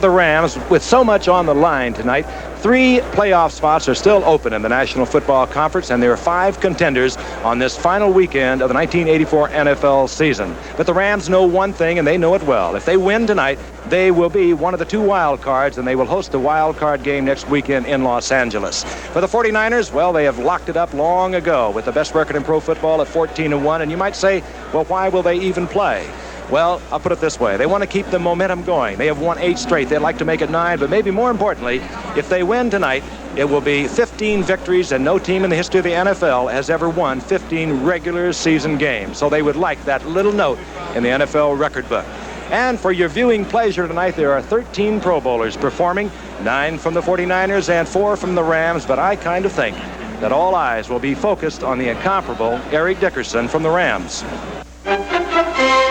The Rams, with so much on the line tonight, 3 playoff spots are still open in the National Football Conference, and there are 5 contenders on this final weekend of the 1984 NFL season. But the Rams know one thing, and they know it well. If they win tonight, they will be one of the 2 wild cards, and they will host the wild card game next weekend in Los Angeles. For the 49ers, well, they have locked it up long ago with the best record in pro football at 14-1, and you might say, well, why will they even play? Well, I'll put it this way. They want to keep the momentum going. They have won 8 straight. They'd like to make it 9, but maybe more importantly, if they win tonight, it will be 15 victories, and no team in the history of the NFL has ever won 15 regular season games. So they would like that little note in the NFL record book. And for your viewing pleasure tonight, there are 13 Pro Bowlers performing, 9 from the 49ers and 4 from the Rams, but I kind of think that all eyes will be focused on the incomparable Eric Dickerson from the Rams.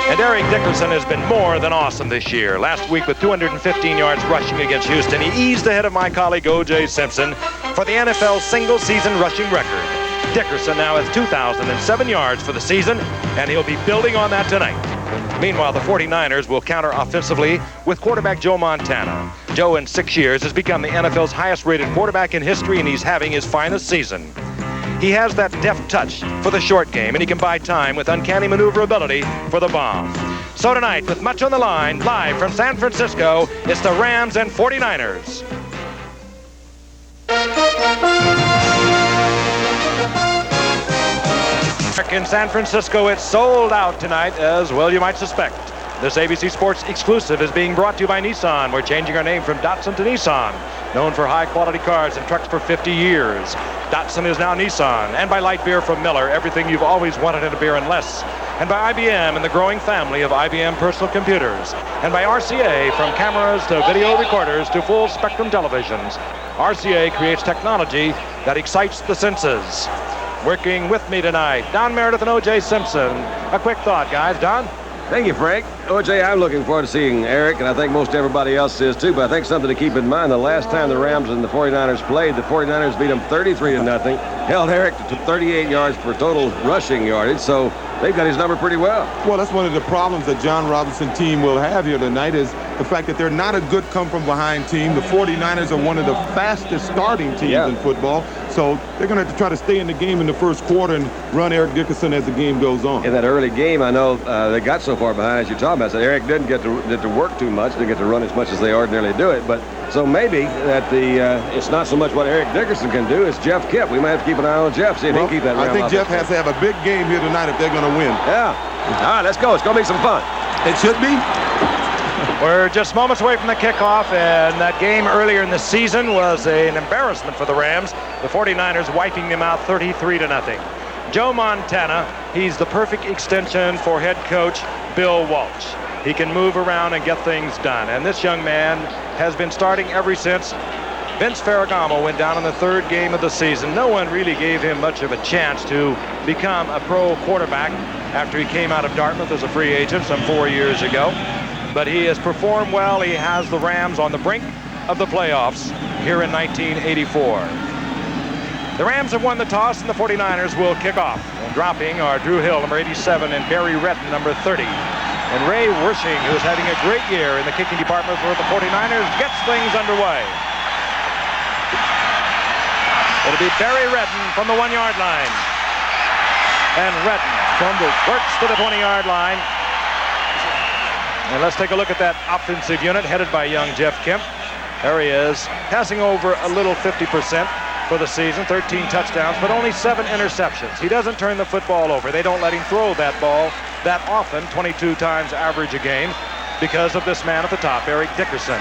And Eric Dickerson has been more than awesome this year. Last week with 215 yards rushing against Houston, he eased ahead of my colleague O.J. Simpson for the NFL single-season rushing record. Dickerson now has 2,007 yards for the season, and he'll be building on that tonight. Meanwhile, the 49ers will counter offensively with quarterback Joe Montana. Joe, in 6 years, has become the NFL's highest-rated quarterback in history, and he's having his finest season. He has that deft touch for the short game, and he can buy time with uncanny maneuverability for the bomb. So tonight, with much on the line, live from San Francisco, it's the Rams and 49ers. In San Francisco, it's sold out tonight, as well you might suspect. This ABC Sports exclusive is being brought to you by Nissan. We're changing our name from Datsun to Nissan. Known for high-quality cars and trucks for 50 years. Datsun is now Nissan. And by light beer from Miller, everything you've always wanted in a beer and less. And by IBM and the growing family of IBM personal computers. And by RCA, from cameras to video recorders to full-spectrum televisions. RCA creates technology that excites the senses. Working with me tonight, Don Meredith and O.J. Simpson. A quick thought, guys. Don? Thank you, Frank. O.J., I'm looking forward to seeing Eric, and I think most everybody else is too, but I think something to keep in mind, the last time the Rams and the 49ers played, the 49ers beat them 33-0, held Eric to 38 yards for total rushing yardage, so they've got his number pretty well. Well, that's one of the problems that John Robinson team will have here tonight is the fact that they're not a good come-from-behind team. The 49ers are one of the fastest starting teams in football, so they're going to have to try to stay in the game in the first quarter and run Eric Dickerson as the game goes on. In that early game, I know they got so far behind, as you're talking about, so Eric didn't get to work too much, didn't get to run as much as they ordinarily do it, but so maybe that it's not so much what Eric Dickerson can do, it's Jeff Kipp. We might have to keep an eye on Jeff, see if he can keep that I think Jeff has to have a big game here tonight if they're going to win. Yeah. All right, let's go. It's going to be some fun. It should be. We're just moments away from the kickoff, and that game earlier in the season was an embarrassment for the Rams. The 49ers wiping them out 33-0. Joe Montana, he's the perfect extension for head coach Bill Walsh. He can move around and get things done, and this young man has been starting ever since Vince Ferragamo went down in the 3rd game of the season. No one really gave him much of a chance to become a pro quarterback after he came out of Dartmouth as a free agent some 4 years ago. But he has performed well. He has the Rams on the brink of the playoffs here in 1984. The Rams have won the toss, and the 49ers will kick off. And dropping are Drew Hill, number 87, and Barry Redden, number 30. And Ray Wersching, who's having a great year in the kicking department for the 49ers, gets things underway. It'll be Barry Redden from the 1-yard line. And Redden works to the 20-yard line. And let's take a look at that offensive unit headed by young Jeff Kemp. There he is, passing over a little 50% for the season, 13 touchdowns, but only 7 interceptions. He doesn't turn the football over. They don't let him throw that ball that often, 22 times average a game, because of this man at the top, Eric Dickerson.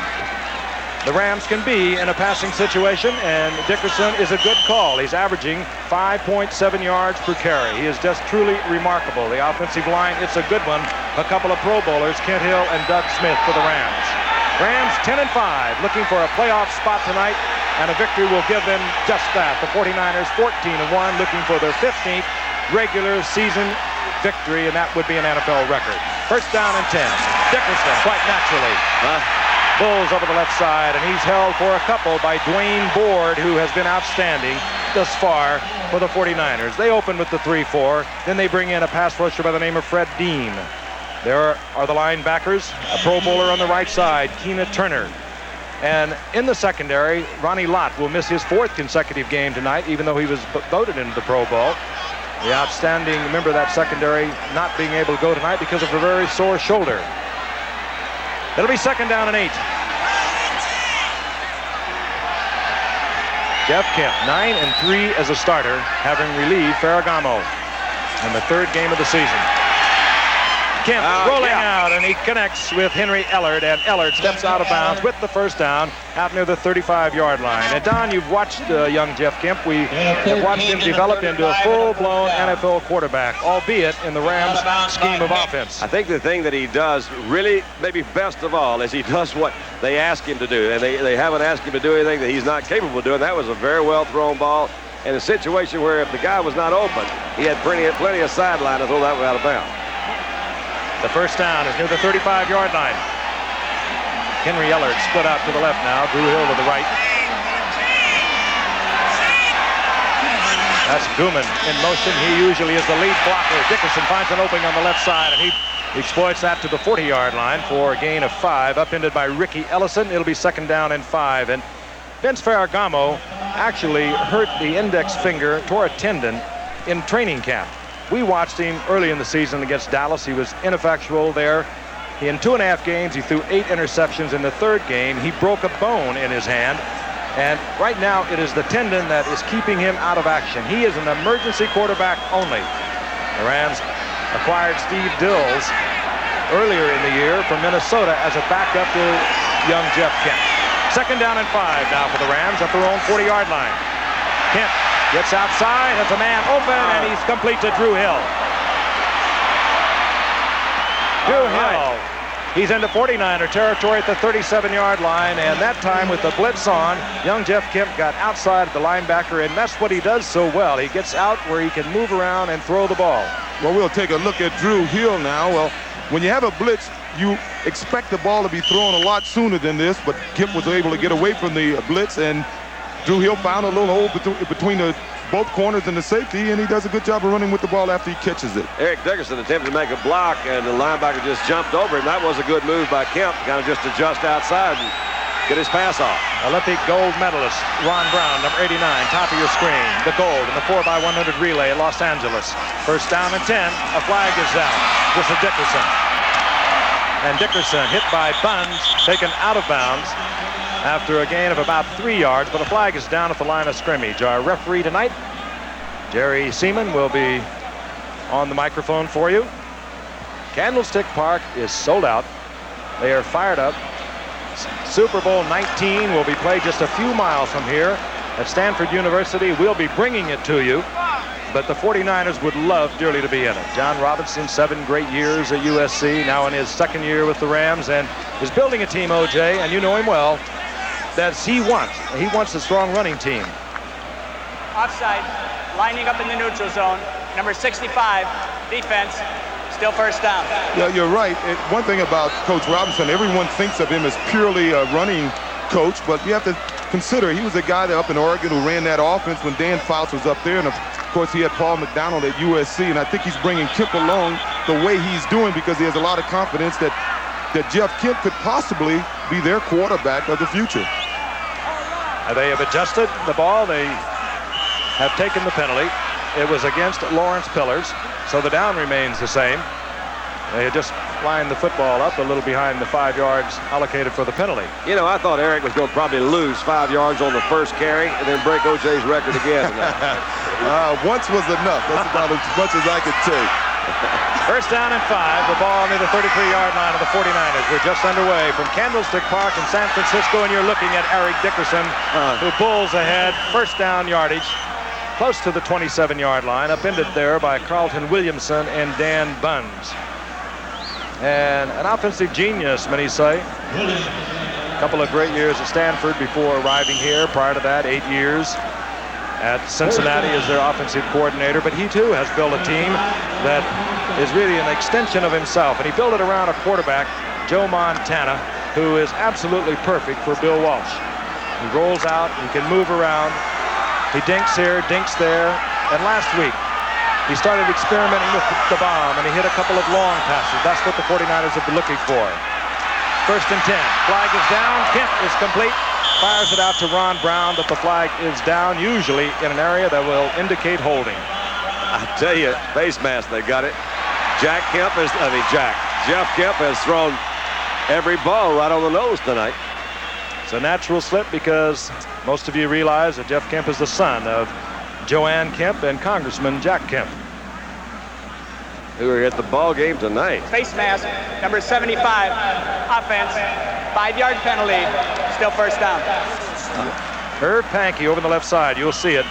The Rams can be in a passing situation, and Dickerson is a good call. He's averaging 5.7 yards per carry. He is just truly remarkable. The offensive line, it's a good one. A couple of Pro Bowlers, Kent Hill and Doug Smith for the Rams. Rams 10-5, looking for a playoff spot tonight, and a victory will give them just that. The 49ers 14-1, looking for their 15th regular season victory, and that would be an NFL record. First down and 10. Dickerson, quite naturally. Bulls over the left side, and he's held for a couple by Dwayne Board, who has been outstanding thus far for the 49ers. They open with the 3-4. Then they bring in a pass rusher by the name of Fred Dean. There are the linebackers, a Pro Bowler on the right side, Keena Turner. And in the secondary, Ronnie Lott will miss his 4th consecutive game tonight, even though he was voted into the Pro Bowl. The outstanding member of that secondary not being able to go tonight because of a very sore shoulder. It'll be 2nd down and 8. Jeff Kemp, 9-3 as a starter, having relieved Ferragamo in the 3rd game of the season. Kemp rolling out, and he connects with Henry Ellard, and Ellard steps out of bounds with the 1st down out near the 35-yard line. And Don, you've watched young Jeff Kemp. We have watched him develop into a full-blown NFL quarterback, albeit in the Rams' scheme of offense. I think the thing that he does really, maybe best of all, is he does what they ask him to do. And they haven't asked him to do anything that he's not capable of doing. That was a very well-thrown ball in a situation where if the guy was not open, he had plenty of sideline to throw that one out of bounds. The 1st down is near the 35-yard line. Henry Ellard split out to the left now. Drew Hill to the right. That's Gooman in motion. He usually is the lead blocker. Dickerson finds an opening on the left side, and he exploits that to the 40-yard line for a gain of 5, upended by Ricky Ellison. It'll be 2nd down and 5. And Vince Ferragamo actually hurt the index finger, tore a tendon in training camp. We watched him early in the season against Dallas. He was ineffectual there. In 2.5 games, he threw 8 interceptions. In the 3rd game, he broke a bone in his hand. And right now, it is the tendon that is keeping him out of action. He is an emergency quarterback only. The Rams acquired Steve Dills earlier in the year from Minnesota as a backup to young Jeff Kemp. 2nd down and 5 now for the Rams at their own 40-yard line. Kemp gets outside, has a man open, and he's complete to Drew Hill. Drew Hill, he's into 49er territory at the 37-yard line, and that time with the blitz on, young Jeff Kemp got outside the linebacker, and that's what he does so well. He gets out where he can move around and throw the ball. Well, we'll take a look at Drew Hill now. Well, when you have a blitz, you expect the ball to be thrown a lot sooner than this, but Kemp was able to get away from the blitz, and Drew Hill found a little hole between both corners and the safety, and he does a good job of running with the ball after he catches it. Eric Dickerson attempted to make a block, and the linebacker just jumped over him. That was a good move by Kemp, kind of just adjust outside and get his pass off. Olympic gold medalist Ron Brown, number 89, top of your screen. The gold in the 4x100 relay at Los Angeles. 1st down and 10. A flag is down. This is Dickerson. And Dickerson hit by Buns, taken out of bounds after a gain of about 3 yards, but a flag is down at the line of scrimmage. Our referee tonight, Jerry Seaman, will be on the microphone for you. Candlestick Park is sold out. They are fired up. Super Bowl 19 will be played just a few miles from here at Stanford University. We'll be bringing it to you, but the 49ers would love dearly to be in it. John Robinson, 7 great years at USC, now in his 2nd year with the Rams, and is building a team, OJ, and you know him well, that he wants a strong running team. Offside, lining up in the neutral zone, number 65, defense, still 1st down. Yeah, you're right. One thing about Coach Robinson, everyone thinks of him as purely a running coach, but you have to consider he was a guy that up in Oregon who ran that offense when Dan Fouts was up there, and of course he had Paul McDonald at USC, and I think he's bringing Kemp along the way he's doing because he has a lot of confidence that Jeff Kemp could possibly be their quarterback of the future. They have adjusted the ball. They have taken the penalty. It was against Lawrence Pillars, so the down remains the same. They had just lined the football up a little behind the 5 yards allocated for the penalty. You know, I thought Eric was going to probably lose 5 yards on the first carry and then break OJ's record again. Once was enough. That's about as much as I could take. 1st down and 5. The ball near the 33-yard line of the 49ers. We're just underway from Candlestick Park in San Francisco, and you're looking at Eric Dickerson, who pulls ahead. 1st down yardage, close to the 27-yard line, upended there by Carlton Williamson and Dan Buns. And an offensive genius, many say. A couple of great years at Stanford before arriving here. Prior to that, 8 years at Cincinnati as their offensive coordinator. But he, too, has built a team that is really an extension of himself. And he built it around a quarterback, Joe Montana, who is absolutely perfect for Bill Walsh. He rolls out, he can move around. He dinks here, dinks there. And last week, he started experimenting with the bomb, and he hit a couple of long passes. That's what the 49ers have been looking for. 1st and 10. Flag is down. Kemp is complete. Fires it out to Ron Brown, but the flag is down, usually in an area that will indicate holding. I tell you, face mask, they got it. Jeff Kemp has thrown every ball right on the nose tonight. It's a natural slip because most of you realize that Jeff Kemp is the son of Joanne Kemp and Congressman Jack Kemp, who are at the ball game tonight. Face mask, number 75, offense, 5-yard penalty, still 1st down. Herb Pankey over the left side. You'll see it.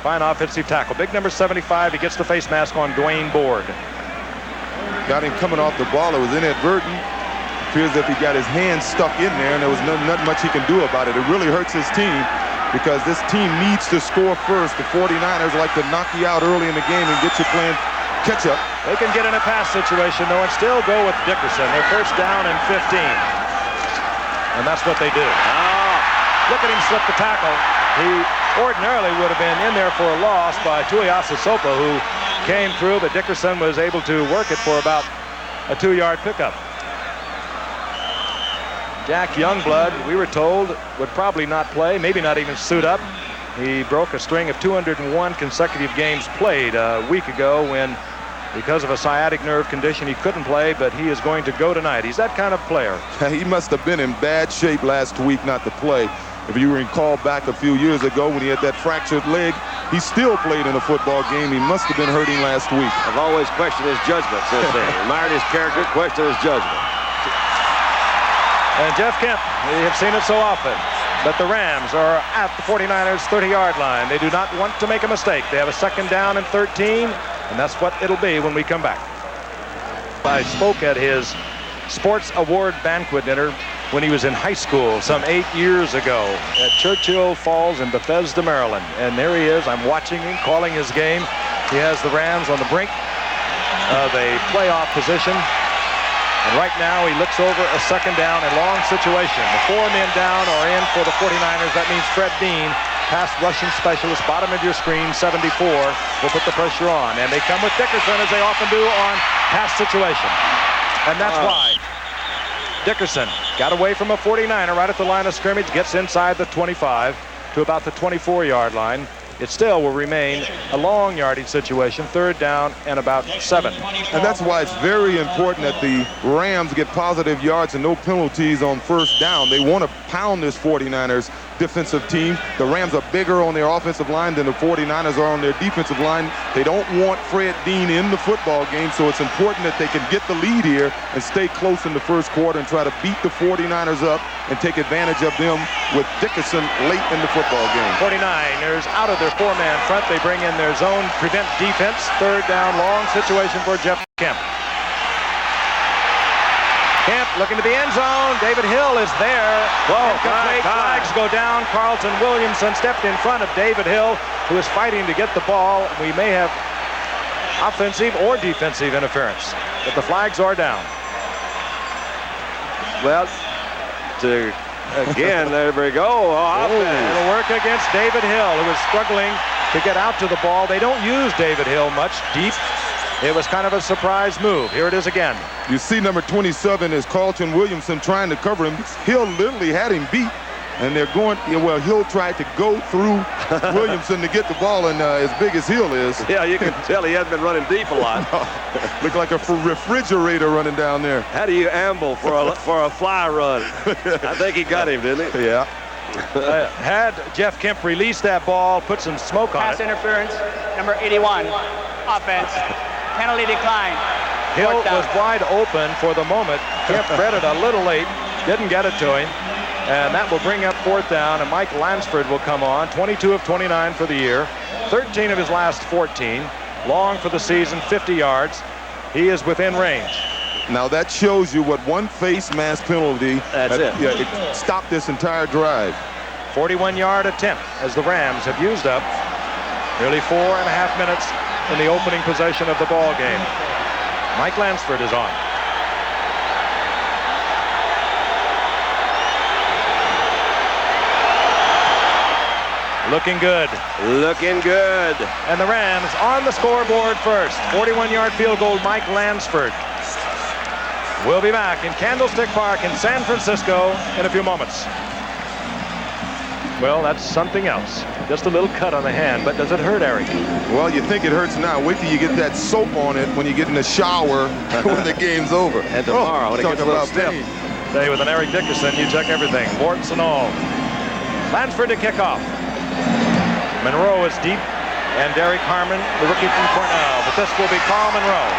Fine offensive tackle. Big number 75. He gets the face mask on Dwayne Board. Got him coming off the ball. It was inadvertent. Appears as if he got his hand stuck in there, and there was nothing much he can do about it. It really hurts his team because this team needs to score first. The 49ers like to knock you out early in the game and get you playing catch up. They can get in a pass situation, though, and still go with Dickerson. They're 1st down and 15. And that's what they do. Look at him slip the tackle. He ordinarily would have been in there for a loss by Tuiasa Sopa, who came through, but Dickerson was able to work it for about a 2-yard pickup. Jack Youngblood, we were told, would probably not play, maybe not even suit up. He broke a string of 201 consecutive games played a week ago when, because of a sciatic nerve condition, he couldn't play, but he is going to go tonight. He's that kind of player. He must have been in bad shape last week not to play. If you recall back a few years ago when he had that fractured leg, he still played in a football game. He must have been hurting last week. I've always questioned his judgment since then. Admired his character, questioned his judgment. And Jeff Kemp, we have seen it so often, but the Rams are at the 49ers 30-yard line. They do not want to make a mistake. They have a 2nd down and 13, and that's what it'll be when we come back. I spoke at his sports award banquet dinner when he was in high school some 8 years ago at Churchill Falls in Bethesda, Maryland. And there he is. I'm watching him, calling his game. He has the Rams on the brink of a playoff position. And right now he looks over a 2nd down and long situation. The 4 men down are in for the 49ers. That means Fred Dean, pass rushing specialist, bottom of your screen, 74, will put the pressure on. And they come with Dickerson, as they often do, on pass situation. And that's why Dickerson got away from a 49er right at the line of scrimmage, gets inside the 25 to about the 24-yard line. It still will remain a long yardage situation, 3rd down and about 7. And that's why it's very important that the Rams get positive yards and no penalties on 1st down. They want to pound this 49ers defensive team. The Rams are bigger on their offensive line than the 49ers are on their defensive line. They don't want Fred Dean in the football game, so it's important that they can get the lead here and stay close in the 1st quarter and try to beat the 49ers up and take advantage of them with Dickerson late in the football game. 49ers out of their 4-man front. They bring in their zone prevent defense. 3rd down, long situation for Jeff Kemp. Kemp looking to the end zone. David Hill is there. Incomplete. Flags go down. Carlton Williamson stepped in front of David Hill, who is fighting to get the ball. We may have offensive or defensive interference, but the flags are down. Well, again, there we go. It'll work against David Hill, who is struggling to get out to the ball. They don't use David Hill much deep. It was kind of a surprise move. Here it is again. You see number 27 is Carlton Williamson trying to cover him. Hill literally had him beat, and they're going, well, Hill tried to go through Williamson to get the ball, and as big as Hill is. Yeah, you can tell he hasn't been running deep a lot. Look like a refrigerator running down there. How do you amble for a fly run? I think he got him, didn't he? Yeah. Had Jeff Kemp released that ball, put some smoke on Pass it. interference, number 81, offense, penalty decline. Hill was wide open for the moment. Kemp read it a little late, didn't get it to him, and that will bring up 4th down, and Mike Lansford will come on, 22 of 29 for the year, 13 of his last 14, long for the season, 50 yards. He is within range. Now that shows you what one face mask penalty it stopped this entire drive. 41-yard attempt as the Rams have used up nearly 4.5 minutes in the opening possession of the ball game. Mike Lansford is on. Looking good. Looking good. And the Rams on the scoreboard first. 41-yard field goal, Mike Lansford. We'll be back in Candlestick Park in San Francisco in a few moments. Well, that's something else. Just a little cut on the hand, but does it hurt, Eric? Well, you think it hurts now. Wait till you get that soap on it when you get in the shower when the game's over. And tomorrow, when it gets a little stiff. Today with an Eric Dickerson, you check everything, warts and all. Lansford to kickoff. Monroe is deep, and Derek Harmon, the rookie from Cornell. But this will be Carl Monroe.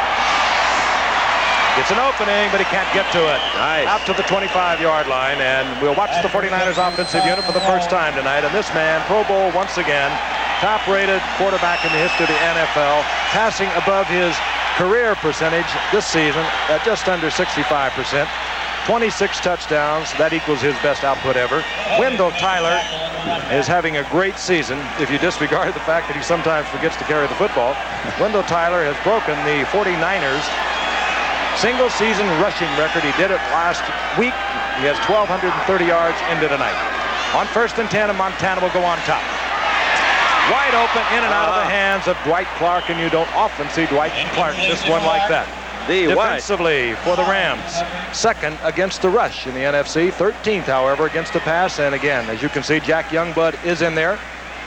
It's an opening, but he can't get to it. Nice. Out to the 25-yard line, and we'll watch the 49ers offensive unit for the first time tonight. And this man, Pro Bowl once again, top-rated quarterback in the history of the NFL, passing above his career percentage this season at just under 65%. 26 touchdowns. That equals his best output ever. Wendell Tyler is having a great season. If you disregard the fact that he sometimes forgets to carry the football, Wendell Tyler has broken the 49ers single-season rushing record. He did it last week. He has 1,230 yards into tonight. On 1st and 10, and Montana will go on top. Wide open, in and out of the hands of Dwight Clark, and you don't often see Dwight Clark miss one like that. Defensively for the Rams, second against the rush in the NFC, 13th, however, against the pass. And again, as you can see, Jack Youngblood is in there.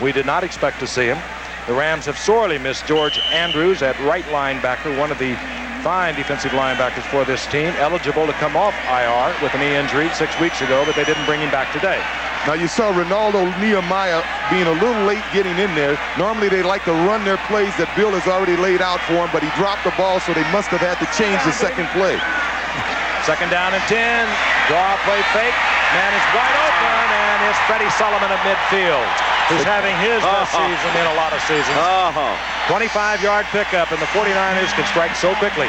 We did not expect to see him. The Rams have sorely missed George Andrews at right linebacker, one of the fine defensive linebackers for this team, eligible to come off IR with a knee injury 6 weeks ago, but they didn't bring him back today. Now you saw Ronaldo Nehemiah being a little late getting in there. Normally they like to run their plays that Bill has already laid out for him, but he dropped the ball, so they must have had to change the second play. Second down and 10. Draw play fake. Man is wide open, and it's Freddie Solomon at midfield, who's having his best season in a lot of seasons. 25-yard pickup, and the 49ers can strike so quickly.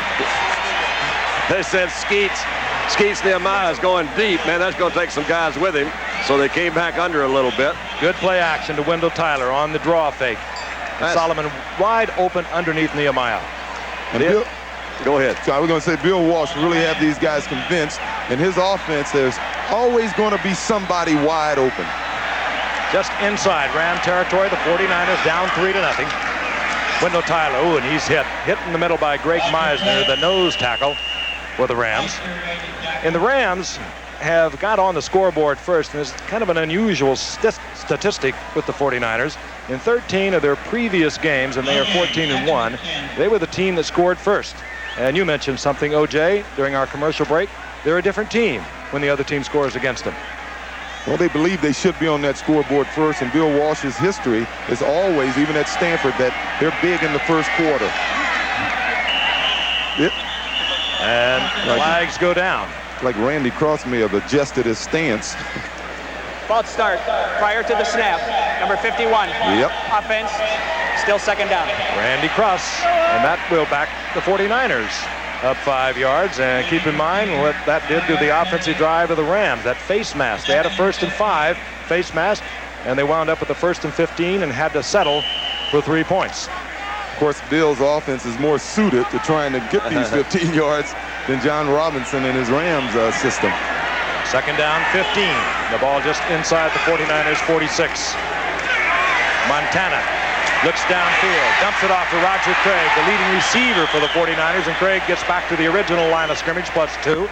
They said Skeets Nehemiah is going deep. Man, that's going to take some guys with him. So they came back under a little bit. Good play action to Wendell Tyler on the draw fake. Solomon wide open underneath Nehemiah. And Bill, go ahead. So I was going to say Bill Walsh really have these guys convinced. In his offense, there's always going to be somebody wide open. Just inside Ram territory, the 49ers down 3-0. Wendell Tyler, and he's hit in the middle by Greg Meisner, the nose tackle for the Rams. And the Rams have got on the scoreboard first, and it's kind of an unusual statistic with the 49ers. In 13 of their previous games, and they are 14-1, they were the team that scored first. And you mentioned something, OJ, during our commercial break. They're a different team when the other team scores against them. Well, they believe they should be on that scoreboard first, and Bill Walsh's history is always, even at Stanford, that they're big in the first quarter. And flags go down. Like Randy Cross may have adjusted his stance. False start prior to the snap. Number 51. Yep. Offense, still second down. Randy Cross, and that will back the 49ers up 5 yards. And keep in mind what that did to the offensive drive of the Rams, that face mask. They had a 1st and 5 face mask, and they wound up with a 1st and 15 and had to settle for 3 points. Of course, Bill's offense is more suited to trying to get these 15 yards than John Robinson in his Rams system. Second down, 15. The ball just inside the 49ers 46. Montana looks downfield, dumps it off to Roger Craig, the leading receiver for the 49ers, and Craig gets back to the original line of scrimmage, +2.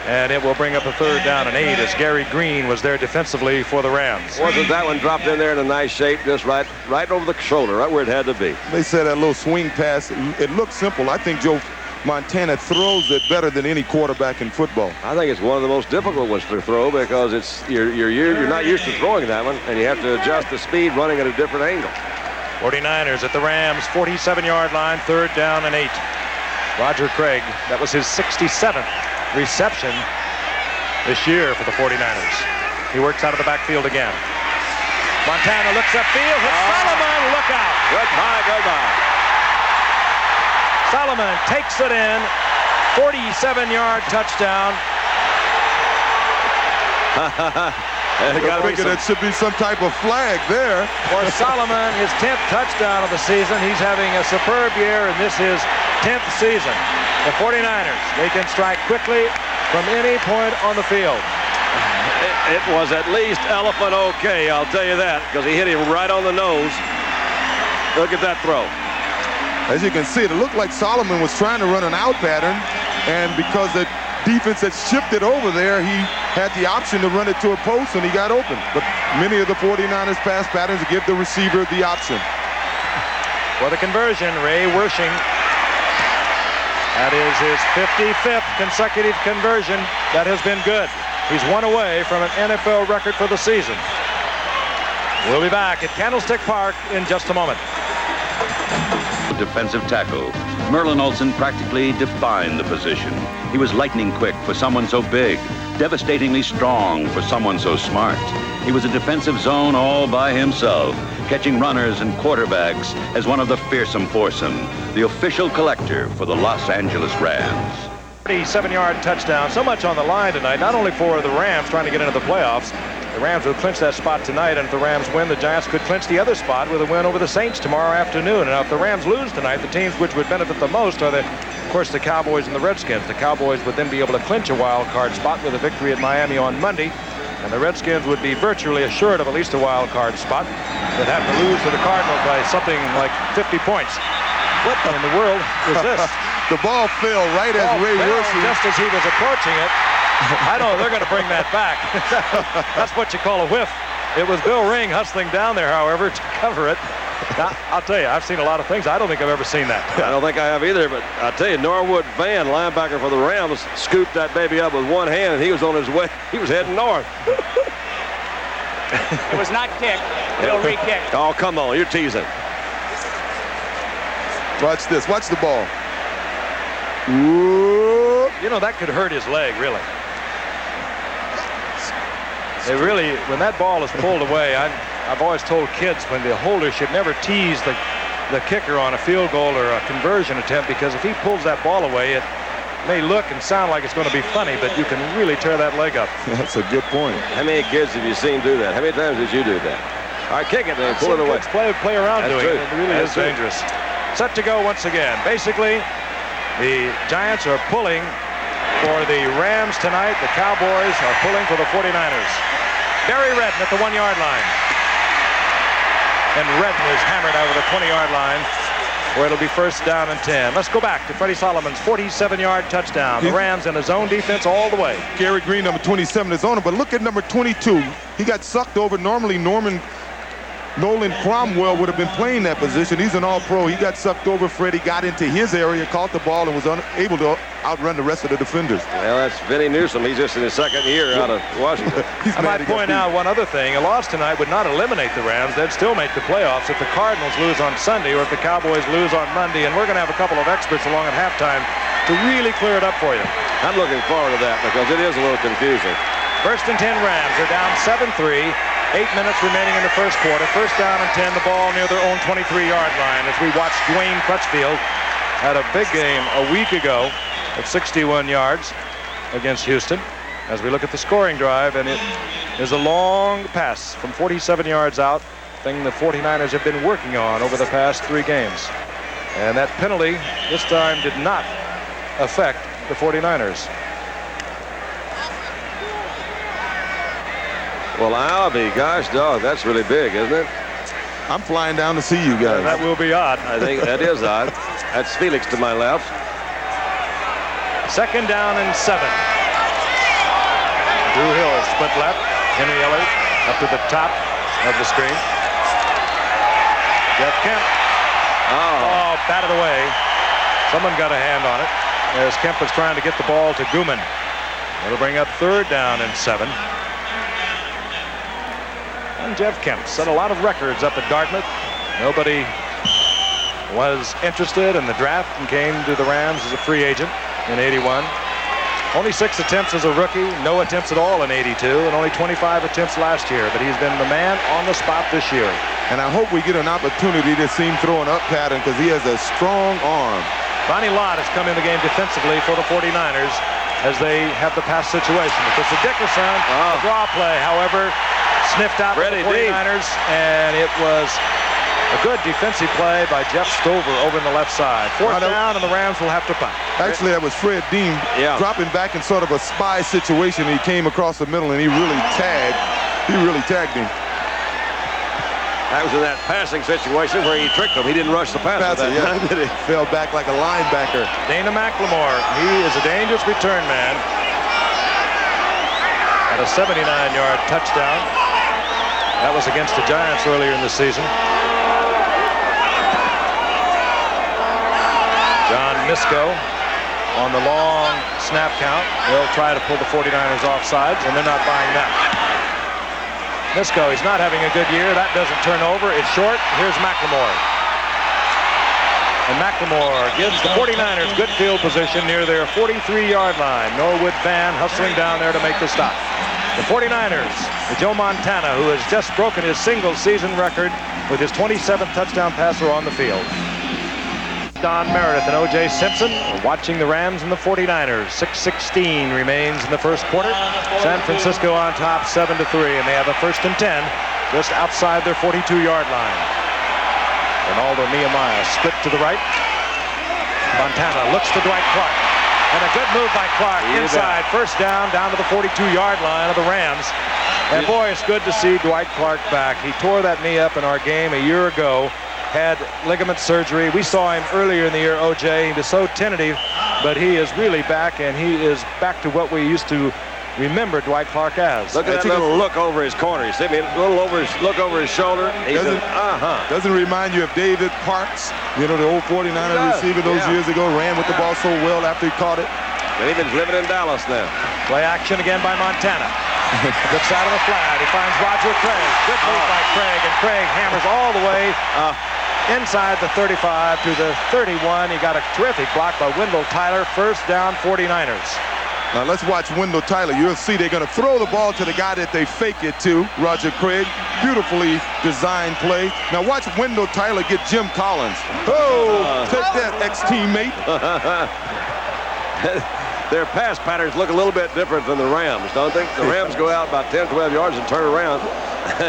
And it will bring up a 3rd down and 8 as Gary Green was there defensively for the Rams. Wasn't that one dropped in there in a nice shape, just right over the shoulder, right where it had to be. They said that little swing pass, it looked simple. I think Joe Montana throws it better than any quarterback in football. I think it's one of the most difficult ones to throw because you're not used to throwing that one, and you have to adjust the speed running at a different angle. 49ers at the Rams 47-yard line, 3rd down and 8. Roger Craig, that was his 67th reception this year for the 49ers. He works out of the backfield again. Montana looks upfield, hits Solomon, look out. Goodbye. Solomon takes it in, 47-yard touchdown. I think that should be some type of flag there. For Solomon, his 10th touchdown of the season. He's having a superb year, and this is 10th season. The 49ers, they can strike quickly from any point on the field. It was at least elephant okay, I'll tell you that, because he hit him right on the nose. Look at that throw. As you can see, it looked like Solomon was trying to run an out pattern, and because defense had shifted over there, he had the option to run it to a post, and he got open. But many of the 49ers pass patterns give the receiver the option. For the conversion, Ray Wersching. That is his 55th consecutive conversion. That has been good. He's one away from an NFL record for the season. We'll be back at Candlestick Park in just a moment. Defensive tackle. Merlin Olsen practically defined the position. He was lightning quick for someone so big, devastatingly strong for someone so smart. He was a defensive zone all by himself, catching runners and quarterbacks as one of the fearsome foursome, the official collector for the Los Angeles Rams. 37-yard touchdown. So much on the line tonight, not only for the Rams trying to get into the playoffs. The Rams will clinch that spot tonight, and if the Rams win, the Giants could clinch the other spot with a win over the Saints tomorrow afternoon. And now if the Rams lose tonight, the teams which would benefit the most are, of course, the Cowboys and the Redskins. The Cowboys would then be able to clinch a wild card spot with a victory at Miami on Monday, and the Redskins would be virtually assured of at least a wild card spot. They'd have to lose to the Cardinals by something like 50 points. What in the world is this? The ball fell right as Ray Wersching. Just as he was approaching it. I know they're going to bring that back. That's what you call a whiff. It was Bill Ring hustling down there, however, to cover it. Now, I'll tell you, I've seen a lot of things. I don't think I've ever seen that. I don't think I have either, but I'll tell you, Norwood Van, linebacker for the Rams, scooped that baby up with one hand, and he was on his way. He was heading north. It was not kicked. Bill re-kicked. Oh, come on. You're teasing. Watch this. Watch the ball. Ooh. You know, that could hurt his leg, really. When that ball is pulled away, I've always told kids when the holder should never tease the kicker on a field goal or a conversion attempt, because if he pulls that ball away, it may look and sound like it's going to be funny, but you can really tear that leg up. That's a good point. How many kids have you seen do that? How many times did you do that? All right, kick it and pull it away. Kids play around doing it. It really is true. dangerous. Set to go once again. Basically, the Giants are pulling for the Rams tonight. The Cowboys are pulling for the 49ers. Barry Redden at the 1-yard line. And Redden is hammered over the 20-yard line, where it'll be first down and 10. Let's go back to Freddie Solomon's 47-yard touchdown. The Rams in a zone defense all the way. Gary Green, number 27, is on him, but look at number 22. He got sucked over. Normally, Nolan Cromwell would have been playing that position. He's an all-pro. He got sucked over. Freddie got into his area, caught the ball, and was unable to outrun the rest of the defenders. Well, that's Vinnie Newsom. He's just in his second year out of Washington. I might point out one other thing. A loss tonight would not eliminate the Rams. They'd still make the playoffs if the Cardinals lose on Sunday or if the Cowboys lose on Monday. And we're going to have a couple of experts along at halftime to really clear it up for you. I'm looking forward to that because it is a little confusing. First and 10 Rams. They're down 7-3. 8 minutes remaining in the first quarter. First down and 10. The ball near their own 23-yard line as we watch Dwayne Crutchfield had a big game a week ago at 61 yards against Houston. As we look at the scoring drive, and it is a long pass from 47 yards out, thing the 49ers have been working on over the past 3 games. And that penalty this time did not affect the 49ers. Well, Albie, gosh, dog, that's really big, isn't it? I'm flying down to see you guys. That will be odd. I think that is odd. That's Felix to my left. Second down and 7. Drew Hill split left. Henry Ellard up to the top of the screen. Jeff Kemp. Oh, batted away. Someone got a hand on it as Kemp was trying to get the ball to Gooman. It'll bring up third down and 7. And Jeff Kemp set a lot of records up at Dartmouth. Nobody was interested in the draft and came to the Rams as a free agent in 81. Only 6 attempts as a rookie, no attempts at all in 82, and only 25 attempts last year. But he's been the man on the spot this year. And I hope we get an opportunity to see him throw an up pattern because he has a strong arm. Ronnie Lott has come in the game defensively for the 49ers as they have the pass situation. It's a Dickerson, a draw play, however, sniffed out by the 49ers, and it was a good defensive play by Jeff Stover over in the left side. Fourth down, and the Rams will have to punt. Actually, that was Fred Dean dropping back in sort of a spy situation. He came across the middle, and he really tagged him. That was in that passing situation where he tricked him. He didn't rush the passer. He fell back like a linebacker. Dana McLemore, he is a dangerous return man. had a 79-yard touchdown. That was against the Giants earlier in the season. John Misko on the long snap count. They'll try to pull the 49ers off sides, and they're not buying that. Misko, he's not having a good year. That doesn't turn over. It's short. Here's McLemore. And McLemore gives the 49ers good field position near their 43-yard line. Norwood Van hustling down there to make the stop. The 49ers, with Joe Montana, who has just broken his single-season record with his 27th touchdown passer on the field. Don Meredith and O.J. Simpson are watching the Rams and the 49ers. 6:16 remains in the first quarter. San Francisco on top 7-3, and they have a 1st and 10 just outside their 42-yard line. Ronaldo Nehemiah split to the right. Montana looks to Dwight Clark. And a good move by Clark inside. First down to the 42-yard line of the Rams. And boy, it's good to see Dwight Clark back. He tore that knee up in our game a year ago. Had ligament surgery. We saw him earlier in the year, O.J. He was so tentative, but he is really back, and he is back to what we used to remember Dwight Clark as. Look at that little look over his corner. You see me? A little look over his shoulder. Doesn't remind you of David Parks, you know, the old 49er receiver those years ago, ran with the ball so well after he caught it. And he's living in Dallas now. Play action again by Montana. Looks out of the flat. He finds Roger Craig. Good move by Craig, and Craig hammers all the way inside the 35 to the 31. He got a terrific block by Wendell Tyler. First down, 49ers. Now let's watch Wendell Tyler. You'll see they're going to throw the ball to the guy that they fake it to, Roger Craig. Beautifully designed play. Now watch Wendell Tyler get Jim Collins. Oh, take that, ex-teammate. Their pass patterns look a little bit different than the Rams, don't they? The Rams go out about 10, 12 yards and turn around.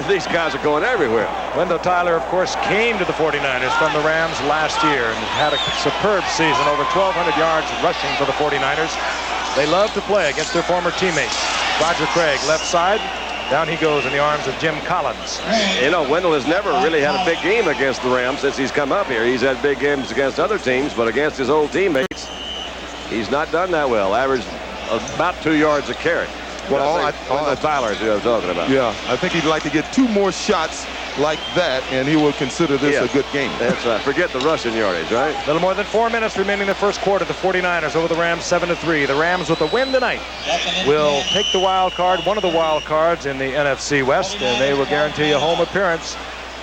These guys are going everywhere. Wendell Tyler, of course, came to the 49ers from the Rams last year and had a superb season, over 1,200 yards rushing for the 49ers. They love to play against their former teammates. Roger Craig, left side. Down he goes in the arms of Jim Collins. You know, Wendell has never really had a big game against the Rams since he's come up here. He's had big games against other teams, but against his old teammates, he's not done that well. Averaged about 2 yards a carry. Well, Tyler is who I'm talking about. Yeah, I think he'd like to get 2 more shots like that, and he will consider this a good game. That's forget the rushing yardage, right? A little more than 4 minutes remaining in the first quarter. The 49ers over the Rams 7-3. The Rams with the win tonight will take the wild card, one of the wild cards in the NFC West, and they will guarantee a home appearance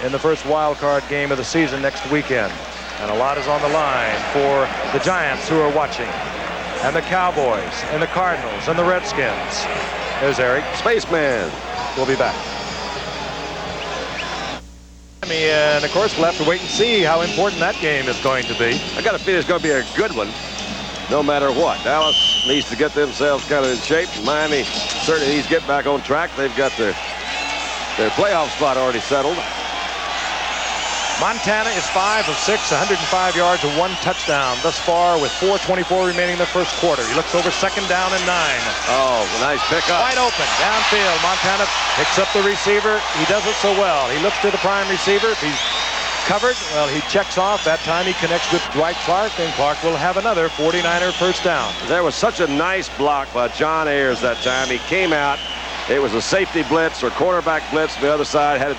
in the first wild card game of the season next weekend. And a lot is on the line for the Giants who are watching, and the Cowboys, and the Cardinals, and the Redskins. There's Eric. Spaceman. We'll be back. And, of course, we'll have to wait and see how important that game is going to be. I got a feeling it's going to be a good one, no matter what. Dallas needs to get themselves kind of in shape. Miami certainly needs to get back on track. They've got their playoff spot already settled. Montana is 5 of 6, 105 yards and 1 touchdown thus far with 4:24 remaining in the first quarter. He looks over 2nd down and 9. Oh, nice pickup. Wide open, downfield. Montana picks up the receiver. He does it so well. He looks to the prime receiver. If he's covered, well, he checks off. That time he connects with Dwight Clark, and Clark will have another 49er first down. There was such a nice block by John Ayers that time. He came out. It was a safety blitz or quarterback blitz. The other side had a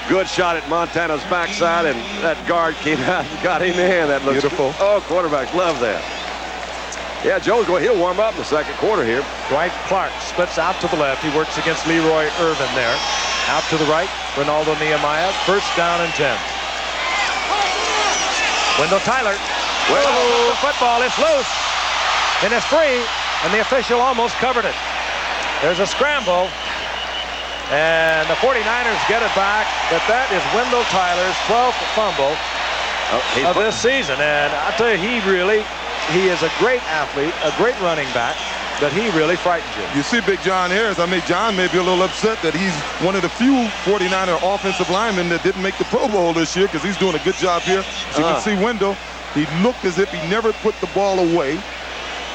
good shot at Montana's backside, and that guard came out and got him in. That looks beautiful. Oh, quarterbacks love that. Yeah, Joe's going. He'll warm up in the second quarter here. Dwight Clark splits out to the left. He works against Leroy Irvin there. Out to the right, Ronaldo Nehemiah. First down and 10. Wendell Tyler. The football is loose, and it's free, and the official almost covered it. There's a scramble, and the 49ers get it back, but that is Wendell Tyler's 12th fumble of this season. And I'll tell you, he is a great athlete, a great running back, but he really frightens you. You see Big John Ayers. I mean, John may be a little upset that he's one of the few 49er offensive linemen that didn't make the Pro Bowl this year, because he's doing a good job here. As you can see, Wendell, he looked as if he never put the ball away.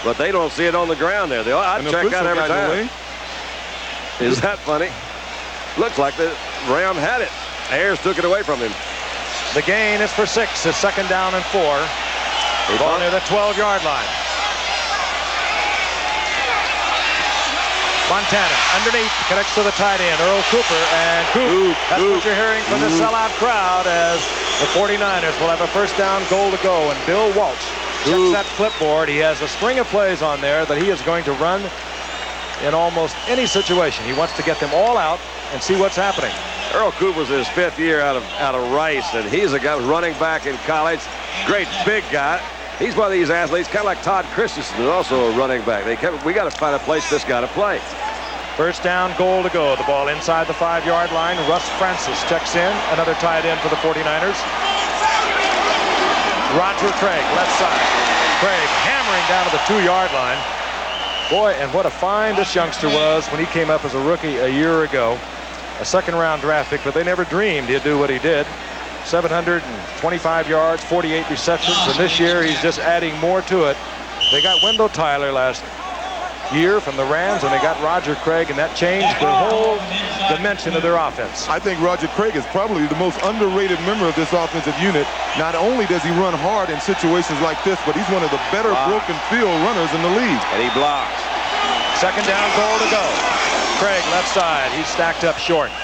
But they don't see it on the ground there. I'd check that every time. Is that funny? Looks like the Ram had it. Ayers took it away from him. The gain is for 6. It's 2nd down and 4. Ball near the 12-yard line. Montana underneath, connects to the tight end, Earl Cooper, and Coop. That's what you're hearing from the sellout crowd as the 49ers will have a first down, goal to go, and Bill Walsh checks that clipboard. He has a string of plays on there that he is going to run in almost any situation. He wants to get them all out and see what's happening. Earl Cooper's in his 5th year out of Rice, and he's a guy running back in college. Great big guy. He's one of these athletes, kind of like Todd Christensen, who's also a running back. We got to find a place for this guy to play. First down, goal to go. The ball inside the 5-yard line. Russ Francis checks in. Another tight end for the 49ers. Roger Craig, left side. Craig hammering down to the 2-yard line. Boy, and what a find this youngster was when he came up as a rookie a year ago. A second-round draft pick, but they never dreamed he'd do what he did. 725 yards, 48 receptions, and this year he's just adding more to it. They got Wendell Tyler last year from the Rams, and they got Roger Craig, and that changed the whole dimension of their offense. I think Roger Craig is probably the most underrated member of this offensive unit. Not only does he run hard in situations like this, but he's one of the better broken field runners in the league. And he blocks. Second down, goal to go. Craig, left side. He's stacked up short.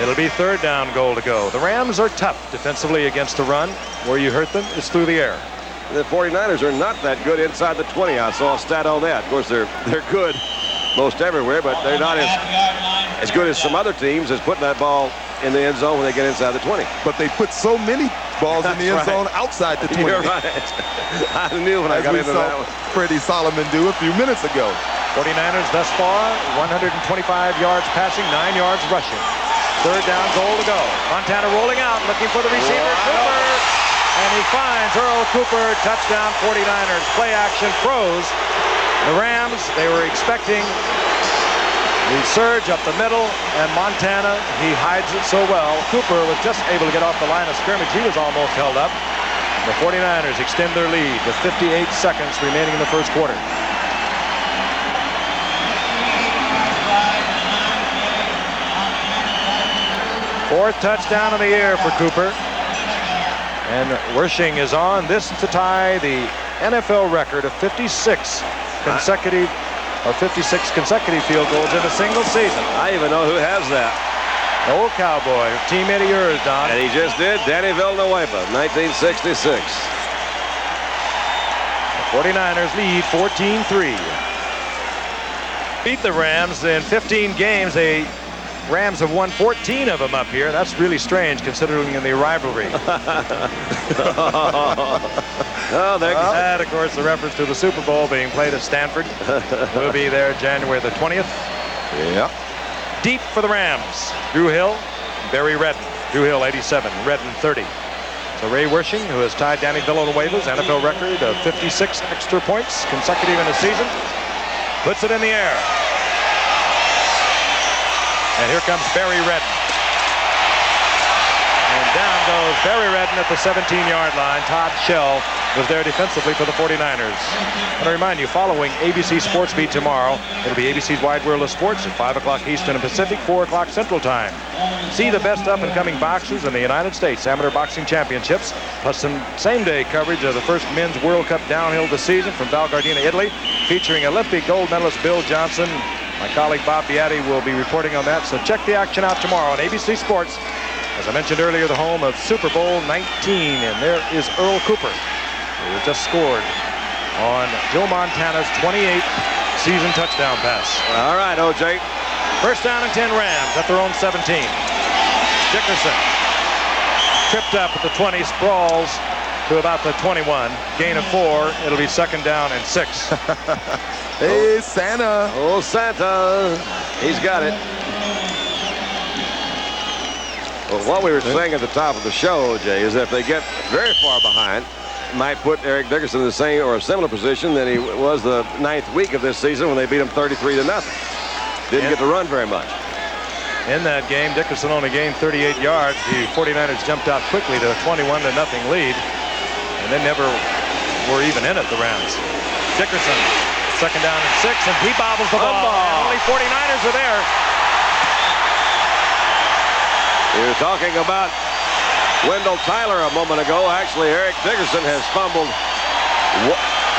It'll be third down, goal to go. The Rams are tough defensively against the run. Where you hurt them is through the air. The 49ers are not that good inside the 20. I saw a stat on that. Of course, they're good most everywhere, but they're not as good as some other teams as putting that ball in the end zone when they get inside the 20. But they put so many balls in the end zone outside the 20. You're right. I knew when I got into that one. Freddie Solomon do a few minutes ago. 49ers thus far, 125 yards passing, 9 yards rushing. Third down, goal to go. Montana rolling out, looking for the receiver, Cooper. And he finds Earl Cooper. Touchdown 49ers. Play action froze. The Rams, they were expecting the surge up the middle, and Montana, he hides it so well. Cooper was just able to get off the line of scrimmage. He was almost held up. The 49ers extend their lead with 58 seconds remaining in the first quarter. Fourth touchdown of the year for Cooper. And Wersching is on this to tie the NFL record of 56 consecutive field goals in a single season. I even know who has that. Old Cowboy, teammate of yours, Don. And he just did. Danny Villanueva, 1966. The 49ers lead 14-3. Beat the Rams in 15 games. The Rams have won 14 of them up here. That's really strange considering in the rivalry. And of course the reference to the Super Bowl being played at Stanford. We'll be there January the 20th. Yeah. Deep for the Rams. Drew Hill, Barry Redden. Drew Hill 87, Redden 30. So Ray Wersching, who has tied Danny Villanueva's NFL record of 56 extra points consecutive in a season, puts it in the air. And here comes Barry Redden. And down goes Barry Redden at the 17-yard line. Todd Shell was there defensively for the 49ers. And I remind you, following ABC Sports Beat tomorrow, it'll be ABC's Wide World of Sports at 5 o'clock Eastern and Pacific, 4 o'clock Central Time. See the best up-and-coming boxers in the United States Amateur Boxing Championships, plus some same-day coverage of the first Men's World Cup downhill this season from Val Gardena, Italy, featuring Olympic gold medalist Bill Johnson. My colleague Bob Beatty will be reporting on that, so check the action out tomorrow on ABC Sports. As I mentioned earlier, the home of Super Bowl 19, and there is Earl Cooper, who just scored on Joe Montana's 28th season touchdown pass. All right, O.J. First down and 10 Rams at their own 17. Dickerson tripped up at the 20, sprawls to about the 21. Gain of 4. It'll be second down and 6. Hey, Santa. Oh, Santa. He's got it. Well, what we were saying at the top of the show, Jay, is that if they get very far behind, it might put Eric Dickerson in the same or a similar position than he was the 9th week of this season when they beat him 33-0. Didn't get to run very much. In that game, Dickerson only gained 38 yards. The 49ers jumped out quickly to a 21-0 lead, and they never were even in it, the Rams. Dickerson, second down and 6, and he bobbles the ball. And only 49ers are there. We were talking about Wendell Tyler a moment ago. Actually, Eric Dickerson has fumbled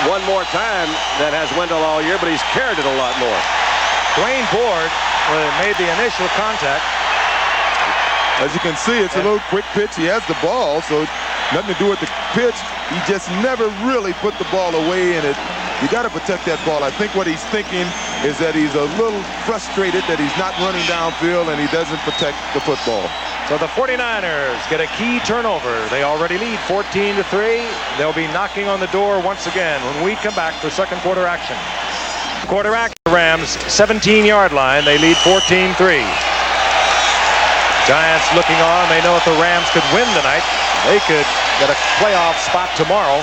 one more time than has Wendell all year, but he's carried it a lot more. Dwayne Board made the initial contact. As you can see, it's a little quick pitch. He has the ball, so nothing to do with the pitch. He just never really put the ball away, and you got to protect that ball. I think what he's thinking is that he's a little frustrated that he's not running downfield and he doesn't protect the football. So the 49ers get a key turnover. They already lead 14-3. They'll be knocking on the door once again when we come back for second quarter action. Quarter action, the Rams 17-yard line. They lead 14-3. Giants looking on. They know if the Rams could win tonight, they could get a playoff spot tomorrow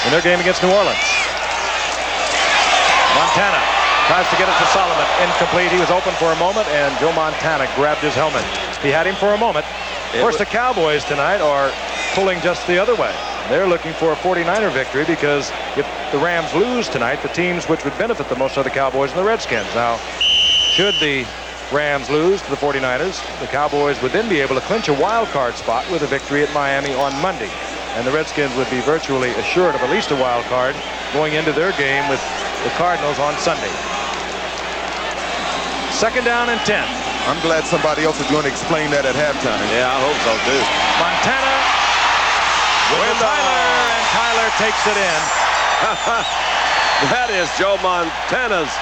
in their game against New Orleans. Montana tries to get it to Solomon. Incomplete. He was open for a moment, and Joe Montana grabbed his helmet. He had him for a moment. Of course, the Cowboys tonight are pulling just the other way. They're looking for a 49er victory because if the Rams lose tonight, the teams which would benefit the most are the Cowboys and the Redskins. Now, should the Rams lose to the 49ers, the Cowboys would then be able to clinch a wild card spot with a victory at Miami on Monday. And the Redskins would be virtually assured of at least a wild card going into their game with the Cardinals on Sunday. Second down and 10. I'm glad somebody else is going to explain that at halftime. Yeah, I hope so, too. Montana with Tyler, and Tyler takes it in. That is Joe Montana's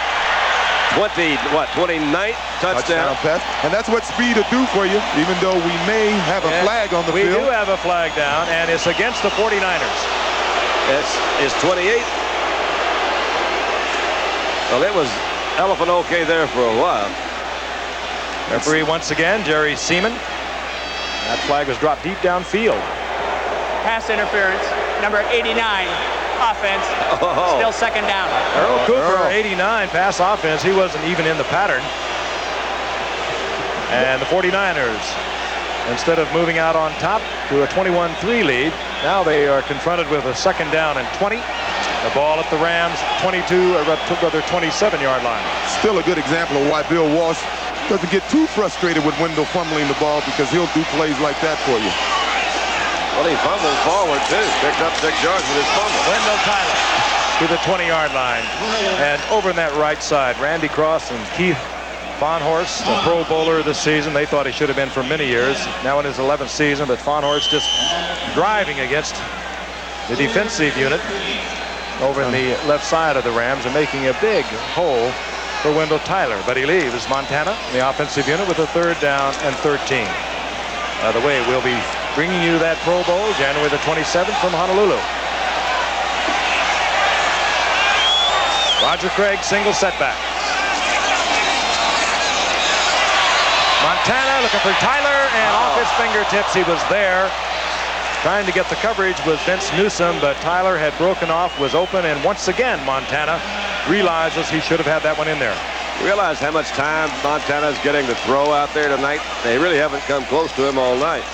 29th touchdown pass. And that's what speed will do for you, even though we may have a flag on the field. We do have a flag down, and it's against the 49ers. It's 28. Well, it was elephant okay there for a while. Referee once again, Jerry Seaman. That flag was dropped deep downfield. Pass interference, number 89, offense, still second down. Earl Cooper, 89, pass offense. He wasn't even in the pattern. And the 49ers, instead of moving out on top to a 21-3 lead, now they are confronted with a second down and 20. The ball at the Rams 27-yard line. Still a good example of why Bill Walsh doesn't get too frustrated with Wendell fumbling the ball, because he'll do plays like that for you. Well, he fumbled forward, too. Picked up 6 yards with his fumble. Wendell Tyler to the 20-yard line. And over in that right side, Randy Cross and Keith Vonhorst, the Pro Bowler this season. They thought he should have been for many years. Now in his 11th season, but Vonhorst just driving against the defensive unit over in the left side of the Rams and making a big hole for Wendell Tyler. But he leaves Montana in the offensive unit with a third down and 13. By the way, we'll be bringing you that Pro Bowl January the 27th from Honolulu. Roger Craig, single setback. Montana looking for Tyler, and off his fingertips he was there. Trying to get the coverage was Vince Newsom, but Tyler had broken off, was open, and once again Montana realizes he should have had that one in there. Realize how much time Montana's getting to throw out there tonight? They really haven't come close to him all night.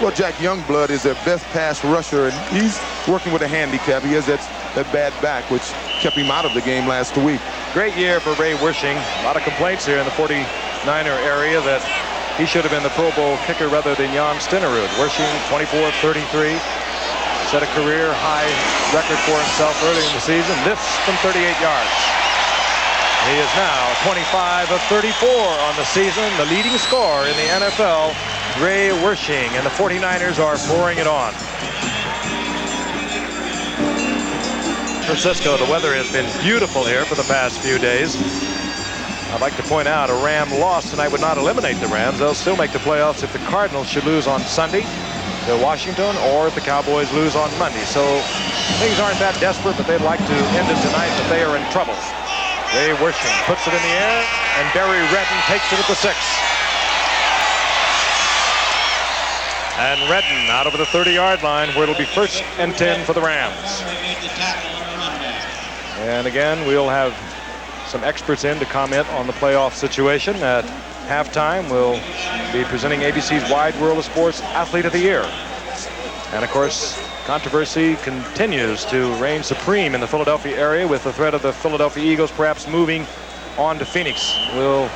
Well, Jack Youngblood is their best pass rusher, and he's working with a handicap. He has that bad back, which kept him out of the game last week. Great year for Ray Wersching. A lot of complaints here in the 49er area that he should have been the Pro Bowl kicker rather than Jan Stenerud. Wersching 24-33. Set a career high record for himself early in the season. This from 38 yards. He is now 25 of 34 on the season. The leading scorer in the NFL, Ray Wersching, and the 49ers are pouring it on. Francisco, the weather has been beautiful here for the past few days. I'd like to point out a Ram loss tonight would not eliminate the Rams. They'll still make the playoffs if the Cardinals should lose on Sunday to Washington, or if the Cowboys lose on Monday. So things aren't that desperate, but they'd like to end it tonight, but they are in trouble. Ray Wersching puts it in the air, and Barry Redden takes it at the 6. And Redden out over the 30-yard line, where it'll be 1st and 10 for the Rams. And again, we'll have some experts in to comment on the playoff situation. At halftime, we'll be presenting ABC's Wide World of Sports Athlete of the Year. And of course, controversy continues to reign supreme in the Philadelphia area, with the threat of the Philadelphia Eagles perhaps moving on to Phoenix. We'll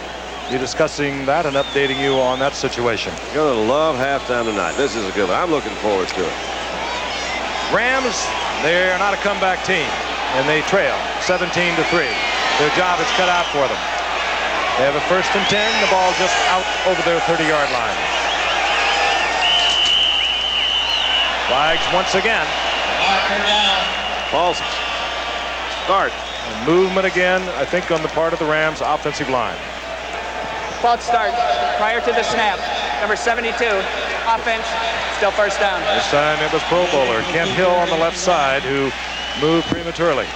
be discussing that and updating you on that situation. You're going to love halftime tonight. This is a good one. I'm looking forward to it. Rams, they're not a comeback team, and they trail 17-3. Their job is cut out for them. They have a 1st and 10. The ball just out over their 30-yard line. Flags once again. False start. And movement again, I think, on the part of the Rams offensive line. False start prior to the snap. Number 72, offense, still 1st down. This time it was Pro Bowler Kent Hill on the left side who moved prematurely.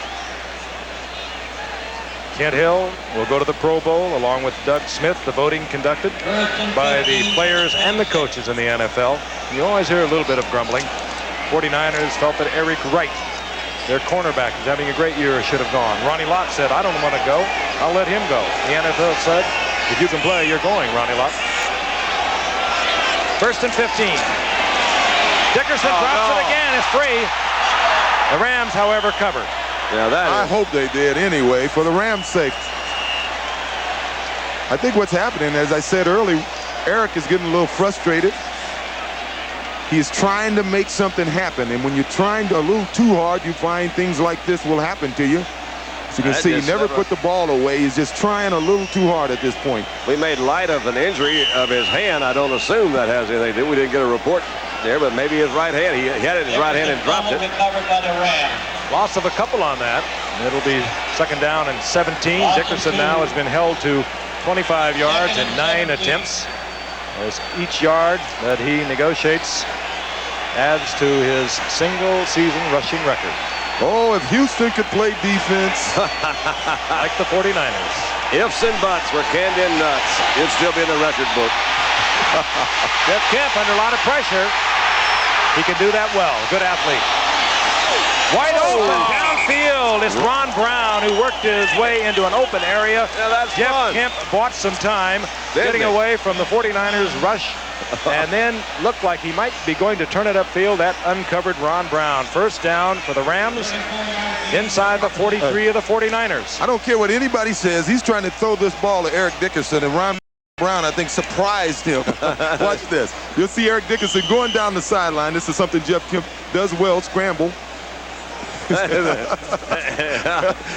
Kent Hill will go to the Pro Bowl along with Doug Smith. The voting conducted by the players and the coaches in the NFL. You always hear a little bit of grumbling. 49ers felt that Eric Wright, their cornerback, is having a great year, should have gone. Ronnie Lott said, I don't want to go. I'll let him go. The NFL said, if you can play, you're going, Ronnie Lott. 1st and 15. Dickerson drops it again. It's free. The Rams, however, cover. Yeah, I hope they did anyway, for the Rams' sake. I think what's happening, as I said earlier, Eric is getting a little frustrated. He's trying to make something happen, and when you're trying to a little too hard, you find things like this will happen to you. As you can see, he never put the ball away. He's just trying a little too hard at this point. We made light of an injury of his hand. I don't assume that has anything to do. We didn't get a report there, but maybe his right hand. He had it in his right hand and dropped it. Covered by the Rams. Loss of a couple on that. It'll be 2nd down and 17. Dickerson now has been held to 25 yards in 9 attempts. As each yard that he negotiates adds to his single-season rushing record. Oh, if Houston could play defense. Like the 49ers. Ifs and buts were canned in nuts. It'd still be in the record book. Jeff Kemp under a lot of pressure. He can do that well. Good athlete. Wide open downfield. It's Ron Brown who worked his way into an open area. Yeah, that's Jeff fun. Kemp bought some time getting away from the 49ers rush and then looked like he might be going to turn it upfield. That uncovered Ron Brown. 1st down for the Rams inside the 43 of the 49ers. I don't care what anybody says. He's trying to throw this ball to Eric Dickerson, and Ron Brown, I think, surprised him. Watch this. You'll see Eric Dickerson going down the sideline. This is something Jeff Kemp does well, scramble.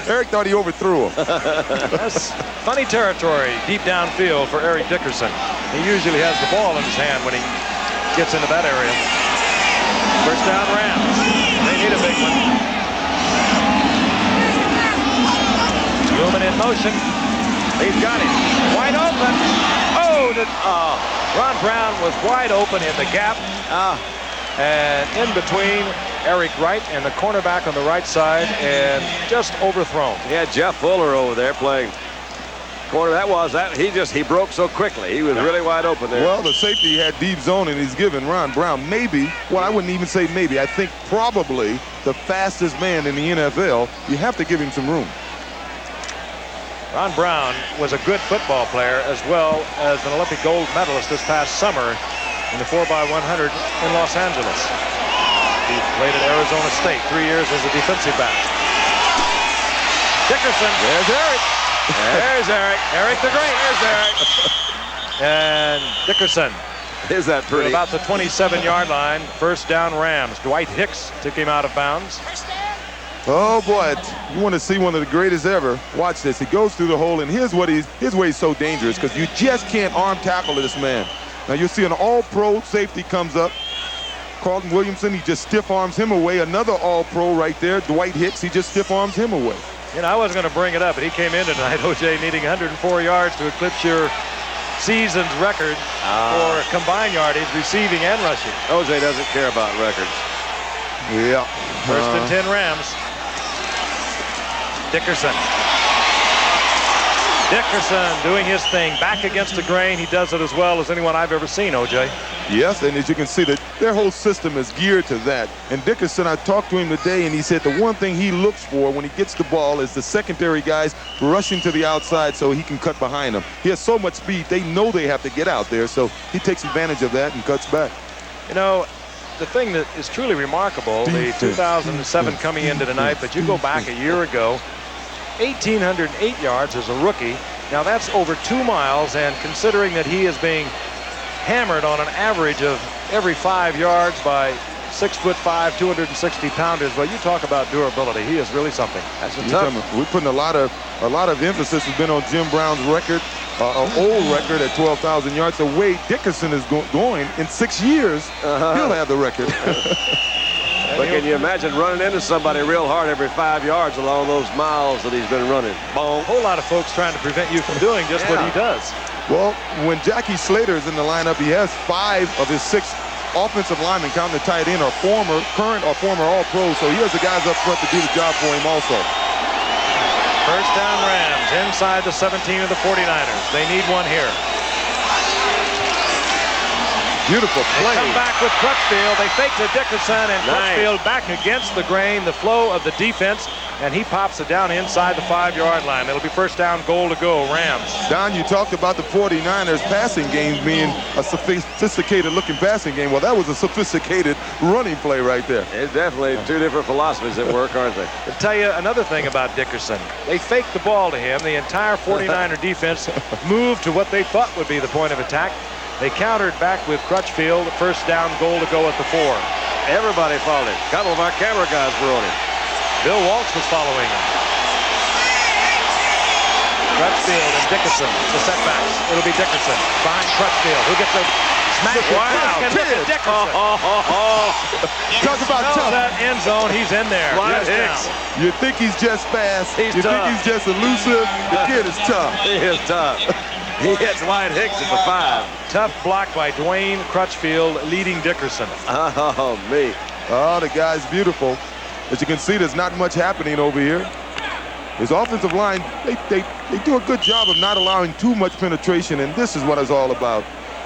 Eric thought he overthrew him. That's funny territory deep downfield for Eric Dickerson. He usually has the ball in his hand when he gets into that area. 1st down Rams. They need a big one. Newman in motion. He's got him. Wide open. Ron Brown was wide open in the gap. And in between Eric Wright and the cornerback on the right side, and just overthrown. Yeah, Jeff Fuller over there playing corner. He broke so quickly. He was really wide open there. Well, the safety had deep zone, and he's given Ron Brown maybe, well, I wouldn't even say maybe, I think probably the fastest man in the NFL. You have to give him some room. Ron Brown was a good football player as well as an Olympic gold medalist this past summer in the 4x100 in Los Angeles. He played at Arizona State 3 years as a defensive back. Dickerson. There's Eric. There's Eric. Eric the Great. There's Eric. And Dickerson. Is that pretty? About the 27-yard line. 1st down Rams. Dwight Hicks took him out of bounds. Oh boy, you want to see one of the greatest ever. Watch this. He goes through the hole, and here's way he's so dangerous, because you just can't arm tackle this man. Now you'll see an all-pro safety comes up. Carlton Williamson, he just stiff arms him away. Another all-pro right there, Dwight Hicks, he just stiff arms him away. You know, I wasn't going to bring it up, but he came in tonight, O.J., needing 104 yards to eclipse your season's record for combined yardage, receiving and rushing. O.J. doesn't care about records. Yeah. 1st and 10 Rams. Dickerson. Dickerson doing his thing back against the grain. He does it as well as anyone I've ever seen, O.J. Yes, and as you can see, that their whole system is geared to that. And Dickerson, I talked to him today, and he said the one thing he looks for when he gets the ball is the secondary guys rushing to the outside so he can cut behind them. He has so much speed, they know they have to get out there, so he takes advantage of that and cuts back. You know, the thing that is truly remarkable, the 2007 coming into tonight, but you go back a year ago, 1,808 yards as a rookie. Now that's over 2 miles, and considering that he is being hammered on an average of every 5 yards by 6'5", 260-pounders, well, you talk about durability. He is really something. We're putting a lot of emphasis has been on Jim Brown's record. an old record at 12,000 yards. The way Dickerson is going in 6 years, he'll have the record. But can you imagine running into somebody real hard every 5 yards along those miles that he's been running? A whole lot of folks trying to prevent you from doing just what he does. Well, when Jackie Slater is in the lineup, he has 5 of his 6 offensive linemen, counting the tight end, are current or former All-Pros. So he has the guys up front to do the job for him also. First down Rams inside the 17 of the 49ers. They need one here. Beautiful play. They come back with Crutchfield. They fake to Dickerson, and Crutchfield back against the grain, the flow of the defense, and he pops it down inside the 5-yard line. It'll be first down, goal to go, Rams. Don, you talked about the 49ers passing game being a sophisticated-looking passing game. Well, that was a sophisticated running play right there. It's definitely 2 different philosophies at work, aren't they? I'll tell you another thing about Dickerson. They faked the ball to him. The entire 49er defense moved to what they thought would be the point of attack. They countered back with Crutchfield. First down, goal to go at the 4. Everybody followed him. A couple of our camera guys were on him. Bill Walsh was following him. Crutchfield and Dickerson, the setbacks. It'll be Dickerson behind Crutchfield, who gets a smash. Wow, and look at Dickerson. Talk about tough. That end zone, he's in there. Hicks. You think he's just fast. He's you tough. think he's just elusive. The kid is tough. He is tough. He hits Wyatt Hicks at the 5. Tough block by Dwayne Crutchfield, leading Dickerson. Oh, me. Oh, the guy's beautiful. As you can see, there's not much happening over here. His offensive line, they do a good job of not allowing too much penetration, and this is what it's all about.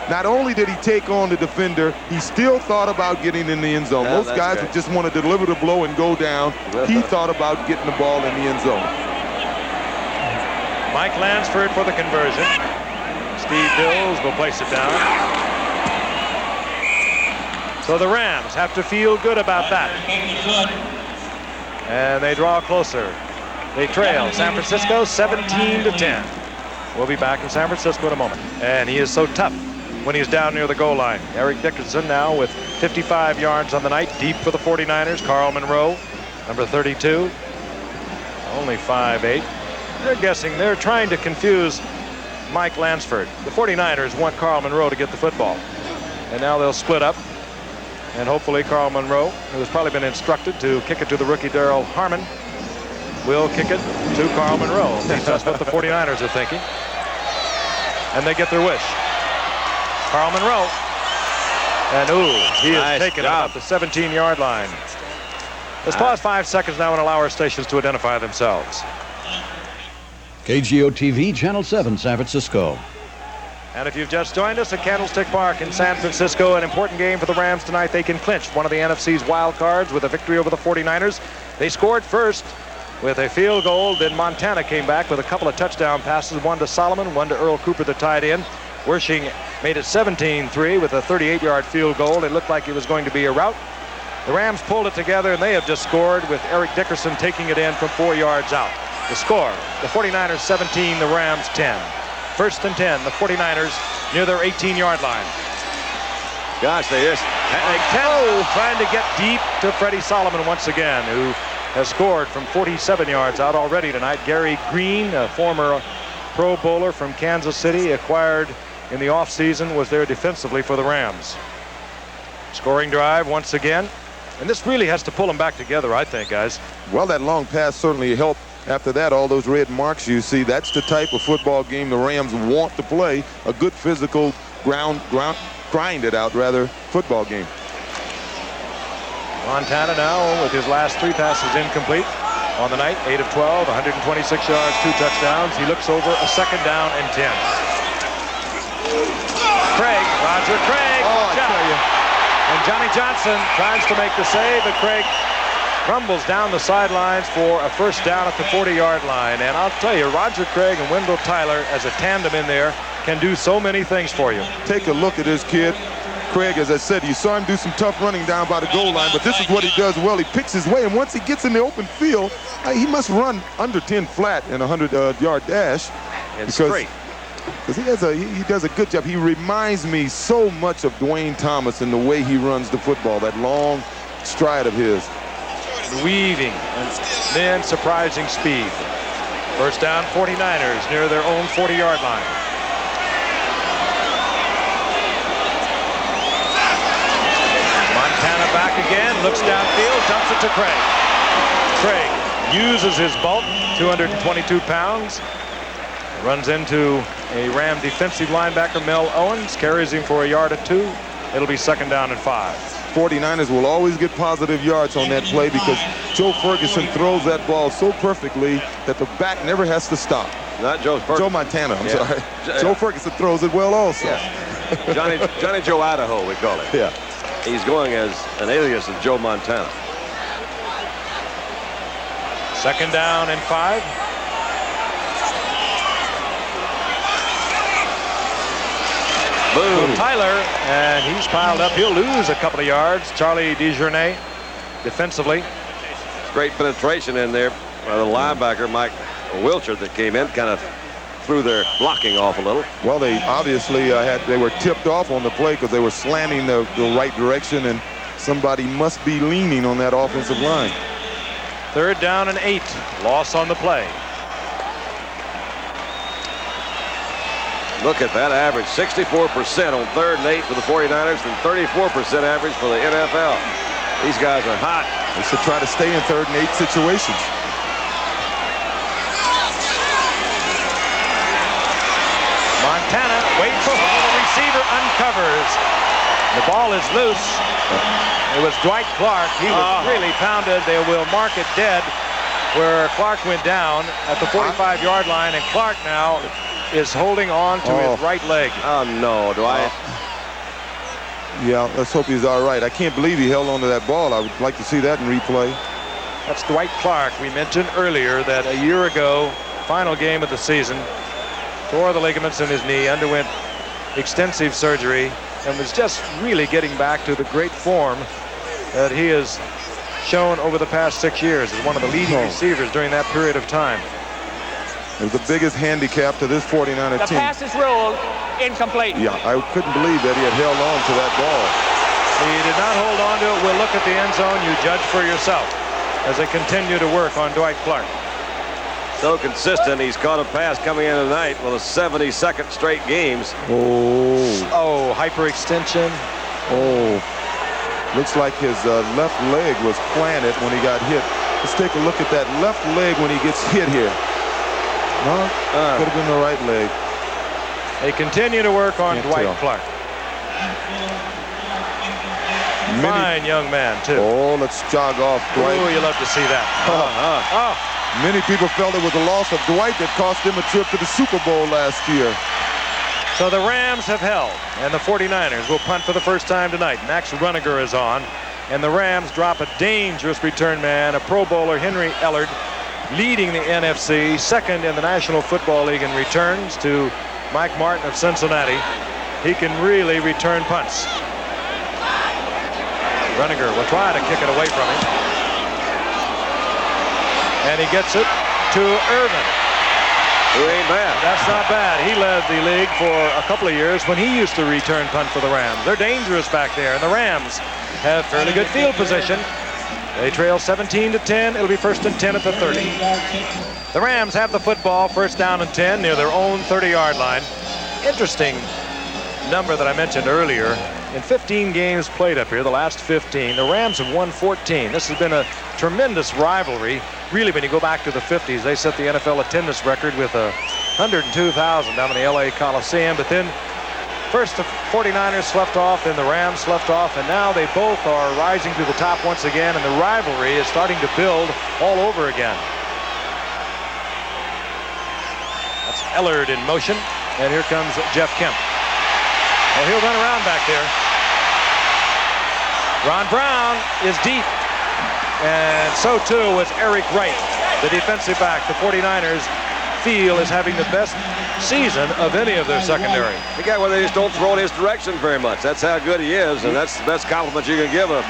Not only did he take on the defender, he still thought about getting in the end zone. Most guys would just want to deliver the blow and go down. He thought about getting the ball in the end zone. Mike Lansford for the conversion. Steve Dills will place it down. So the Rams have to feel good about that. And they draw closer. They trail San Francisco 17-10. We'll be back in San Francisco in a moment. And he is so tough when he's down near the goal line. Eric Dickerson now with 55 yards on the night. Deep for the 49ers. Carl Monroe, number 32. Only 5'8". They're guessing. They're trying to confuse Mike Lansford. The 49ers want Carl Monroe to get the football. And now they'll split up. And hopefully Carl Monroe, who has probably been instructed to kick it to the rookie Darrell Harmon, will kick it to Carl Monroe. At least that's what the 49ers are thinking. And they get their wish. Carl Monroe. And he is taken out the 17-yard line. Let's pause 5 seconds now and allow our stations to identify themselves. KGO TV, Channel 7, San Francisco. And if you've just joined us at Candlestick Park in San Francisco, an important game for the Rams tonight. They can clinch one of the NFC's wild cards with a victory over the 49ers. They scored first with a field goal. Then Montana came back with a couple of touchdown passes, one to Solomon, one to Earl Cooper, the tight end. Wersching made it 17-3 with a 38-yard field goal. It looked like it was going to be a rout. The Rams pulled it together, and they have just scored with Eric Dickerson taking it in from 4 yards out. The score, the 49ers 17, the Rams 10. First and 10, the 49ers near their 18-yard line. Gosh, they just... Trying to get deep to Freddie Solomon once again, who has scored from 47 yards out already tonight. Gary Green, a former Pro Bowler from Kansas City, acquired in the offseason, was there defensively for the Rams. Scoring drive once again. And this really has to pull them back together, I think, guys. Well, that long pass certainly helped. After that, all those red marks you see, that's the type of football game the Rams want to play. A good physical, grind it out, rather, football game. Montana now with his last 3 passes incomplete on the night. 8 of 12, 126 yards, 2 touchdowns. He looks over a second down and 10. Roger Craig. Oh, I tell you. And Johnny Johnson tries to make the save, but Craig crumbles down the sidelines for a first down at the 40-yard line. And I'll tell you, Roger Craig and Wendell Tyler as a tandem in there can do so many things for you. Take a look at this kid. Craig, as I said, you saw him do some tough running down by the goal line, but this is what he does well. He picks his way, and once he gets in the open field, he must run under 10 flat in a 100-yard dash. And straight. Because he does a good job. He reminds me so much of Dwayne Thomas in the way he runs the football, that long stride of his. Weaving and then surprising speed. First down, 49ers near their own 40-yard line. looks downfield, dumps it to Craig. Craig uses his bulk, 222 pounds. Runs into a Ram defensive linebacker, Mel Owens, carries him for a yard or 2. It'll be 2nd down and 5. 49ers will always get positive yards on that play because Joe Ferguson throws that ball so perfectly that the back never has to stop. Not Joe Ferguson. Joe Montana, I'm sorry. Joe Ferguson throws it well also. Johnny Joe Idaho, we call him. Yeah. He's going as an alias of Joe Montana. 2nd down and 5. Boom. Tyler, and he's piled up. He'll lose a couple of yards. Charlie DeJournay defensively. Great penetration in there by the linebacker, Mike Wilcher, that came in, kind of threw their blocking off a little. Well, they obviously they were tipped off on the play because they were slanting the right direction, and somebody must be leaning on that offensive line. 3rd down and 8. Loss on the play. Look at that average, 64% on 3rd and 8 for the 49ers and 34% average for the NFL. These guys are hot. They should try to stay in 3rd and 8 situations. Montana waits for the receiver, uncovers. The ball is loose. It was Dwight Clark. He was really pounded. They will mark it dead where Clark went down at the 45-yard line, and Clark now is holding on to his right leg. Oh, no, Dwight. Yeah, let's hope he's all right. I can't believe he held on to that ball. I would like to see that in replay. That's Dwight Clark. We mentioned earlier that a year ago, final game of the season, tore the ligaments in his knee, underwent extensive surgery, and was just really getting back to the great form that he has shown over the past 6 years as one of the leading receivers during that period of time. It was the biggest handicap to this 49er team. The pass is ruled incomplete. Yeah, I couldn't believe that he had held on to that ball. He did not hold on to it. We'll look at the end zone. You judge for yourself as they continue to work on Dwight Clark. So consistent. He's caught a pass coming in tonight with a 72nd straight games. Oh, hyperextension. Oh, looks like his left leg was planted when he got hit. Let's take a look at that left leg when he gets hit here. No, could have been the right leg. They continue to work on Dwight Clark. Fine young man, too. Oh, let's jog off Dwight. Oh, you love to see that. Many people felt it was the loss of Dwight that cost them a trip to the Super Bowl last year. So the Rams have held, and the 49ers will punt for the first time tonight. Max Runniger is on, and the Rams drop a dangerous return man, a Pro Bowler, Henry Ellard, leading the NFC, 2nd in the National Football League in returns to Mike Martin of Cincinnati. He can really return punts. Runniger will try to kick it away from him. And he gets it to Irvin. Who ain't bad. That's not bad. He led the league for a couple of years when he used to return punt for the Rams. They're dangerous back there, and the Rams have fairly good field position. They trail 17-10. It'll be 1st and 10 at the 30. The Rams have the football, 1st down and 10 near their own 30-yard line. Interesting number that I mentioned earlier. In 15 games played up here, the last 15, the Rams have won 14. This has been a tremendous rivalry. Really, when you go back to the 50s, they set the NFL attendance record with 102,000 down in the LA Coliseum. But then first the 49ers left off, then the Rams left off, and now they both are rising to the top once again, and the rivalry is starting to build all over again. That's Ellard in motion, and here comes Jeff Kemp. Oh, he'll run around back there. Ron Brown is deep, and so too was Eric Wright, the defensive back. The 49ers feel is having the best season of any of their secondary. The guy where they just don't throw in his direction very much. That's how good he is, and that's the best compliment you can give a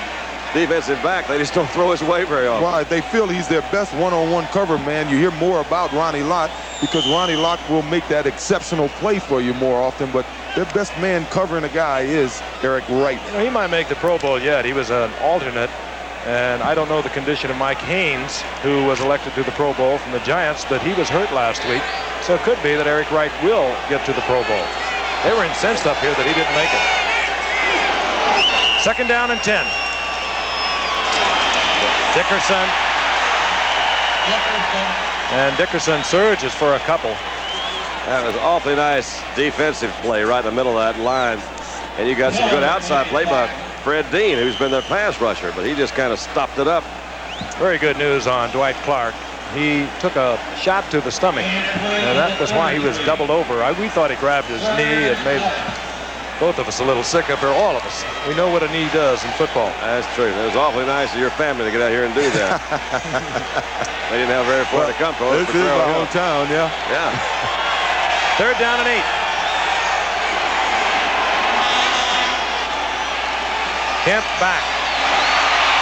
defensive back. They just don't throw his way very often. Well, they feel he's their best one-on-one cover man. You hear more about Ronnie Lott because Ronnie Lott will make that exceptional play for you more often, but their best man covering a guy is Eric Wright. You know, he might make the Pro Bowl yet. He was an alternate, and I don't know the condition of Mike Haynes, who was elected to the Pro Bowl from the Giants, but he was hurt last week, so it could be that Eric Wright will get to the Pro Bowl. They were incensed up here that he didn't make it. 2nd down and 10. Dickerson. And Dickerson surges for a couple. That was awfully nice defensive play right in the middle of that line. And you got some good outside play by Fred Dean, who's been their pass rusher, but he just kind of stopped it up. Very good news on Dwight Clark. He took a shot to the stomach, and that was why he was doubled over. We thought he grabbed his knee. It made both of us a little sick up here, all of us. We know what a knee does in football. That's true. It was awfully nice of your family to get out here and do that. They didn't have very far to come from. This is my hometown, yeah. Yeah. 3rd down and 8. Kemp back.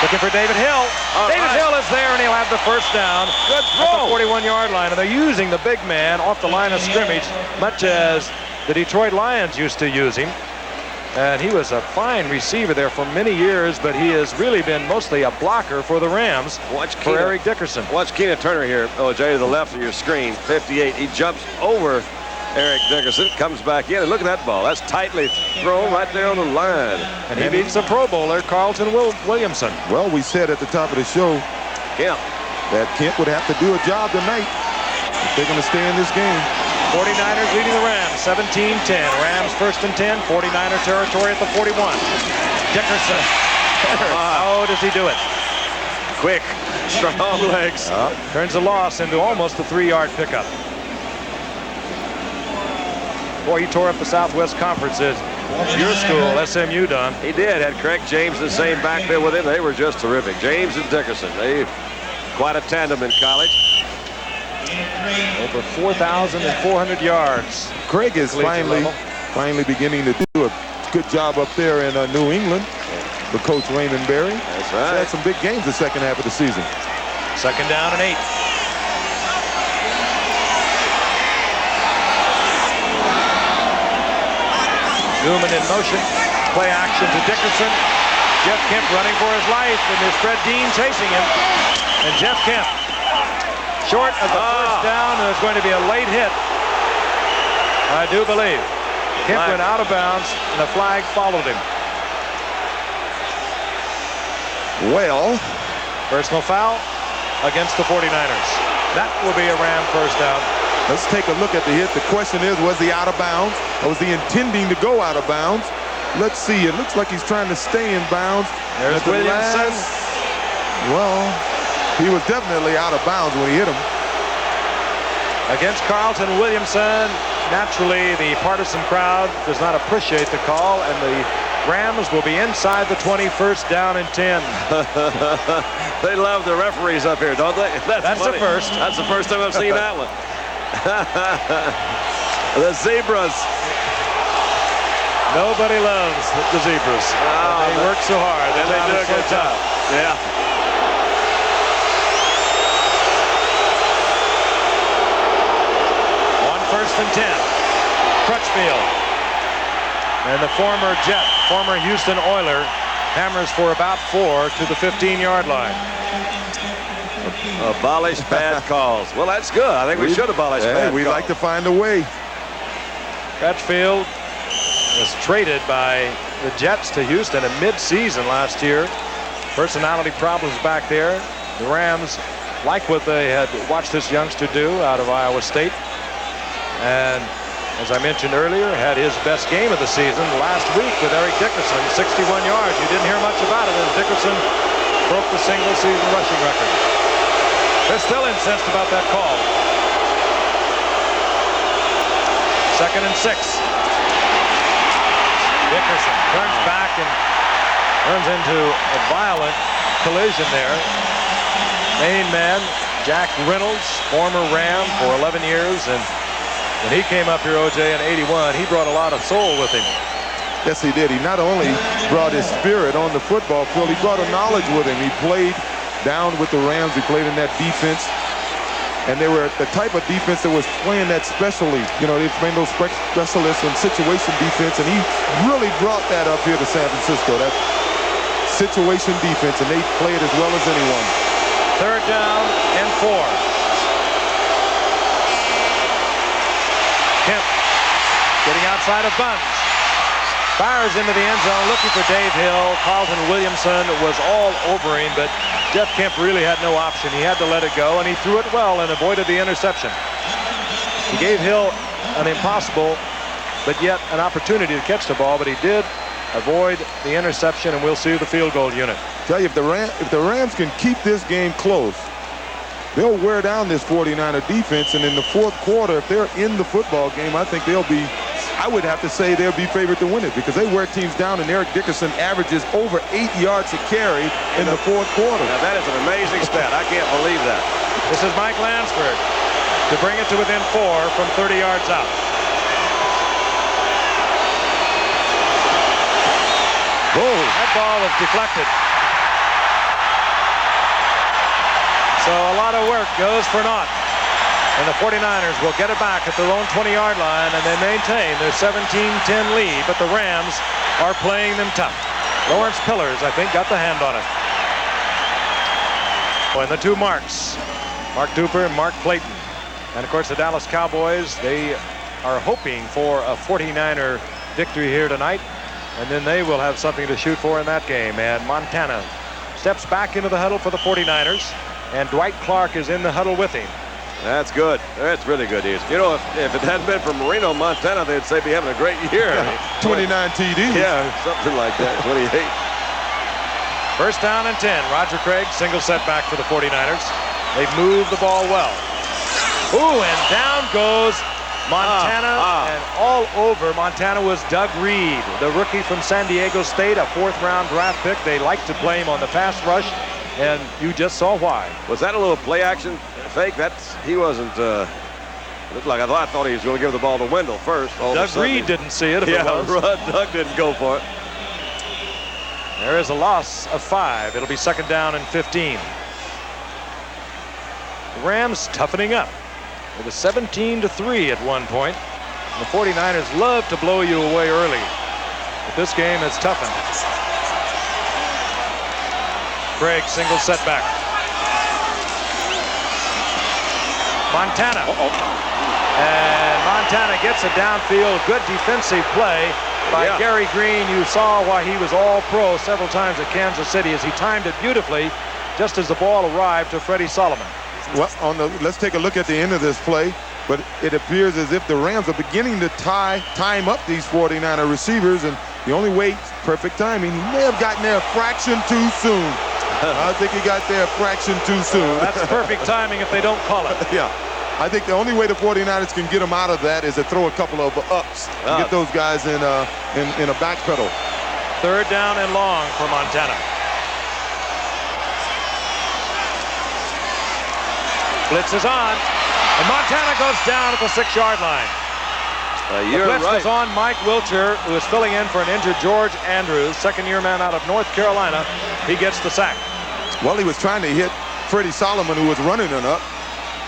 Looking for David Hill. David Hill is there, and he'll have the first down. Good throw. At the 41-yard line, and they're using the big man off the line of scrimmage, much as the Detroit Lions used to use him. And he was a fine receiver there for many years, but he has really been mostly a blocker for the Rams. For Eric Dickerson. Watch Keena Turner here, OJ, to the left of your screen, 58. He jumps over Eric Dickerson, comes back in, and look at that ball. That's tightly thrown right there on the line. And he beats the Pro Bowler, Carlton Williamson. Well, we said at the top of the show that Kemp would have to do a job tonight if they're going to stay in this game. 49ers leading the Rams, 17-10. Rams 1st and 10, 49er territory at the 41. Dickerson. How does he do it? Quick, strong legs. Turns the loss into almost a 3-yard pickup. Boy, he tore up the Southwest Conference. Your school, SMU, done. He did. Had Craig James in the same backfield with him. They were just terrific. James and Dickerson. They quite a tandem in college. Over 4,400 yards. Craig is finally beginning to do a good job up there in New England for Coach Raymond Berry. That's right. He had some big games the second half of the season. 2nd down and 8. Newman in motion. Play action to Dickerson. Jeff Kemp running for his life, and there's Fred Dean chasing him. And Jeff Kemp short of the first down, and there's going to be a late hit. I do believe. Kemp went out of bounds, and the flag followed him. Well, personal foul against the 49ers. That will be a Ram first down. Let's take a look at the hit. The question is, was he out of bounds? Or was he intending to go out of bounds? Let's see. It looks like he's trying to stay in bounds. There's Williamson. Well, he was definitely out of bounds when he hit him. Against Carlton Williamson, naturally the partisan crowd does not appreciate the call, and the Rams will be inside the 20, 1st down and 10. They love the referees up here, don't they? That's the first. That's the first time I've seen that one. The Zebras. Nobody loves the Zebras. They work so hard. And they do a good job. Yeah. On 1st and 10. Crutchfield. And the former Jet, former Houston Oiler, hammers for about 4 to the 15-yard line. Abolish bad calls. Well, that's good. I think we should abolish bad calls. We like to find a way. Crutchfield was traded by the Jets to Houston in mid-season last year. Personality problems back there. The Rams like what they had watched this youngster do out of Iowa State. And as I mentioned earlier, had his best game of the season last week with Eric Dickerson, 61 yards. You didn't hear much about it as Dickerson broke the single-season rushing record. They're still incensed about that call. 2nd and 6. Dickerson turns back and runs into a violent collision there. Main man, Jack Reynolds, former Ram for 11 years, and when he came up here, OJ, in '81, he brought a lot of soul with him. Yes, he did. He not only brought his spirit on the football field, he brought a knowledge with him. He played down with the Rams. He played in that defense. And they were the type of defense that was playing that specially. You know, they played those specialists in situation defense, and he really brought that up here to San Francisco, that situation defense, and they played as well as anyone. 3rd down and 4. Kemp getting outside of Buns. Fires into the end zone looking for Dave Hill. Carlton Williamson was all over him, but Jeff Kemp really had no option. He had to let it go, and he threw it well and avoided the interception. He gave Hill an impossible, but yet an opportunity to catch the ball, but he did avoid the interception, and we'll see the field goal unit. Tell you, if the Rams can keep this game close, they'll wear down this 49er defense, and in the fourth quarter, if they're in the football game, I think they'll be, I would have to say they'll be favored to win it because they wear teams down, and Eric Dickerson averages over 8 yards a carry in the fourth quarter. Now that is an amazing stat. I can't believe that. This is Mike Lansford to bring it to within 4 from 30 yards out. Oh, That ball was deflected. So a lot of work goes for naught. And the 49ers will get it back at their own 20-yard line, and they maintain their 17-10 lead, but the Rams are playing them tough. Lawrence Pillars, I think, got the hand on it. And the two marks, Mark Duper and Mark Clayton. And, of course, the Dallas Cowboys, they are hoping for a 49er victory here tonight, and then they will have something to shoot for in that game. And Montana steps back into the huddle for the 49ers, and Dwight Clark is in the huddle with him. That's good. That's really good news. You know, if it hadn't been for Marino, Montana, they'd say be having a great year. yeah, 29 TDs. Yeah, something like that. 28. First down and 10. Roger Craig, single setback for the 49ers. They've moved the ball well. Ooh, and down goes Montana, and all over Montana was Doug Reed, the rookie from San Diego State, a fourth-round draft pick. They like to play him on the pass rush, and you just saw why. Was that a little play action fake? He wasn't. Looked like I thought he was going to give the ball to Wendell first. Doug Reed didn't see it. Yeah, Doug didn't go for it. There is a loss of 5. It'll be second down and 15. The Rams toughening up. It was 17-3 at one point. And the 49ers love to blow you away early, but this game has toughened. Craig, single setback. Montana. And Montana gets a downfield. Good defensive play by Gary Green. You saw why he was all-pro several times at Kansas City as he timed it beautifully just as the ball arrived to Freddie Solomon. Well, let's take a look at the end of this play, but it appears as if the Rams are beginning to time up these 49er receivers, and the only way, perfect timing, he may have gotten there a fraction too soon. I think he got there a fraction too soon. That's perfect timing if they don't call it. Yeah. I think the only way the 49ers can get them out of that is to throw a couple of ups and get those guys in a back pedal. Third down and long for Montana. Blitz is on, and Montana goes down at the 6-yard line. The blitz was on Mike Wilcher, who is filling in for an injured George Andrews, second-year man out of North Carolina. He gets the sack. Well, he was trying to hit Freddie Solomon, who was running it up.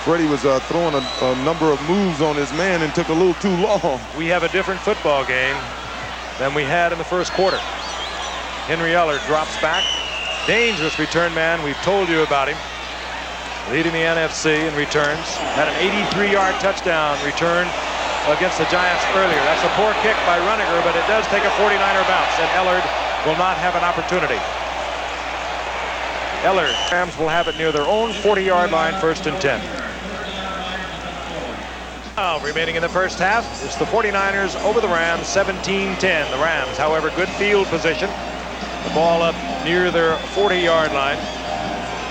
Freddie was throwing a number of moves on his man and took a little too long. We have a different football game than we had in the first quarter. Henry Eller drops back. Dangerous return man. We've told you about him. Leading the NFC in returns. Had an 83-yard touchdown return against the Giants earlier. That's a poor kick by Runniger, but it does take a 49er bounce, and Ellard will not have an opportunity. Ellard, Rams will have it near their own 40-yard line, first and 10. Now, remaining in the first half, it's the 49ers over the Rams, 17-10. The Rams, however, good field position. The ball up near their 40-yard line.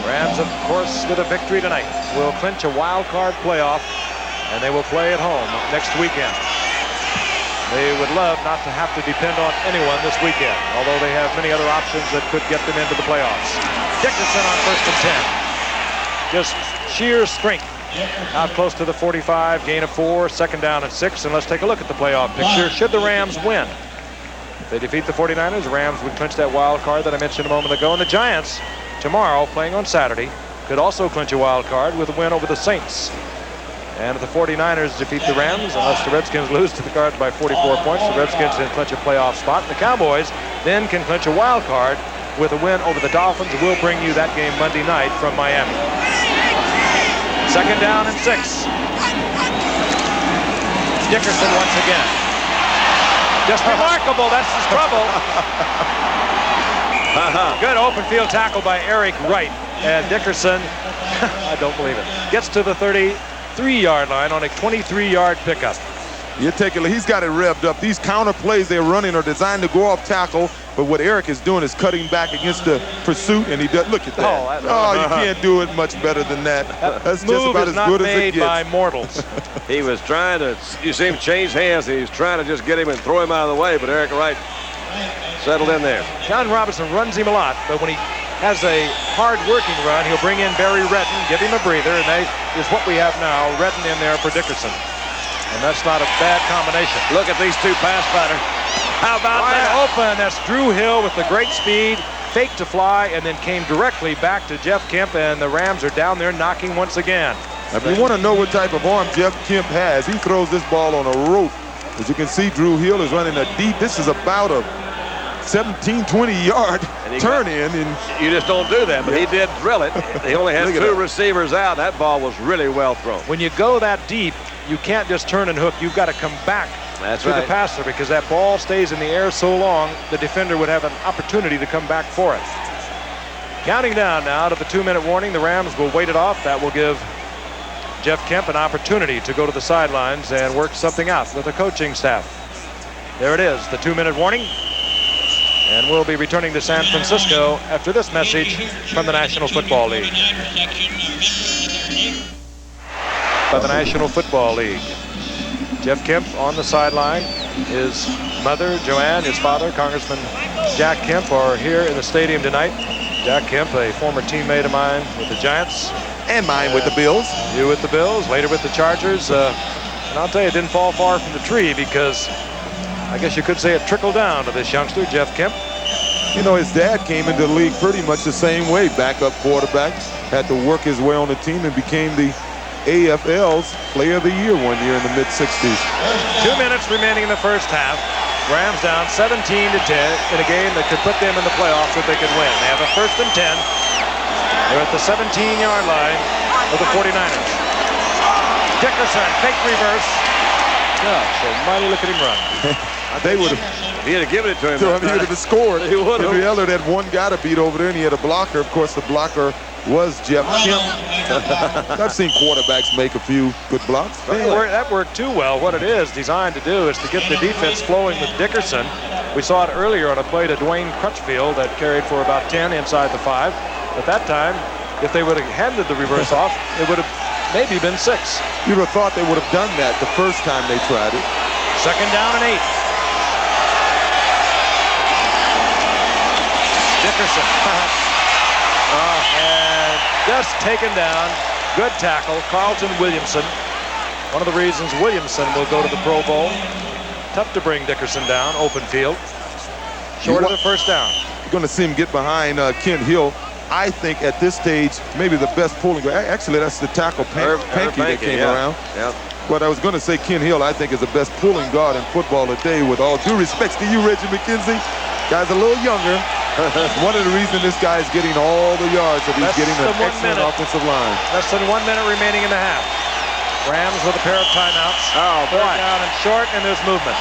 Rams, of course, with a victory tonight, will clinch a wild card playoff, and they will play at home next weekend. They would love not to have to depend on anyone this weekend, although they have many other options that could get them into the playoffs. Dickerson on first and 10. Just sheer strength. Out close to the 45, gain of 4, second down and 6, and let's take a look at the playoff picture. Should the Rams win? If they defeat the 49ers, the Rams would clinch that wild card that I mentioned a moment ago, and the Giants, tomorrow, playing on Saturday, could also clinch a wild card with a win over the Saints. And if the 49ers defeat the Rams, unless the Redskins lose to the Cards by 44 points, the Redskins can clinch a playoff spot. And the Cowboys then can clinch a wild card with a win over the Dolphins. We'll bring you that game Monday night from Miami. Second down and 6. Dickerson once again. Just remarkable. That's his trouble. Good open field tackle by Eric Wright. And Dickerson, I don't believe it, gets to the 33-yard line on a 23-yard pickup. You take it. He's got it revved up. These counter plays they're running are designed to go off tackle, but what Eric is doing is cutting back against the pursuit, and he does. Look at that. Oh, you can't do it much better than that. That's just about as good as it gets. By mortals. He was trying to, you see him change hands. He was trying to just get him and throw him out of the way, but Eric Wright settled in there. John Robinson runs him a lot, but when he has a hard-working run, he'll bring in Barry Redden, give him a breather, and that is what we have now, Redden in there for Dickerson. And that's not a bad combination. Look at these two pass fighter. How about Wide that? open. That's Drew Hill with the great speed, fake to fly, and then came directly back to Jeff Kemp, and the Rams are down there knocking once again. If you want to know what type of arm Jeff Kemp has, he throws this ball on a rope. As you can see, Drew Hill is running a deep. This is about a 17, 20-yard turn in. And you just don't do that, but he did drill it. He only had two receivers out. That ball was really well thrown. When you go that deep, you can't just turn and hook. You've got to come back to the passer because that ball stays in the air so long, the defender would have an opportunity to come back for it. Counting down now to the 2-minute warning. The Rams will wait it off. That will give Jeff Kemp an opportunity to go to the sidelines and work something out with the coaching staff. There it is, the 2-minute warning. And we'll be returning to San Francisco after this message from the National Football League. By the National Football League. Jeff Kemp on the sideline. His mother, Joanne, his father, Congressman Jack Kemp, are here in the stadium tonight. Jack Kemp, a former teammate of mine with the Giants. And mine with the Bills. You with the Bills, later with the Chargers. And I'll tell you, it didn't fall far from the tree because I guess you could say it trickled down to this youngster, Jeff Kemp. You know, his dad came into the league pretty much the same way. Backup quarterback, had to work his way on the team and became the AFL's Player of the Year one year in the mid-60s. 2 minutes remaining in the first half. Rams down 17-10 in a game that could put them in the playoffs if they could win. They have a 1st and 10. They're at the 17-yard line of the 49ers. Dickerson, fake reverse. Gosh almighty, look at him run. They would have. He had given it to him. He would have scored. He would have. Ellard had one guy to beat over there, and he had a blocker. Of course, the blocker was Jeff Kemp. I've seen quarterbacks make a few good blocks. That worked too well. What it is designed to do is to get the defense flowing with Dickerson. We saw it earlier on a play to Dwayne Crutchfield that carried for about 10 inside the 5. At that time, if they would have handed the reverse off, it would have maybe been 6. You'd have thought they would have done that the first time they tried it. 2nd down and 8. Dickerson. And just taken down. Good tackle. Carlton Williamson. One of the reasons Williamson will go to the Pro Bowl. Tough to bring Dickerson down. Open field. Short of the 1st down. You're going to see him get behind Kent Hill. I think at this stage, maybe the best pulling guard. Actually, that's the tackle Pankey that came around. Yeah. But I was going to say Kent Hill, I think, is the best pulling guard in football today. With all due respects to you, Reggie McKenzie. Guy's a little younger. One of the reasons this guy is getting all the yards that he's getting an excellent offensive line. Less than 1 minute remaining in the half. Rams with a pair of timeouts. Oh, boy. 3rd down and short, and there's movement.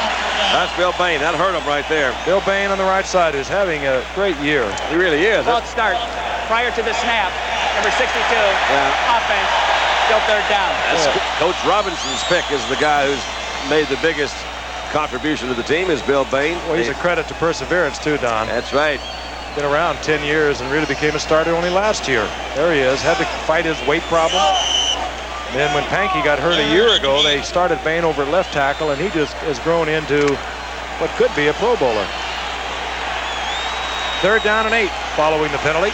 That's Bill Bain. That hurt him right there. Bill Bain on the right side is having a great year. He really is. False start. Prior to the snap, number 62, offense, still 3rd down. That's Coach Robinson's pick is the guy who's made the biggest contribution to the team is Bill Bain. Well, he's a credit to perseverance, too, Don. That's right. Been around 10 years and really became a starter only last year. There he is. Had to fight his weight problem. And then when Pankey got hurt a year ago, they started Bain over left tackle, and he just has grown into what could be a Pro Bowler. 3rd down and 8 following the penalty.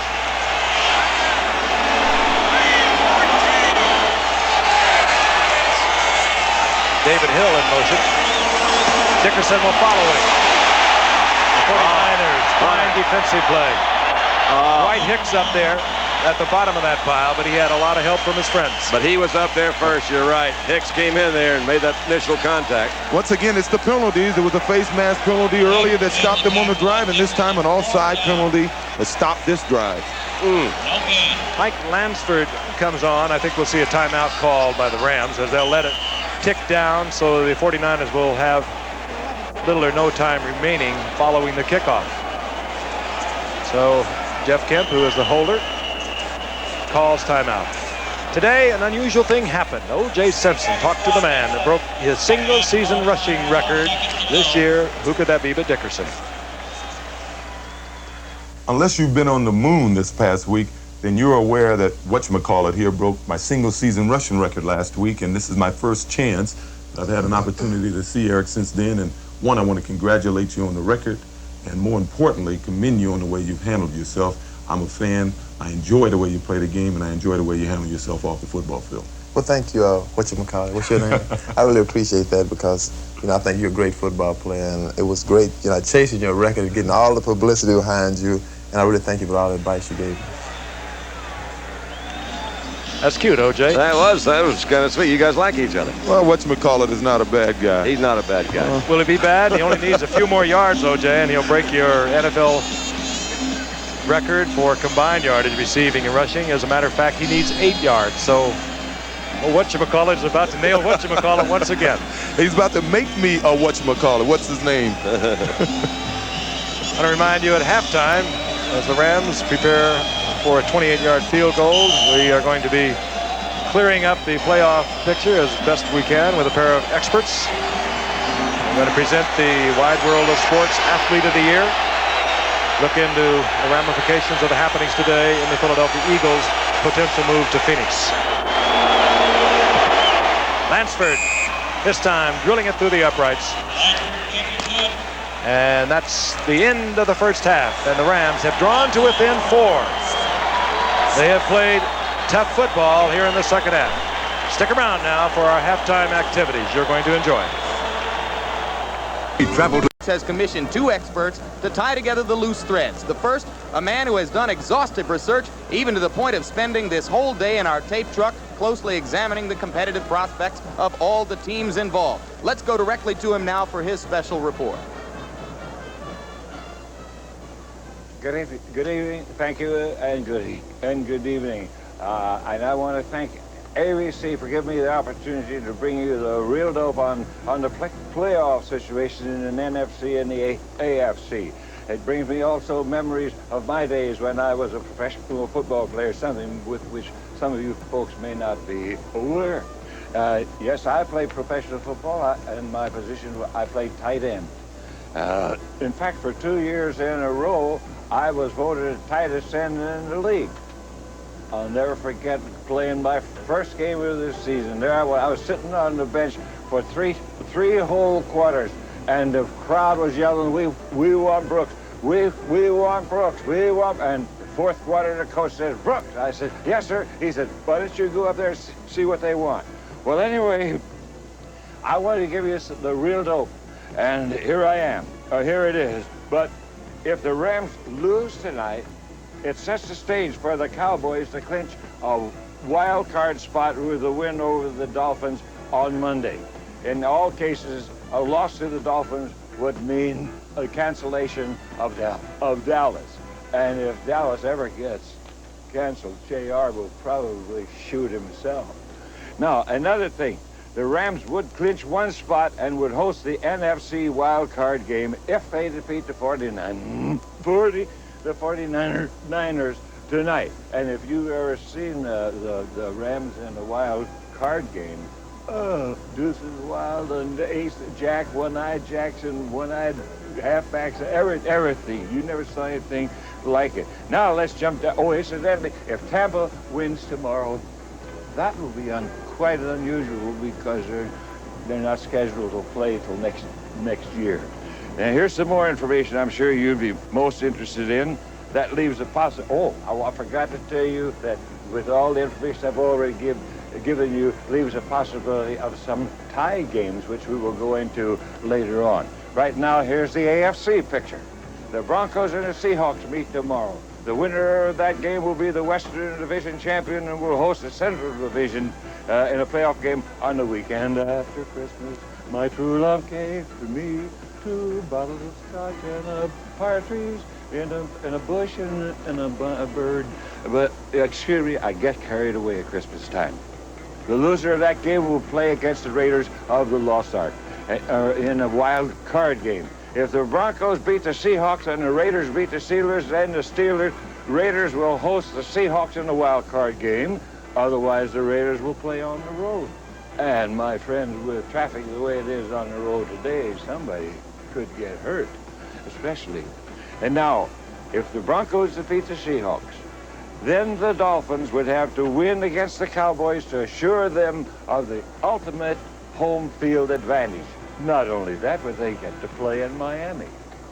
David Hill in motion. Dickerson will follow it. The 49ers, fine defensive play. Dwight Hicks up there at the bottom of that pile, but he had a lot of help from his friends. But he was up there first, you're right. Hicks came in there and made that initial contact. Once again, it's the penalties. There was a face mask penalty earlier that stopped them on the drive, and this time an offside penalty that stopped this drive. Mike Lansford comes on. I think we'll see a timeout called by the Rams as they'll let it tick down so the 49ers will have little or no time remaining following the kickoff. So Jeff Kemp, who is the holder, calls timeout. Today, an unusual thing happened. O.J. Simpson talked to the man that broke his single-season rushing record this year. Who could that be but Dickerson? Unless you've been on the moon this past week, then you're aware that whatchamacallit here broke my single-season rushing record last week, and this is my first chance. I've had an opportunity to see Eric since then, and one, I want to congratulate you on the record, and more importantly, commend you on the way you've handled yourself. I'm a fan. I enjoy the way you play the game, and I enjoy the way you handle yourself off the football field. Well, thank you. Whatchamacallit? What's your name? I really appreciate that because, I think you're a great football player, and it was great, chasing your record and getting all the publicity behind you, and I really thank you for all the advice you gave me. That's cute, O.J. That was kind of sweet. You guys like each other. Well, whatchamacallit is not a bad guy. He's not a bad guy. Will he be bad? He only needs a few more yards, O.J., and he'll break your NFL record for combined yardage receiving and rushing. As a matter of fact, he needs 8 yards. So whatchamacallit is about to nail whatchamacallit once again. He's about to make me a whatchamacallit. What's his name? I want to remind you at halftime, as the Rams prepare for a 28-yard field goal, we are going to be clearing up the playoff picture as best we can with a pair of experts. We're going to present the Wide World of Sports Athlete of the Year. Look into the ramifications of the happenings today in the Philadelphia Eagles' potential move to Phoenix. Lansford, this time drilling it through the uprights. And that's the end of the first half, and the Rams have drawn to within 4. They have played tough football here in the second half. Stick around now for our halftime activities. You're going to enjoy. He traveled. Has commissioned 2 experts to tie together the loose threads. The first, a man who has done exhaustive research, even to the point of spending this whole day in our tape truck closely examining the competitive prospects of all the teams involved. Let's go directly to him now for his special report. Good evening, thank you, and good evening. And I want to thank ABC for giving me the opportunity to bring you the real dope on the playoff situation in the NFC and the AFC. It brings me also memories of my days when I was a professional football player, something with which some of you folks may not be aware. Yes, I played professional football, and my position, I played tight end. In fact, for 2 years in a row, I was voted tightest end in the league. I'll never forget playing my first game of this season. There I was sitting on the bench for three whole quarters, and the crowd was yelling, "We want Brooks, we want Brooks, we want." And the 4th quarter, the coach said, "Brooks." I said, "Yes, sir." He said, "Why don't you go up there and see what they want?" Well, anyway, I wanted to give you the real dope, and here I am. Here it is. But if the Rams lose tonight, it sets the stage for the Cowboys to clinch a wild card spot with a win over the Dolphins on Monday. In all cases, a loss to the Dolphins would mean a cancellation of Dallas. And if Dallas ever gets canceled, JR will probably shoot himself. Now, another thing, the Rams would clinch 1 spot and would host the NFC wild card game if they defeat the 49ers tonight. And if you've ever seen the Rams in a wild card game, Deuces Wild and Ace Jack, One-Eyed Jackson, One-Eyed halfbacks, everything. You never saw anything like it. Now let's jump down. Oh, incidentally, if Tampa wins tomorrow, that will be quite unusual because they're not scheduled to play till next year. And here's some more information I'm sure you'd be most interested in. That leaves a possibility. Oh, I forgot to tell you that with all the information I've already given you, leaves a possibility of some tie games, which we will go into later on. Right now, here's the AFC picture. The Broncos and the Seahawks meet tomorrow. The winner of that game will be the Western Division champion and will host the Central Division in a playoff game on the weekend after Christmas. My true love gave to me 2 bottles of scotch and a partridge in a bush and a bird. But excuse me, I get carried away at Christmas time. The loser of that game will play against the Raiders of the Lost Ark. in a wild card game. If the Broncos beat the Seahawks and the Raiders beat the Steelers, then the Raiders will host the Seahawks in the wild card game. Otherwise, the Raiders will play on the road. And my friends, with traffic the way it is on the road today, somebody could get hurt, especially. And now, if the Broncos defeat the Seahawks, then the Dolphins would have to win against the Cowboys to assure them of the ultimate home field advantage. Not only that, but they get to play in Miami.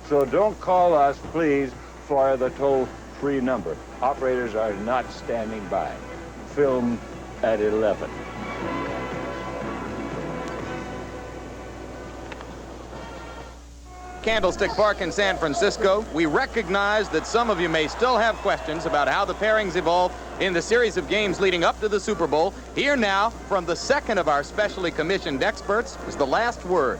So don't call us, please, for the toll-free number. Operators are not standing by. Film at 11. Candlestick Park in San Francisco. We recognize that some of you may still have questions about how the pairings evolve in the series of games leading up to the Super Bowl. Here now, from the second of our specially commissioned experts, is the last word.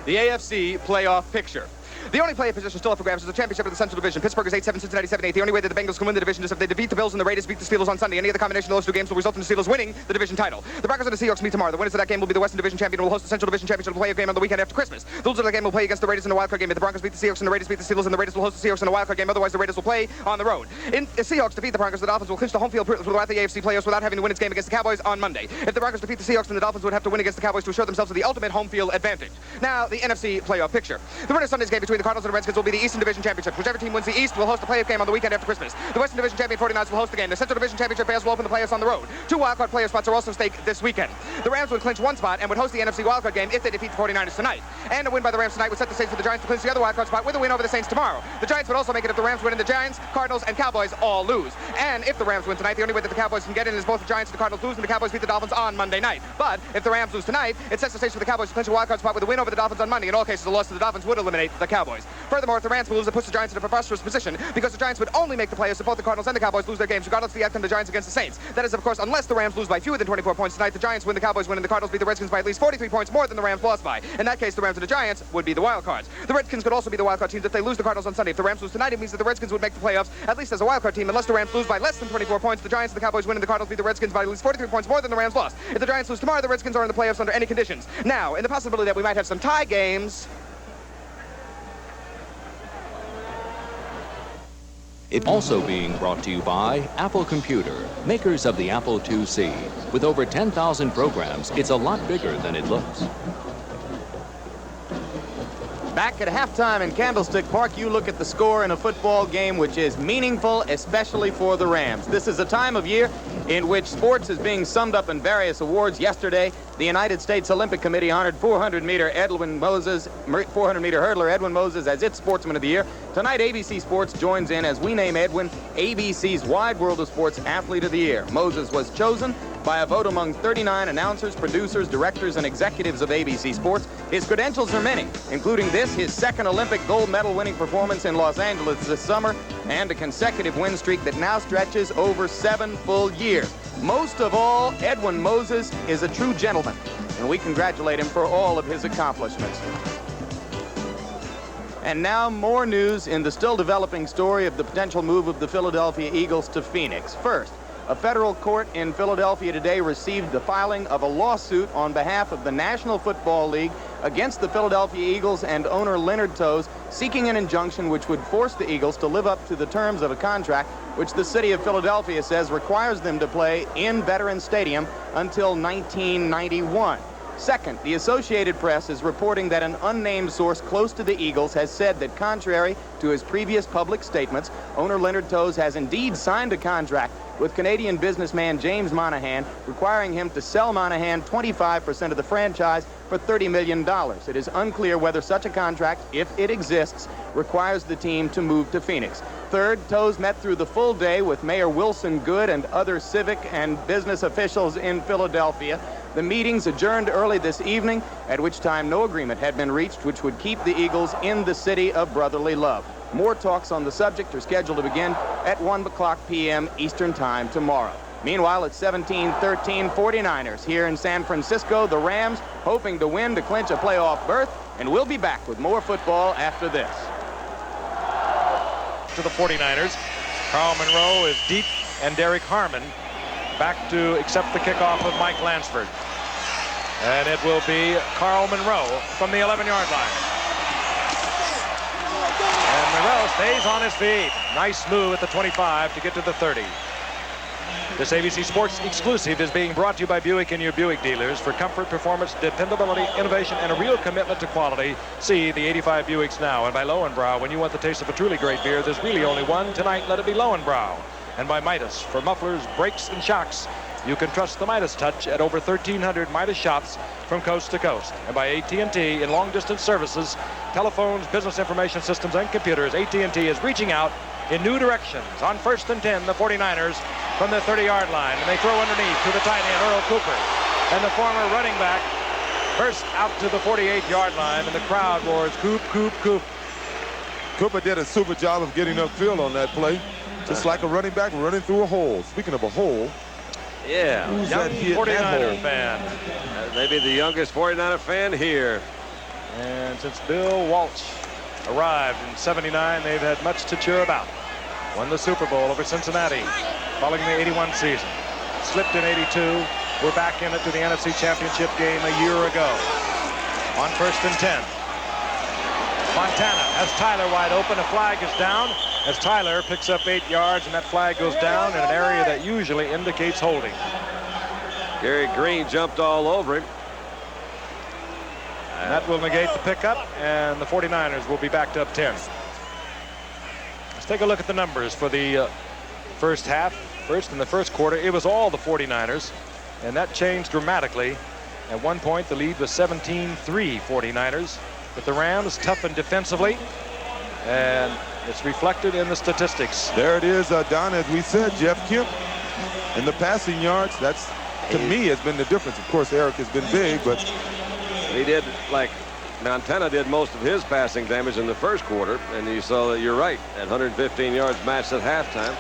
The AFC playoff picture. The only playoff position still up for grabs is the championship of the Central Division. Pittsburgh is 8-7, Cincinnati 7-8. The only way that the Bengals can win the division is if they defeat the Bills and the Raiders beat the Steelers on Sunday. Any other combination of those two games will result in the Steelers winning the division title. The Broncos and the Seahawks meet tomorrow. The winners of that game will be the Western Division champion and will host the Central Division championship playoff game on the weekend after Christmas. The losers of that game will play against the Raiders in the wildcard game. If the Broncos beat the Seahawks and the Raiders beat the Steelers, and the Raiders will host the Seahawks in the wildcard game. Otherwise, the Raiders will play on the road. If the Seahawks defeat the Broncos, the Dolphins will clinch the home field throughout the AFC playoffs without having to win its game against the Cowboys on Monday. If the Broncos defeat the Seahawks, then the Dolphins would have to win against the Cowboys to assure themselves of the ultimate home field advantage. Now, the NFC playoff picture. The winner of Sunday's game between the Cardinals and the Redskins will be the Eastern Division championship. Whichever team wins the East will host the playoff game on the weekend after Christmas. The Western Division champion 49ers will host the game. The Central Division championship Bears will open the playoffs on the road. 2 wildcard playoff spots are also at stake this weekend. The Rams would clinch 1 spot and would host the NFC wildcard game if they defeat the 49ers tonight. And a win by the Rams tonight would set the stage for the Giants to clinch the other wildcard spot with a win over the Saints tomorrow. The Giants would also make it if the Rams win and the Giants, Cardinals, and Cowboys all lose. And if the Rams win tonight, the only way that the Cowboys can get in is both the Giants and the Cardinals lose and the Cowboys beat the Dolphins on Monday night. But if the Rams lose tonight, it sets the stage for the Cowboys to clinch a wildcard spot with a win over the Dolphins on Monday. In all cases, a loss to the Dolphins would eliminate the Cowboys. Furthermore, if the Rams lose, it puts the Giants in a preposterous position because the Giants would only make the playoffs if both the Cardinals and the Cowboys lose their games, regardless of the outcome of the Giants against the Saints. That is, of course, unless the Rams lose by fewer than 24 points tonight, the Giants win, the Cowboys win, and the Cardinals beat the Redskins by at least 43 points more than the Rams lost by. In that case, the Rams and the Giants would be the wild cards. The Redskins could also be the wild card teams if they lose the Cardinals on Sunday. If the Rams lose tonight, it means that the Redskins would make the playoffs, at least as a wild card team, unless the Rams lose by less than 24 points. The Giants and the Cowboys win, and the Cardinals beat the Redskins by at least 43 points more than the Rams lost. If the Giants lose tomorrow, the Redskins are in the playoffs under any conditions. Now, in the possibility that we might have some tie games, It's also being brought to you by Apple Computer, makers of the Apple IIc. With over 10,000 programs, it's a lot bigger than it looks. back at halftime in Candlestick Park, you look at the score in a football game which is meaningful, especially for the Rams. This is a time of year in which sports is being summed up in various awards. Yesterday, the United States Olympic Committee honored 400-meter hurdler Edwin Moses as its Sportsman of the Year. Tonight, ABC Sports joins in as we name Edwin ABC's Wide World of Sports Athlete of the Year. Moses was chosen by a vote among 39 announcers, producers, directors, and executives of ABC Sports. His credentials are many, including this, his second Olympic gold medal winning performance in Los Angeles this summer, and a consecutive win streak that now stretches over 7 full years. Most of all, Edwin Moses is a true gentleman, and we congratulate him for all of his accomplishments. And now more news in the still developing story of the potential move of the Philadelphia Eagles to Phoenix. First, a federal court in Philadelphia today received the filing of a lawsuit on behalf of the National Football League against the Philadelphia Eagles and owner Leonard Toews, seeking an injunction which would force the Eagles to live up to the terms of a contract which the city of Philadelphia says requires them to play in Veterans Stadium until 1991. Second, the Associated Press is reporting that an unnamed source close to the Eagles has said that contrary to his previous public statements, owner Leonard Toews has indeed signed a contract with Canadian businessman James Monahan, requiring him to sell Monahan 25% of the franchise for $30 million. It is unclear whether such a contract, if it exists, requires the team to move to Phoenix. Third, Toews met through the full day with Mayor Wilson Goode and other civic and business officials in Philadelphia. The meetings adjourned early this evening, at which time no agreement had been reached which would keep the Eagles in the city of brotherly love. More talks on the subject are scheduled to begin at 1 o'clock p.m. Eastern Time tomorrow. Meanwhile, it's 17-13 49ers here in San Francisco. The Rams hoping to win to clinch a playoff berth, and we'll be back with more football after this. To the 49ers, Carl Monroe is deep, and Derek Harmon back to accept the kickoff of Mike Lansford. And it will be Carl Monroe from the 11-yard line. And Monroe stays on his feet. Nice move at the 25 to get to the 30. This ABC Sports exclusive is being brought to you by Buick and your Buick dealers. For comfort, performance, dependability, innovation, and a real commitment to quality, see the 85 Buicks now. And by Lowenbrow, when you want the taste of a truly great beer, there's really only one. Tonight, let it be Lowenbrow. And by Midas, for mufflers, brakes, and shocks, you can trust the Midas touch at over 1,300 Midas shops from coast to coast. And by AT&T in long-distance services, telephones, business information systems, and computers, AT&T is reaching out in new directions. On 1st and 10, the 49ers from the 30-yard line. And they throw underneath to the tight end, Earl Cooper. And the former running back bursts out to the 48-yard line, and the crowd roars, Coop, Coop, Coop. Cooper did a super job of getting upfield on that play. Just like a running back running through a hole. Speaking of a hole. Yeah, young 49er fan. Maybe the youngest 49er fan here. And since Bill Walsh arrived in '79, they've had much to cheer about. Won the Super Bowl over Cincinnati following the '81 season. Slipped in '82. We're back in it to the NFC Championship game a year ago. On 1st and 10. Montana has Tyler wide open. A flag is down as Tyler picks up 8 yards, and that flag goes down in an area that usually indicates holding. Gary Green jumped all over him. And that will negate the pickup, and the 49ers will be backed up 10. Let's take a look at the numbers for the first half. First, in the first quarter, it was all the 49ers, and that changed dramatically. At one point, the lead was 17-3 49ers, but the Rams toughened defensively, and it's reflected in the statistics. There it is, Don, as we said, Jeff Kemp in the passing yards. That's, to me, has been the difference. Of course, Eric has been big, but he did, like Montana did most of his passing damage in the first quarter, and you saw that you're right, at 115 yards matched at halftime.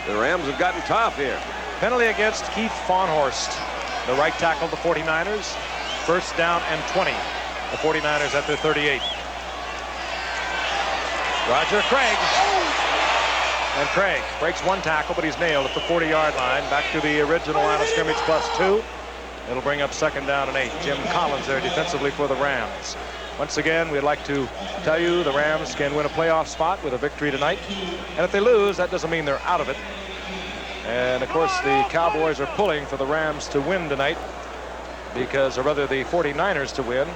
The Rams have gotten tough here. Penalty against Keith Fawnhorst, the right tackle of the 49ers. First down and 20. The 49ers at their 38. Roger Craig. And Craig breaks one tackle, but he's nailed at the 40-yard line. Back to the original line of scrimmage +2. It'll bring up 2nd down and 8. Jim Collins there defensively for the Rams. Once again, we'd like to tell you the Rams can win a playoff spot with a victory tonight. And if they lose, that doesn't mean they're out of it. And of course, the Cowboys are pulling for the Rams to win tonight, or rather the 49ers to win.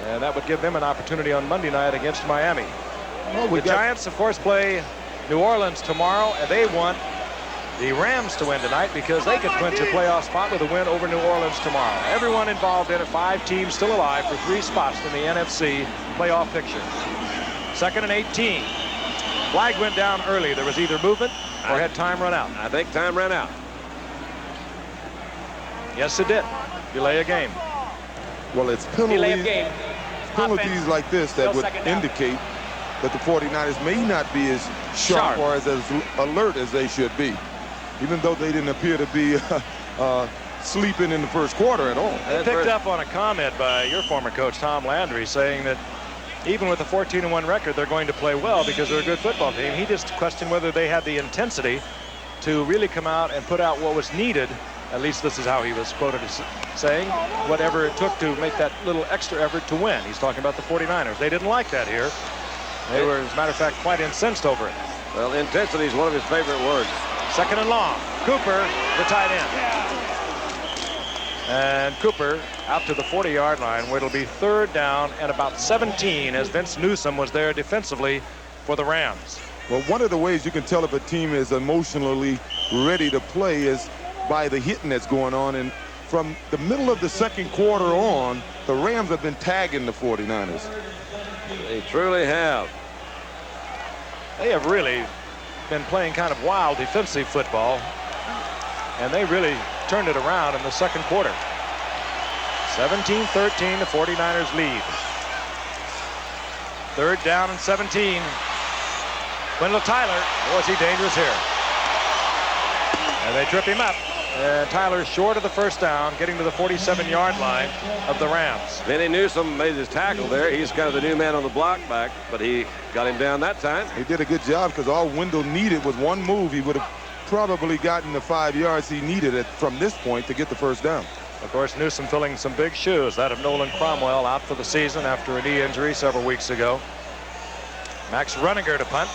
And that would give them an opportunity on Monday night against Miami. Well, the Giants, of course, play New Orleans tomorrow, and they want the Rams to win tonight because they could clinch a playoff spot with a win over New Orleans tomorrow. Everyone involved in it, 5 teams still alive for 3 spots in the NFC playoff picture. 2nd and 18. Flag went down early. There was either movement or had time run out. I think time ran out. Yes, it did. Delay a game. Well, it's penalties like this that would indicate that the 49ers may not be as sharp or as alert as they should be, even though they didn't appear to be sleeping in the first quarter at all. They picked up on a comment by your former coach, Tom Landry, saying that even with a 14-1 record, they're going to play well because they're a good football team. He just questioned whether they had the intensity to really come out and put out what was needed. At least this is how he was quoted as saying, whatever it took to make that little extra effort to win. He's talking about the 49ers. They didn't like that here. They were, as a matter of fact, quite incensed over it. Well, intensity is one of his favorite words. 2nd and long. Cooper, the tight end. And Cooper out to the 40-yard line, where it'll be 3rd down and about 17 as Vince Newsom was there defensively for the Rams. Well, one of the ways you can tell if a team is emotionally ready to play is by the hitting that's going on. And from the middle of the second quarter on, the Rams have been tagging the 49ers. They truly have. They have really been playing kind of wild defensive football, and they really turned it around in the second quarter. 17-13, the 49ers lead. 3rd down and 17. Wendell Tyler, was he dangerous here? And they trip him up. And Tyler short of the 1st down, getting to the 47-yard line of the Rams. Vinny Newsom made his tackle there. He's kind of the new man on the block back, but he got him down that time. He did a good job because all Wendell needed was one move. He would have probably gotten the 5 yards he needed from this point to get the first down. Of course, Newsome filling some big shoes. That of Nolan Cromwell, out for the season after a knee injury several weeks ago. Max Runninger to punt.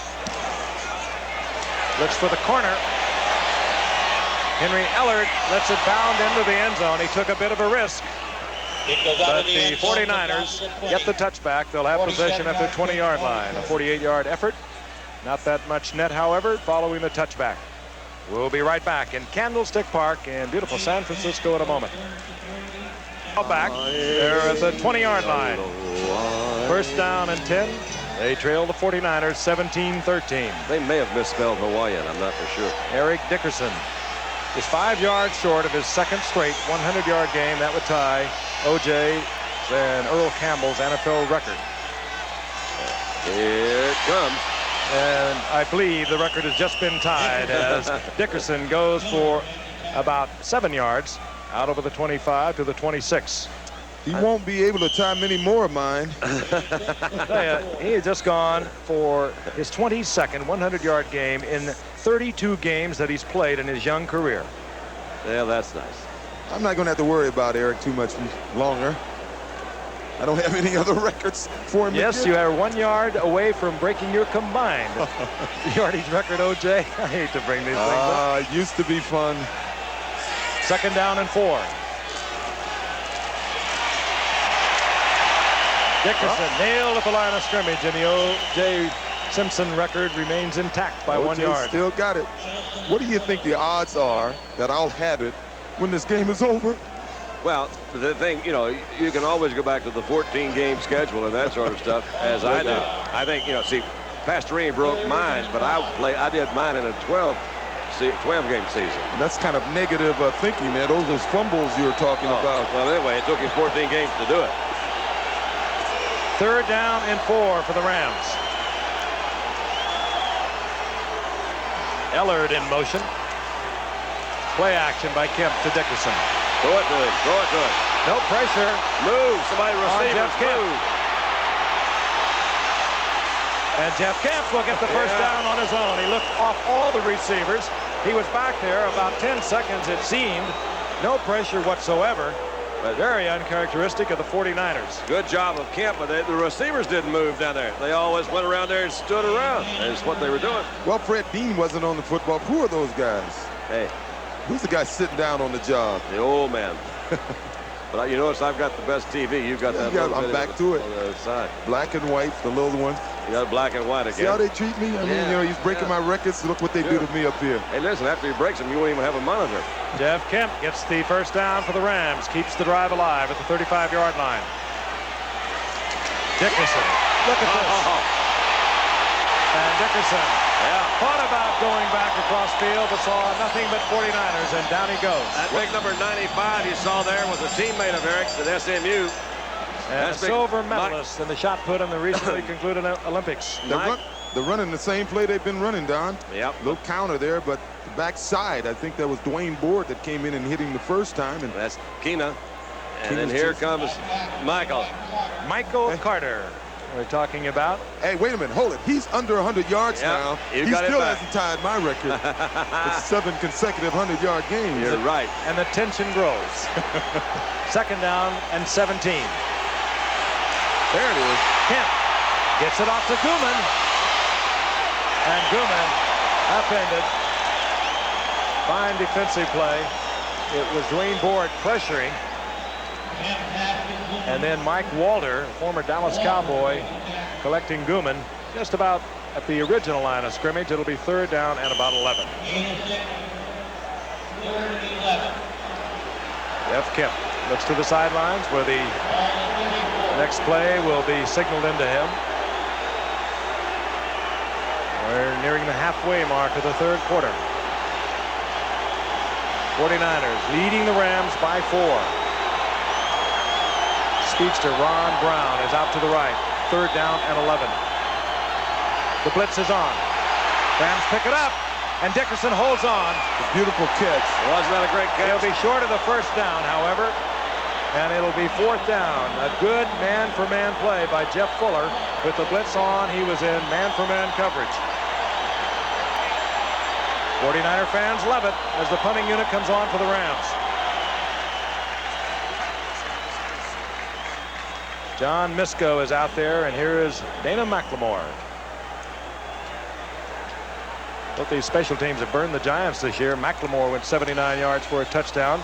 Looks for the corner. Henry Ellard lets it bound into the end zone. He took a bit of a risk. But the 49ers get the touchback. They'll have possession at their 20-yard line. A 48-yard effort. Not that much net, however, following the touchback. We'll be right back in Candlestick Park in beautiful San Francisco in a moment. Back there at the 20-yard line. First down and 10. They trail the 49ers 17-13. They may have misspelled Hawaiian. I'm not for sure. Eric Dickerson is 5 yards short of his second straight 100-yard game. That would tie O.J. and Earl Campbell's NFL record. Here it comes. And I believe the record has just been tied as Dickerson goes for about 7 yards out over the 25 to the 26. He won't be able to tie many more of mine. He had just gone for his 22nd 100-yard game in 32 games that he's played in his young career. Yeah, that's nice. I'm not going to have to worry about Eric too much longer. I don't have any other records for him. Yes, you are 1 yard away from breaking your combined yardage record, O.J. I hate to bring these things up. It used to be fun. Second down and 4. Dickerson nailed at the line of scrimmage, and the O.J. Simpson record remains intact by 1 yard. Still got it. What do you think the odds are that I'll have it when this game is over? Well, the thing, you know, you can always go back to the 14-game schedule and that sort of stuff, as I did. I think, you know, see, Pastorini broke mine, but I did mine in a 12-game season. And that's kind of negative thinking, man. Those are fumbles you were talking about. Well, anyway, it took him 14 games to do it. Third down and 4 for the Rams. Ellard in motion. Play action by Kemp to Dickerson. Throw it to him. Throw it to him. No pressure. Move. Somebody receive Jeff Kemp. Move. And Jeff Kemp will get the first down on his own. He looked off all the receivers. He was back there about 10 seconds, it seemed. No pressure whatsoever. But very uncharacteristic of the 49ers. Good job of Kemp, but the receivers didn't move down there. They always went around there and stood around. That's what they were doing. Well, Fred Dean wasn't on the football. Who are those guys? Hey. Who's the guy sitting down on the job? The old man. But you notice I've got the best TV. You've got that. I'm back to it. On the other side. Black and white, the little one. You got black and white again. See how they treat me? I mean, you know, he's breaking my records. Look what they do to me up here. Hey, listen, after he breaks them, you won't even have a monitor. Jeff Kemp gets the first down for the Rams. Keeps the drive alive at the 35-yard line. Dickerson. Look at this. And Dickerson thought about going back across field, but saw nothing but 49ers, and down he goes. That big number 95 you saw there was a teammate of Eric's at SMU. And a silver medalist in the shot put in the recently concluded Olympics. They're running the same play they've been running, Don. Yep. Little counter there, but the backside, I think that was Dwayne Board that came in and hit him the first time. And that's Keena. And then here comes Michael Carter. We're talking about. Hey, wait a minute. Hold it. He's under 100 yards now. He still hasn't tied my record. It's 7 consecutive 100-yard games. You're right. And the tension grows. Second down and 17. There it is. Kemp gets it off to Gooman. And Gooman upended. Fine defensive play. It was Dwayne Board pressuring. And then Mike Walter, former Dallas Cowboy, collecting Gooman just about at the original line of scrimmage. It'll be third down and about 11. Jeff Kemp looks to the sidelines where the next play will be signaled into him. We're nearing the halfway mark of the third quarter. 49ers leading the Rams by 4. Speedster Ron Brown is out to the right. Third down and 11. The blitz is on. Rams pick it up, and Dickerson holds on. A beautiful catch. Wasn't that a great catch? He'll be short of the first down, however, and it'll be fourth down. A good man-for-man play by Jeff Fuller. With the blitz on, he was in man-for-man coverage. 49er fans love it as the punting unit comes on for the Rams. John Misko is out there, and here is Dana McLemore. Both these special teams have burned the Giants this year. McLemore went 79 yards for a touchdown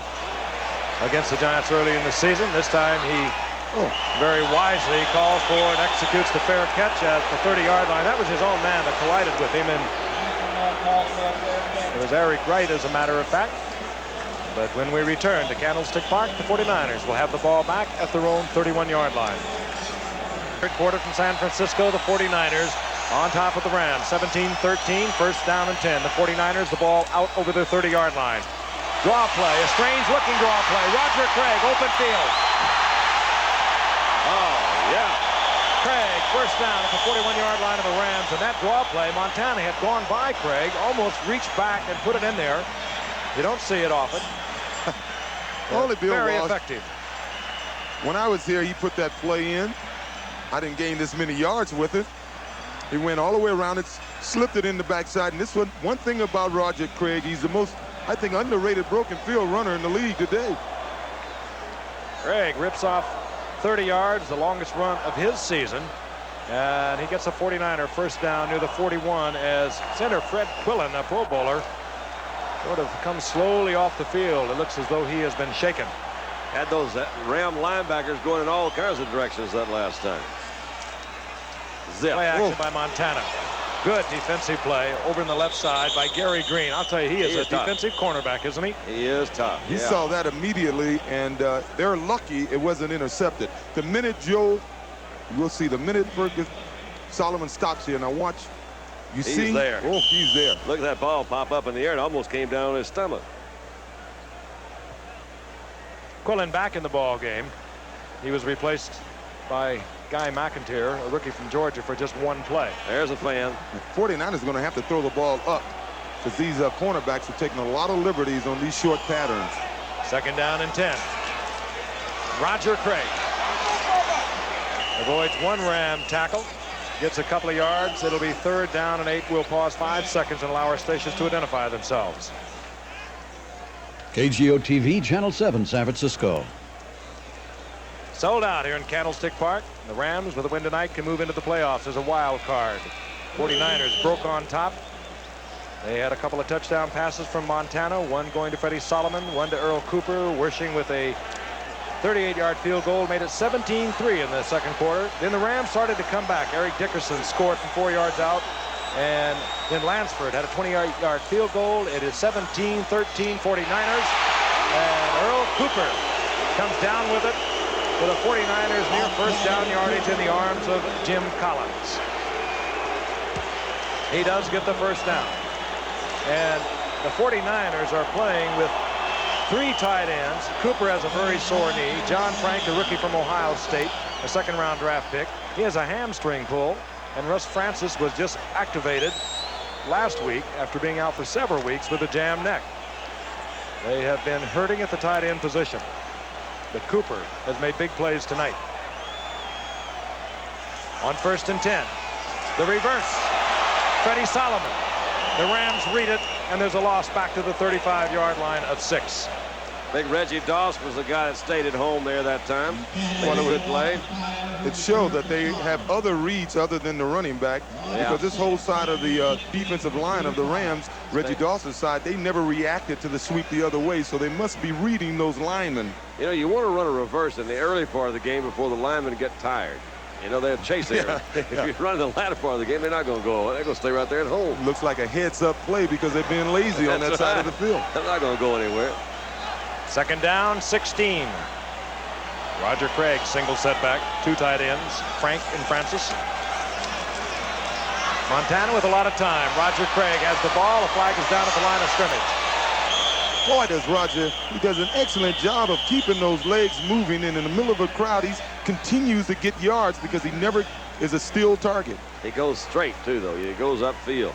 against the Giants early in the season. This time he very wisely calls for and executes the fair catch at the 30-yard line. That was his own man that collided with him, and it was Eric Wright, as a matter of fact. But when we return to Candlestick Park, the 49ers will have the ball back at their own 31-yard line. Third quarter from San Francisco, the 49ers on top of the Rams. 17-13, first down and 10. The 49ers, the ball out over their 30-yard line. Draw play, a strange-looking draw play. Roger Craig, open field. Oh, yeah. Craig, first down at the 41-yard line of the Rams. And that draw play, Montana had gone by Craig, almost reached back and put it in there. You don't see it often. Only Bill very Walsh, effective. When I was here, he put that play in. I didn't gain this many yards with it. He went all the way around it, slipped it in the backside. And this one thing about Roger Craig, he's the most, I think, underrated broken field runner in the league today. Craig rips off 30 yards, the longest run of his season. And he gets a 49er first down near the 41 as center Fred Quillen, a Pro Bowler, sort of comes slowly off the field. It looks as though he has been shaken. Had those Ram linebackers going in all kinds of directions that last time. Zip. Play action by Montana. Good defensive play over in the left side by Gary Green. I'll tell you, he is a defensive cornerback, isn't he? He is tough. He saw that immediately, and they're lucky it wasn't intercepted. The minute Joe, we'll see, the minute Fergus Solomon stops here, now watch. He's there. Oh, he's there. Look at that ball pop up in the air. It almost came down on his stomach. Quillen back in the ball game. He was replaced by Guy McIntyre, a rookie from Georgia, for just one play. There's a fan. 49ers are going to have to throw the ball up because these cornerbacks are taking a lot of liberties on these short patterns. Second down and 10. Roger Craig avoids one Ram tackle. Gets a couple of yards. It'll be third down and 8. We'll pause 5 seconds and allow our stations to identify themselves. KGO-TV, Channel 7, San Francisco. Sold out here in Candlestick Park. The Rams, with a win tonight, can move into the playoffs as a wild card. 49ers broke on top. They had a couple of touchdown passes from Montana, one going to Freddie Solomon, one to Earl Cooper, wishing with a 38-yard field goal, made it 17-3 in the second quarter. Then the Rams started to come back. Eric Dickerson scored from 4 yards out, and then Lansford had a 20-yard field goal. It is 17-13 49ers, and Earl Cooper comes down with it for the 49ers near first down yardage in the arms of Jim Collins. He does get the first down, and the 49ers are playing with 3 tight ends. Cooper has a very sore knee. John Frank, the rookie from Ohio State, a second-round draft pick. He has a hamstring pull. And Russ Francis was just activated last week after being out for several weeks with a jammed neck. They have been hurting at the tight end position. But Cooper has made big plays tonight. On first and 10. The reverse. Freddie Solomon. The Rams read it, and there's a loss back to the 35-yard line of 6. Big Reggie Doss was the guy that stayed at home there that time. What a good play. It showed that they have other reads other than the running back, because this whole side of the defensive line of the Rams, Reggie Dawson's side, they never reacted to the sweep the other way, so they must be reading those linemen. You know, you want to run a reverse in the early part of the game before the linemen get tired. You know, they'll chase there. If you run in the latter part of the game, they're not going to go. They're going to stay right there at home. Looks like a heads-up play because they're being lazy on that side of the field. They're not going to go anywhere. Second down, 16. Roger Craig, single setback, 2 tight ends, Frank and Francis. Montana with a lot of time. Roger Craig has the ball. The flag is down at the line of scrimmage. Boy, does Roger. He does an excellent job of keeping those legs moving, and in the middle of a crowd, he continues to get yards because he never is a still target. He goes straight, too, though. He goes upfield.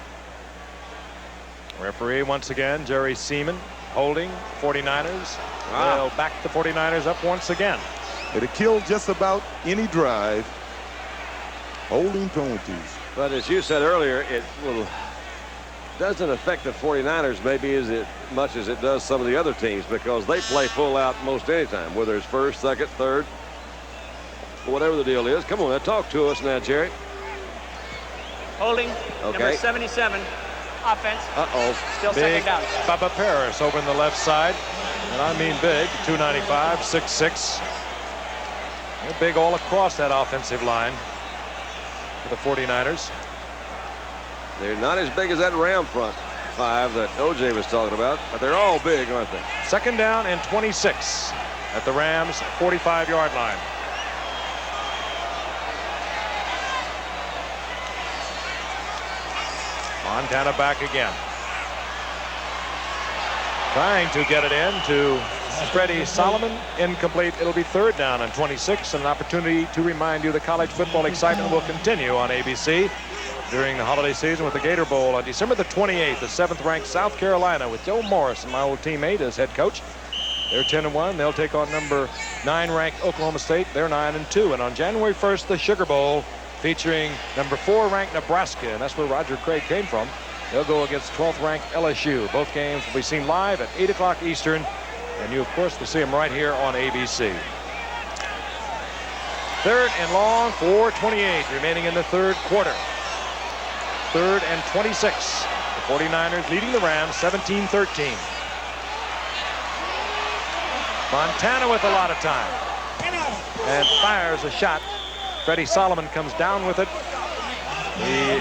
Referee, once again, Jerry Seaman, holding 49ers. They'll back the 49ers up once again. It'll kill just about any drive. Holding penalties. But as you said earlier, it will doesn't affect the 49ers maybe as much as it does some of the other teams, because they play full out most any time, whether it's first, second, third, whatever the deal is. Come on, now, talk to us now, Jerry. Holding, Okay. number 77, offense. Still Big second down. Bubba Paris over in the left side. And I mean big, 295, 6'6". They're big all across that offensive line for the 49ers. They're not as big as that Ram front five that OJ was talking about, but they're all big, aren't they? Second down and 26 at the Rams 45-yard line. Montana back again. Trying to get it in to Freddie Solomon. Incomplete. It'll be third down and 26, and an opportunity to remind you the college football excitement will continue on ABC during the holiday season with the Gator Bowl on December the 28th. The 7th-ranked South Carolina with Joe Morris, my old teammate, as head coach. They're 10-1. They'll take on number 9-ranked Oklahoma State. They're 9-2. And on January 1st, the Sugar Bowl featuring number 4-ranked Nebraska, and that's where Roger Craig came from. They'll go against 12th-ranked LSU. Both games will be seen live at 8 o'clock Eastern, and you, of course, will see them right here on ABC. Third and long, 4:28 remaining in the third quarter. Third and 26. The 49ers leading the Rams 17-13. Montana with a lot of time and fires a shot. Freddie Solomon comes down with it. He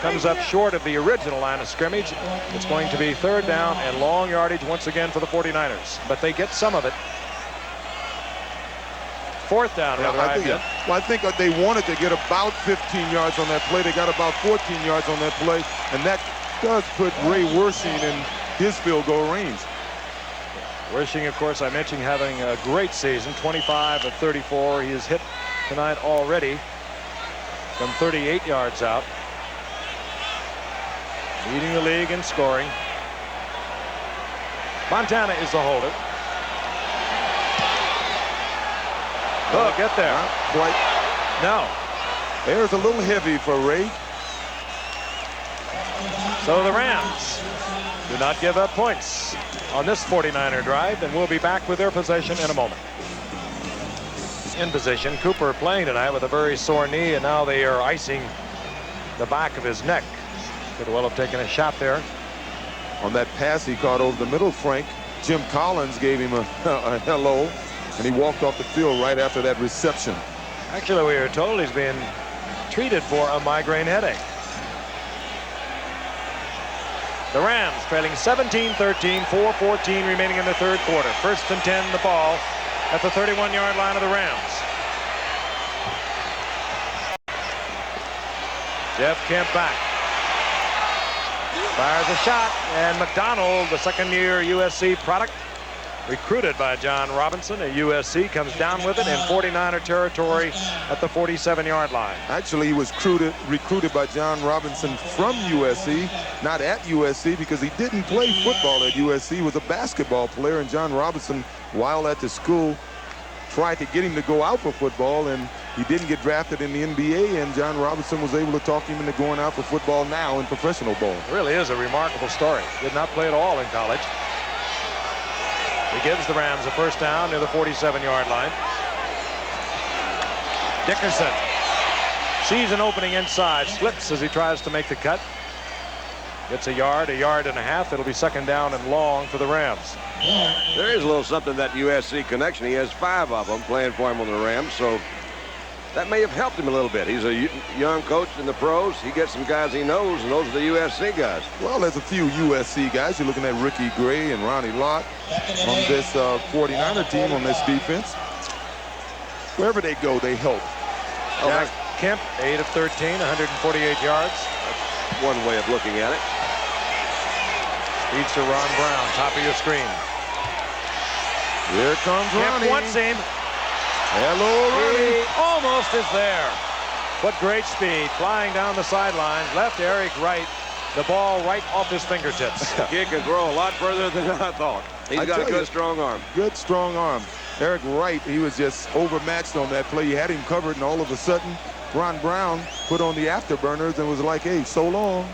comes up short of the original line of scrimmage. It's going to be third down and long yardage once again for the 49ers, but they get some of it. Fourth down, rather. I think they wanted to get about 15 yards on that play. They got about 14 yards on that play, and that does put Ray Wershing in his field goal range. Wershing, of course, I mentioned having a great season, 25 of 34. He has hit tonight already from 38 yards out. Leading the league in scoring. Montana is the holder. They'll get there. Not quite. No. There's a little heavy for Ray. So the Rams do not give up points on this 49er drive, and we'll be back with their possession in a moment. In position, Cooper playing tonight with a very sore knee, and now they are icing the back of his neck. Could well have taken a shot there. On that pass he caught over the middle, Frank, Jim Collins gave him a hello, and he walked off the field right after that reception. Actually, we are told he's being treated for a migraine headache. The Rams trailing 17-13, 4:14 remaining in the third quarter. First and 10, the ball at the 31-yard line of the Rams. Jeff Kemp back. Fires a shot, and McDonald, the second-year USC product, recruited by John Robinson at USC, comes down with it in 49er territory at the 47-yard line. Actually, he was recruited by John Robinson from USC, not at USC, because he didn't play football at USC. He was a basketball player, and John Robinson, while at the school, tried to get him to go out for football, and he didn't get drafted in the NBA, and John Robinson was able to talk him into going out for football now in professional ball. It really is a remarkable story. Did not play at all in college. He gives the Rams a first down near the 47-yard line. Dickerson sees an opening inside, slips as he tries to make the cut. Gets a yard and a half. It'll be second down and long for the Rams. There is a little something, that USC connection. He has 5 of them playing for him on the Rams, so that may have helped him a little bit. He's a young coach in the pros. He gets some guys he knows, and those are the USC guys. Well, there's a few USC guys. You're looking at Ricky Gray and Ronnie Lott on this 49er team on this defense. Wherever they go, they help. Jack Kemp, 8 of 13, 148 yards. That's one way of looking at it. Speedster Ron Brown, top of your screen. Here comes Ronnie. Kemp wants him. Hello, Ronnie. He almost is there. What great speed, flying down the sidelines. Left Eric Wright, the ball right off his fingertips. He can throw a lot further than I thought. He's got a good, strong arm. Good, strong arm. Eric Wright, he was just overmatched on that play. He had him covered, and all of a sudden, Ron Brown put on the afterburners and was like, hey, so long.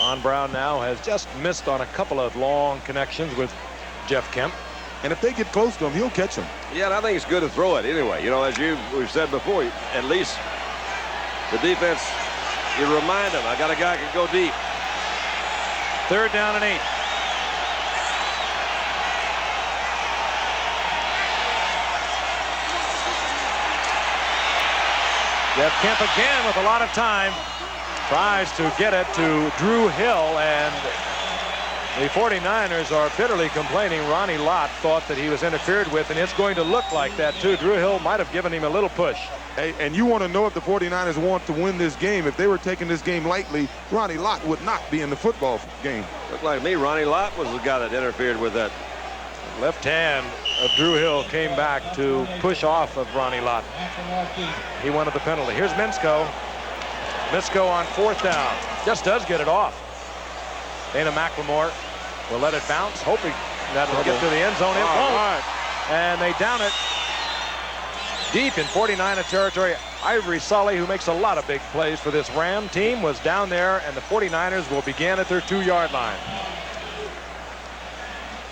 Ron Brown now has just missed on a couple of long connections with Jeff Kemp. And if they get close to him, he'll catch them. Yeah, and I think it's good to throw it anyway. You know, as we've said before, at least the defense, you remind them, I got a guy who can go deep. 3rd down and 8. Jeff Kemp again with a lot of time. Tries to get it to Drew Hill, and the 49ers are bitterly complaining. Ronnie Lott thought that he was interfered with, and it's going to look like that too. Drew Hill might have given him a little push. Hey, and you want to know if the 49ers want to win this game. If they were taking this game lightly, Ronnie Lott would not be in the football game. Looked like me, Ronnie Lott was the guy that interfered with that. Left hand of Drew Hill came back to push off of Ronnie Lott. He wanted the penalty. Here's Minsko. Minsko on 4th down. Just does get it off. Dana McLemore will let it bounce, hoping that it'll get to the end zone. It won't. And they down it deep in 49er territory. Ivory Sully, who makes a lot of big plays for this Ram team, was down there, and the 49ers will begin at their 2-yard line.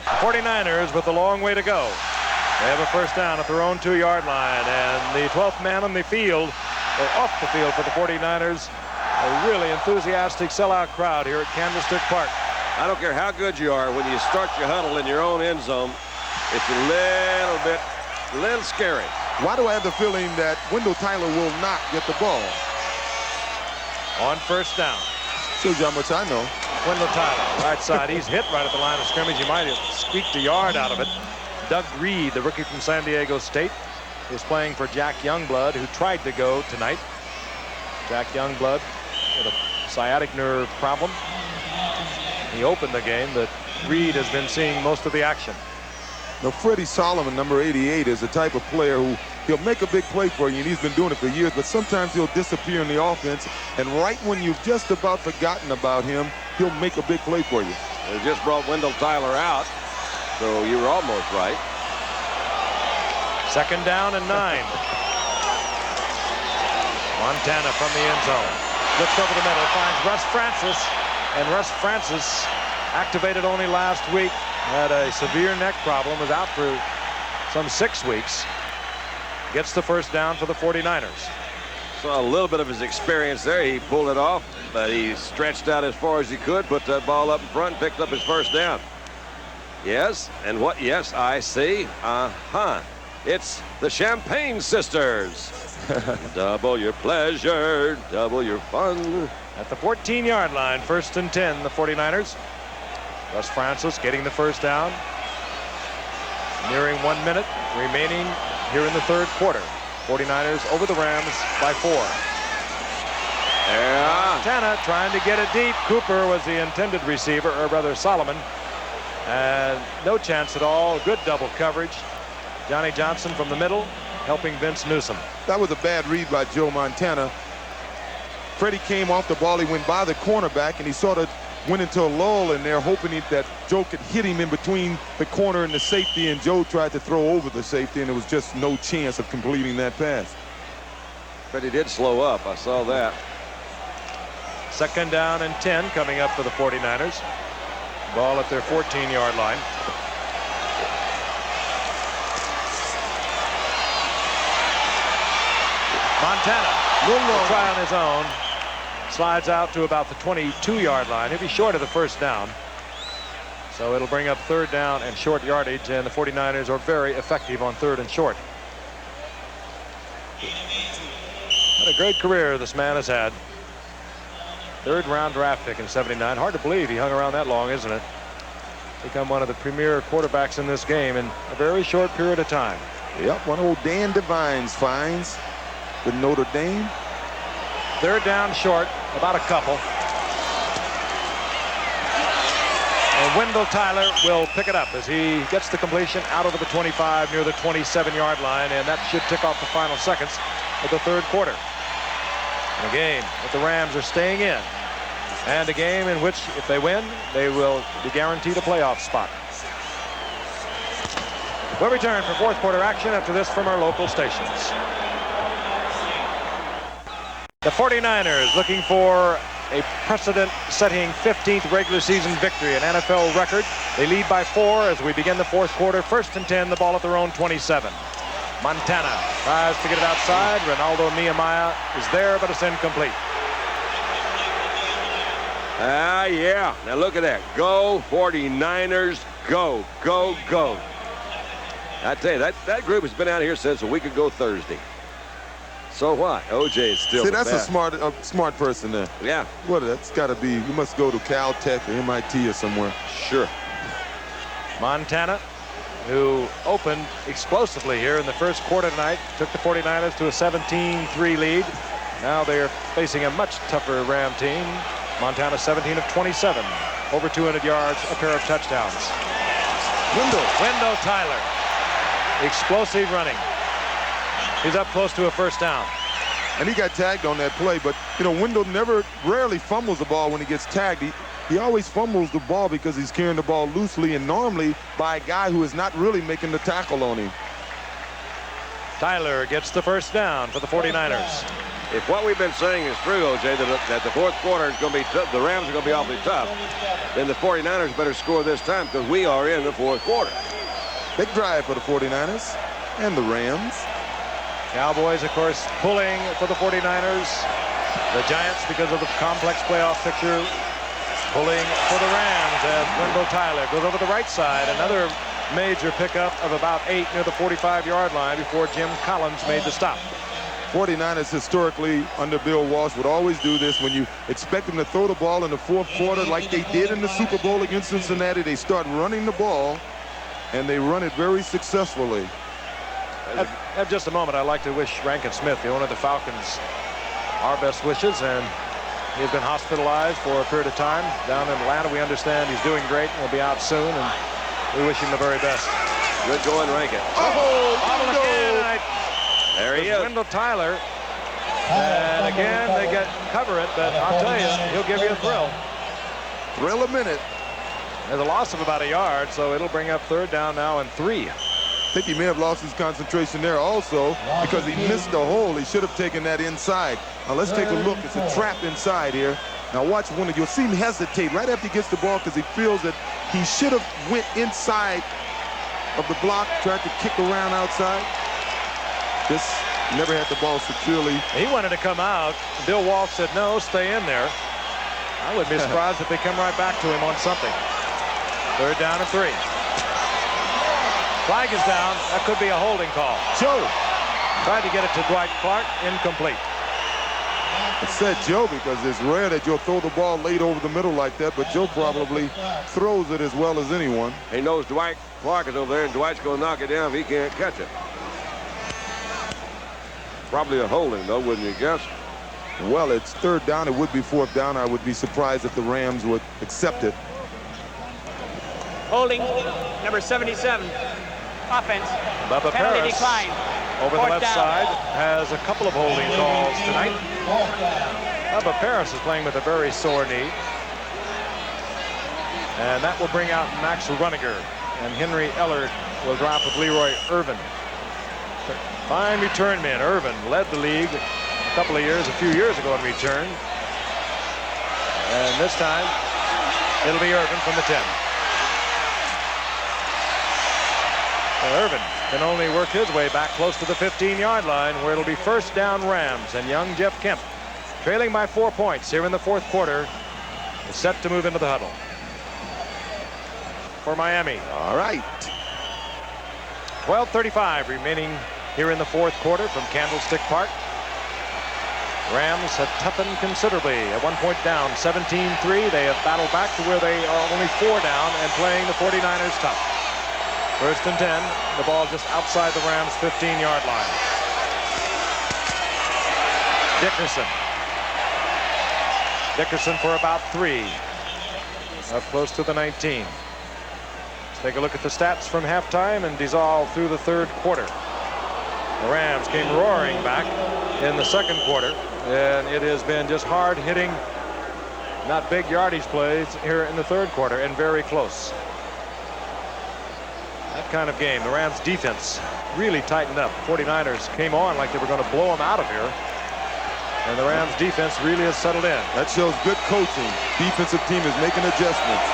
49ers with a long way to go. They have a 1st down at their own 2-yard line, and the 12th man on the field, or off the field for the 49ers. A really enthusiastic sellout crowd here at Candlestick Park. I don't care how good you are, when you start your huddle in your own end zone, it's a little scary. Why do I have the feeling that Wendell Tyler will not get the ball? On 1st down. Shows you how much I know. Wendell Tyler, right side. He's hit right at the line of scrimmage. He might have squeaked a yard out of it. Doug Reed, the rookie from San Diego State, is playing for Jack Youngblood, who tried to go tonight. Jack Youngblood with a sciatic nerve problem. He opened the game, but Reed has been seeing most of the action. Now, Freddie Solomon, number 88, is the type of player who he'll make a big play for you, and he's been doing it for years, but sometimes he'll disappear in the offense, and right when you've just about forgotten about him, he'll make a big play for you. They just brought Wendell Tyler out, so you were almost right. 2nd down and 9. Montana from the end zone. Looks over the middle, finds Russ Francis, and Russ Francis, activated only last week, had a severe neck problem, was out for some 6 weeks. Gets the 1st down for the 49ers. Saw a little bit of his experience there. He pulled it off, but he stretched out as far as he could, put that ball up in front, and picked up his 1st down. Yes, and what? Yes, I see. It's the Champagne Sisters. Double your pleasure, double your fun. At the 14-yard line, 1st and 10, the 49ers. Russ Francis getting the 1st down. Nearing 1 minute remaining here in the 3rd quarter. 49ers over the Rams by 4. Yeah. Montana trying to get it deep. Cooper was the intended receiver, or rather Solomon. And no chance at all. Good double coverage. Johnny Johnson from the middle, helping Vince Newsom. That was a bad read by Joe Montana. Freddie came off the ball. He went by the cornerback, and he sort of went into a lull in there, hoping that Joe could hit him in between the corner and the safety, and Joe tried to throw over the safety, and there was just no chance of completing that pass. But he did slow up. I saw that. 2nd down and 10 coming up for the 49ers. Ball at their 14-yard line. Montana will try on his own. Slides out to about the 22-yard line. He'll be short of the 1st down. So it'll bring up 3rd down and short yardage, and the 49ers are very effective on 3rd and short. What a great career this man has had. 3rd round draft pick in '79. Hard to believe he hung around that long, isn't it? Become one of the premier quarterbacks in this game in a very short period of time. Yep, one old Dan Devine's finds with Notre Dame. 3rd down short, about a couple. And Wendell Tyler will pick it up as he gets the completion out over the 25 near the 27-yard line, and that should tick off the final seconds of the 3rd quarter. And a game that the Rams are staying in, and a game in which, if they win, they will be guaranteed a playoff spot. We'll return for 4th quarter action after this from our local stations. The 49ers looking for a precedent-setting 15th regular season victory, an NFL record. They lead by 4 as we begin the fourth quarter. 1st and 10, the ball at their own 27. Montana tries to get it outside. Ronaldo Nehemiah is there, but it's incomplete. Yeah. Now look at that. Go 49ers. Go, go, go. I tell you, that group has been out here since a week ago Thursday. So what? OJ is still See, that's a smart person there. Yeah. What? That's got to be. You must go to Caltech or MIT or somewhere. Sure. Montana, who opened explosively here in the first quarter tonight, took the 49ers to a 17-3 lead. Now they're facing a much tougher Ram team. Montana 17 of 27, over 200 yards, a pair of touchdowns. Wendell Tyler, explosive running. He's up close to a first down. And he got tagged on that play, but Wendell rarely fumbles the ball when he gets tagged. He always fumbles the ball because he's carrying the ball loosely and normally by a guy who is not really making the tackle on him. Tyler gets the first down for the 49ers. If what we've been saying is true, OJ, that the fourth quarter is going to be tough, the Rams are going to be awfully tough, then the 49ers better score this time because we are in the fourth quarter. Big drive for the 49ers and the Rams. Cowboys, of course, pulling for the 49ers. The Giants, because of the complex playoff picture, pulling for the Rams as Wendell Tyler goes over the right side. Another major pickup of about 8 near the 45-yard line before Jim Collins made the stop. 49ers historically under Bill Walsh would always do this. When you expect them to throw the ball in the fourth quarter like they did in the Super Bowl against Cincinnati, they start running the ball, and they run it very successfully. At just a moment, I'd like to wish Rankin Smith, the owner of the Falcons, our best wishes, and he's been hospitalized for a period of time down in Atlanta. We understand he's doing great and will be out soon, and we wish him the very best. Good going, Rankin. There he is. Wendell Tyler. And again, they cover it, but I'll tell you, he'll give you a thrill. Thrill a minute. There's a loss of about a yard, so it'll bring up 3rd down now and 3. I think he may have lost his concentration there also because he missed the hole. He should have taken that inside. Now let's take a look. It's a trap inside here. Now watch Wendell. You'll see him hesitate right after he gets the ball because he feels that he should have went inside of the block, tried to kick around outside. Just never had the ball securely. He wanted to come out. Bill Walsh said, no, stay in there. I wouldn't be surprised if they come right back to him on something. 3rd down and 3. Flag is down. That could be a holding call. Joe tried to get it to Dwight Clark. Incomplete. I said Joe because it's rare that you'll throw the ball late over the middle like that, but Joe probably throws it as well as anyone. He knows Dwight Clark is over there, and Dwight's going to knock it down if he can't catch it. Probably a holding, though, wouldn't you guess? Well, it's 3rd down. It would be 4th down. I would be surprised if the Rams would accept it. Holding, number 77. Offense. Bubba Penalty Paris decline. over the left side has a couple of holding calls tonight. Bubba Paris is playing with a very sore knee. And that will bring out Max Runniger. And Henry Ellard will drop with Leroy Irvin. Fine return man. Irvin led the league a few years ago in return. And this time, it'll be Irvin from the 10. Well, Irvin can only work his way back close to the 15-yard line, where it'll be 1st down Rams, and young Jeff Kemp, trailing by 4 points here in the fourth quarter, is set to move into the huddle. For Miami. All right. 12:35 remaining here in the fourth quarter from Candlestick Park. Rams have toughened considerably. At one point down 17-3. They have battled back to where they are only 4 down and playing the 49ers tough. 1st and 10. The ball just outside the Rams' 15-yard line. Dickerson for about 3. Up close to the 19. Let's take a look at the stats from halftime and dissolve through the 3rd quarter. The Rams came roaring back in the 2nd quarter, and it has been just hard hitting, not big yardage plays here in the 3rd quarter, and very close. That kind of game. The Rams defense really tightened up. 49ers came on like they were going to blow them out of here. And the Rams defense really has settled in. That shows good coaching. Defensive team is making adjustments.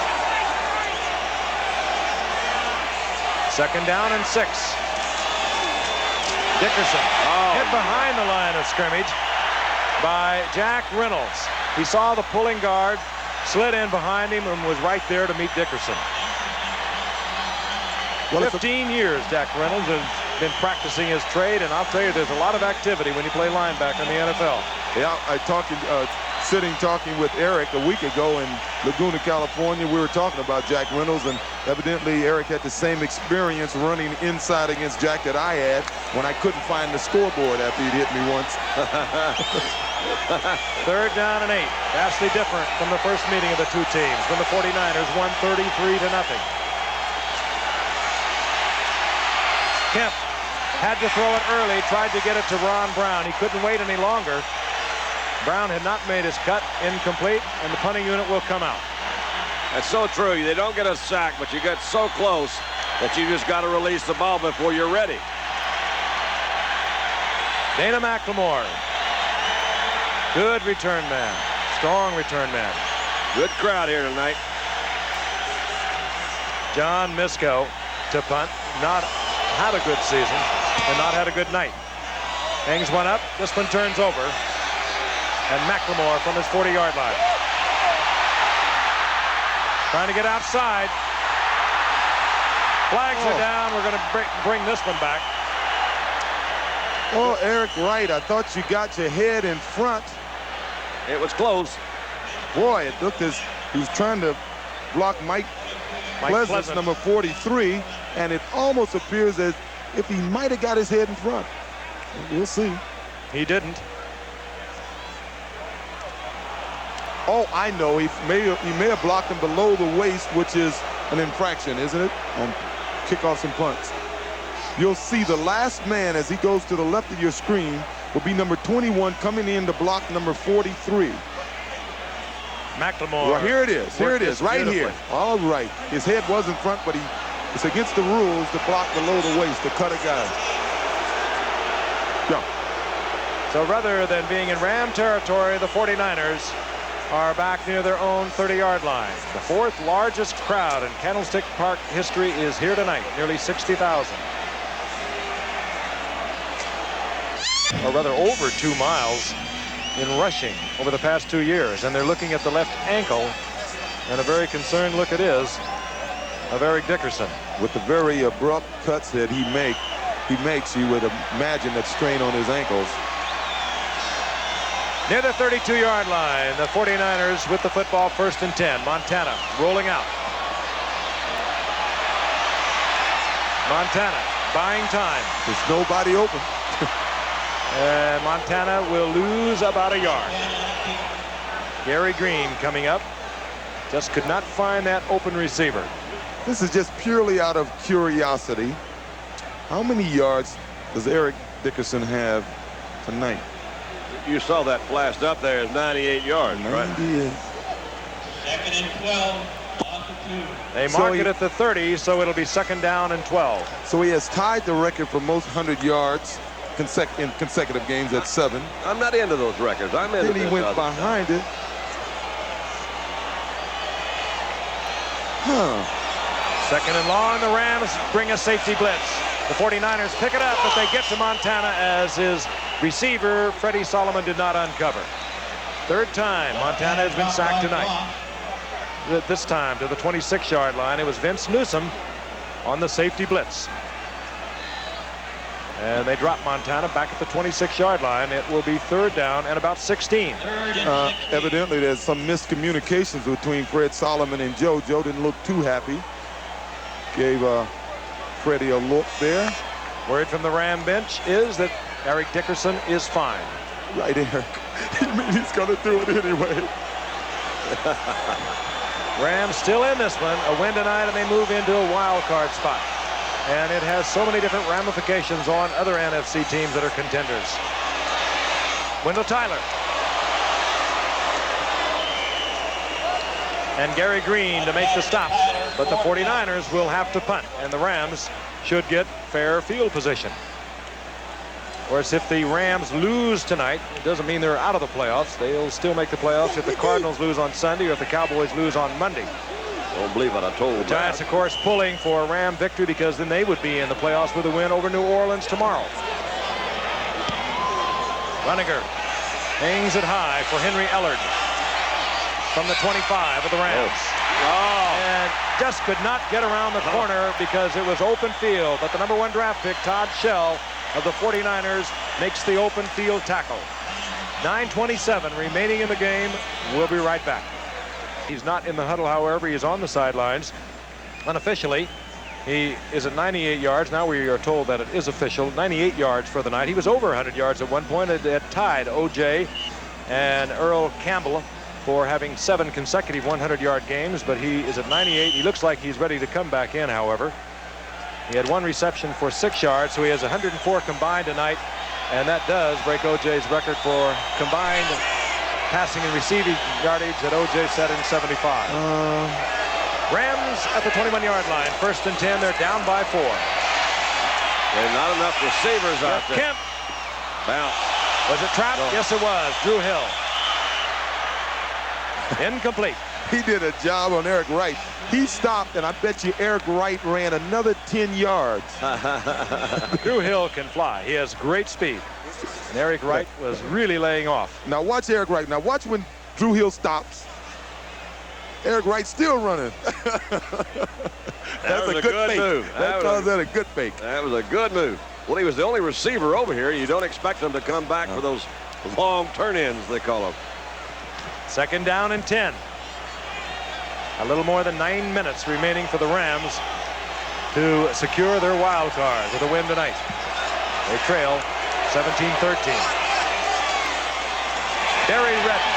2nd down and 6. Dickerson hit behind the line of scrimmage by Jack Reynolds. He saw the pulling guard, slid in behind him, and was right there to meet Dickerson. 15 years Jack Reynolds has been practicing his trade, and I'll tell you, there's a lot of activity when you play linebacker in the NFL. Yeah, sitting talking with Eric a week ago in Laguna, California. We were talking about Jack Reynolds, and evidently Eric had the same experience running inside against Jack that I had when I couldn't find the scoreboard after he'd hit me once. 3rd down and 8. Vastly different from the first meeting of the two teams. When the 49ers won 33-0. Kemp had to throw it early, tried to get it to Ron Brown. He couldn't wait any longer. Brown had not made his cut, incomplete, and the punting unit will come out. That's so true. They don't get a sack, but you get so close that you just got to release the ball before you're ready. Dana McLemore. Good return man. Strong return man. Good crowd here tonight. John Misko to punt. Not had a good season and not had a good night. Hangs one up. This one turns over. And McLemore from his 40-yard line. Trying to get outside. Flags are down. We're going to bring this one back. Oh, Eric Wright, I thought you got your head in front. It was close. Boy, it looked as he was trying to block Mike Pleasant, number 43, and it almost appears as if he might have got his head in front. We'll see. He didn't. Oh, I know. He may have blocked him below the waist, which is an infraction, isn't it? On kickoffs and punts. You'll see the last man as he goes to the left of your screen will be number 21 coming in to block number 43. McLemore. Well, here it is. Here it is, right here. All right. His head was in front, but it's against the rules to block below the waist, to cut a guy. Yeah. So rather than being in Ram territory, the 49ers are back near their own 30-yard line. The 4th largest crowd in Candlestick Park history is here tonight, nearly 60,000. Or rather over 2 miles in rushing over the past 2 years. And they're looking at the left ankle, and a very concerned look it is of Eric Dickerson. With the very abrupt cuts that he makes, you would imagine that strain on his ankles. Near the 32-yard line, the 49ers with the football, 1st and 10. Montana rolling out. Montana buying time. There's nobody open. And Montana will lose about a yard. Gary Green coming up. Just could not find that open receiver. This is just purely out of curiosity. How many yards does Eric Dickerson have tonight? You saw that flashed up there as 98 yards, 98. right? 2nd and 12. They mark it at the 30, so it'll be 2nd down and 12. So he has tied the record for most 100 yards in consecutive games at 7. I'm not into those records. I'm into Then he went behind it. Second and long, the Rams bring a safety blitz. The 49ers pick it up, but they get to Montana as his receiver, Freddie Solomon, did not uncover. 3rd time Montana has been sacked tonight. This time to the 26-yard line. It was Vince Newsom on the safety blitz. And they drop Montana back at the 26-yard line. It will be 3rd down and about 16. Evidently, there's some miscommunications between Fred Solomon and Joe. Joe didn't look too happy. Gave Freddie a look there. Word from the Ram bench is that Eric Dickerson is fine. Right, Eric. He's going to do it anyway. Rams still in this one. A win tonight, and they move into a wild card spot. And it has so many different ramifications on other NFC teams that are contenders. Wendell Tyler. And Gary Green to make the stop. But the 49ers will have to punt, and the Rams should get fair field position. course, if the Rams lose tonight, it doesn't mean they're out of the playoffs. They'll still make the playoffs if the Cardinals lose on Sunday or if the Cowboys lose on Monday. Don't believe what I told you. The Giants, of course, pulling for a Ram victory because then they would be in the playoffs with a win over New Orleans tomorrow. Runninger hangs it high for Henry Ellard from the 25 of the Rams. And just could not get around the corner because it was open field. But the #1 draft pick, Todd Shell of the 49ers, makes the open field tackle. 9:27 remaining in the game. We'll be right back. He's not in the huddle, however. He is on the sidelines. Unofficially, he is at 98 yards. Now we are told that it is official. 98 yards for the night. He was over 100 yards at one point. It tied O.J. and Earl Campbell for having 7 consecutive 100-yard games, but he is at 98. He looks like he's ready to come back in, however. He had 1 reception for 6 yards, so he has 104 combined tonight, and that does break O.J.'s record for combined passing and receiving yardage that O.J. set in 75. Rams at the 21-yard line. 1st and 10. They're down by 4. There's not enough receivers out there. Kemp. Bounce. Was it trapped? No. Yes, it was. Drew Hill. Incomplete. He did a job on Eric Wright. He stopped, and I bet you Eric Wright ran another 10 yards. Drew Hill can fly. He has great speed. And Eric Wright was really laying off. Now watch Eric Wright. Now watch when Drew Hill stops. Eric Wright still running. That's a good fake. Move. That a good fake. That was a good move. Well, he was the only receiver over here. You don't expect him to come back for those long turn-ins, they call them. 2nd down and 10. A little more than 9 minutes remaining for the Rams to secure their wild card with a win tonight. They trail 17-13. Barry Redden.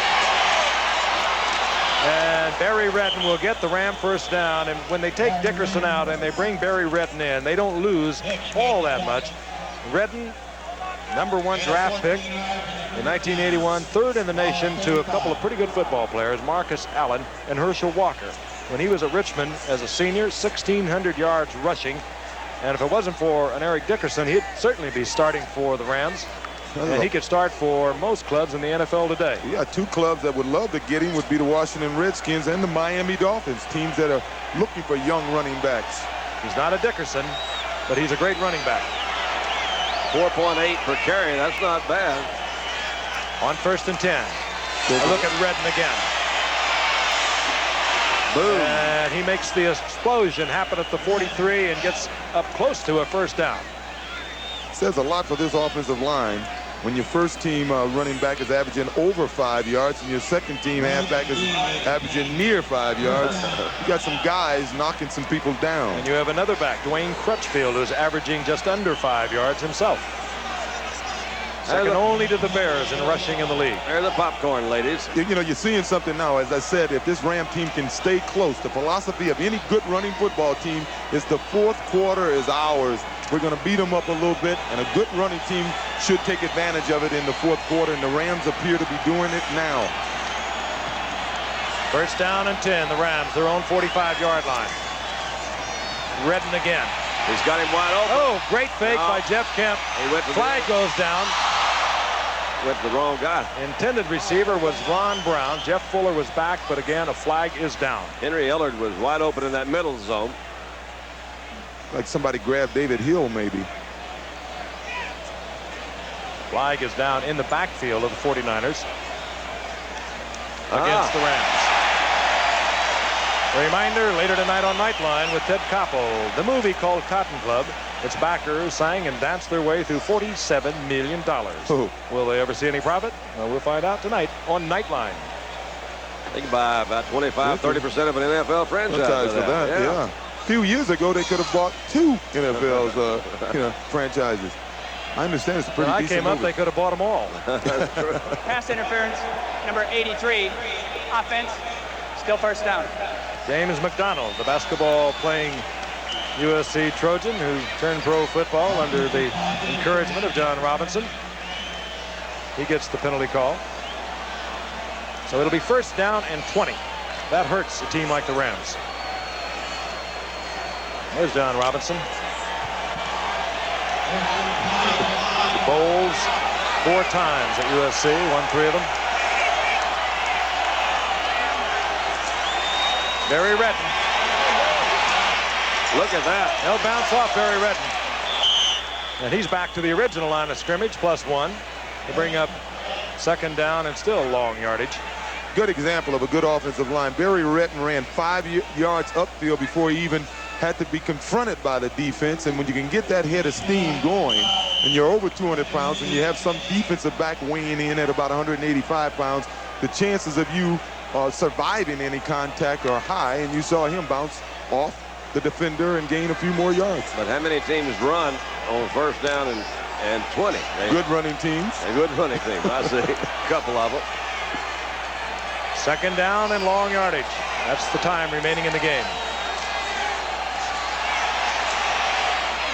And Barry Redden will get the Ram 1st down. And when they take Dickerson out and they bring Barry Redden in, they don't lose all that much. Redden, #1 draft pick in 1981, 3rd in the nation to a couple of pretty good football players, Marcus Allen and Herschel Walker. When he was at Richmond as a senior, 1,600 yards rushing. And if it wasn't for an Eric Dickerson, he'd certainly be starting for the Rams. And he could start for most clubs in the NFL today. Yeah, 2 clubs that would love to get him would be the Washington Redskins and the Miami Dolphins, teams that are looking for young running backs. He's not a Dickerson, but he's a great running back. 4.8 per carry. That's not bad. On 1st and 10. A look at Redden again. Boom. And he makes the explosion happen at the 43 and gets up close to a 1st down. Says a lot for this offensive line when your first team running back is averaging over 5 yards and your second team halfback is averaging near 5 yards. You got some guys knocking some people down. And you have another back, Dwayne Crutchfield, who's averaging just under 5 yards himself. Second only to the Bears in rushing in the league. There's the popcorn, ladies. You know, you're seeing something now. As I said, if this Ram team can stay close, the philosophy of any good running football team is the 4th quarter is ours. We're going to beat them up a little bit, and a good running team should take advantage of it in the 4th quarter, and the Rams appear to be doing it now. 1st down and 10, the Rams, their own 45-yard line. Redden again. He's got him wide open. Oh, great fake by Jeff Kemp. He went for Flag goes down. Went for the wrong guy. Intended receiver was Ron Brown. Jeff Fuller was back, but again, a flag is down. Henry Ellard was wide open in that middle zone. Like somebody grabbed David Hill, maybe. Flag is down in the backfield of the 49ers against the Rams. A reminder, later tonight on Nightline with Ted Koppel, the movie called Cotton Club. Its backers sang and danced their way through $47 million. Oh. Will they ever see any profit? Well, we'll find out tonight on Nightline. They can buy about 25-30% of an NFL franchise for that. Yeah. A few years ago, they could have bought 2 NFL's franchises. I understand it's a pretty decent movie. When I came up, they could have bought them all. Pass interference, number 83. Offense, still 1st down. James McDonald, the basketball-playing USC Trojan who turned pro football under the encouragement of John Robinson. He gets the penalty call. So it'll be 1st down and 20. That hurts a team like the Rams. There's John Robinson. bowls 4 times at USC, won 3 of them. Barry Redden. Look at that. They'll bounce off Barry Redden. And he's back to the original line of scrimmage, +1 to bring up 2nd down and still long yardage. Good example of a good offensive line. Barry Redden ran 5 yards upfield before he even had to be confronted by the defense. And when you can get that head of steam going, and you're over 200 pounds, and you have some defensive back weighing in at about 185 pounds, the chances of you surviving any contact are high, and you saw him bounce off the defender and gain a few more yards. But how many teams run on 1st down and 20? Good running teams. Good running teams. I see a couple of them. 2nd down and long yardage. That's the time remaining in the game.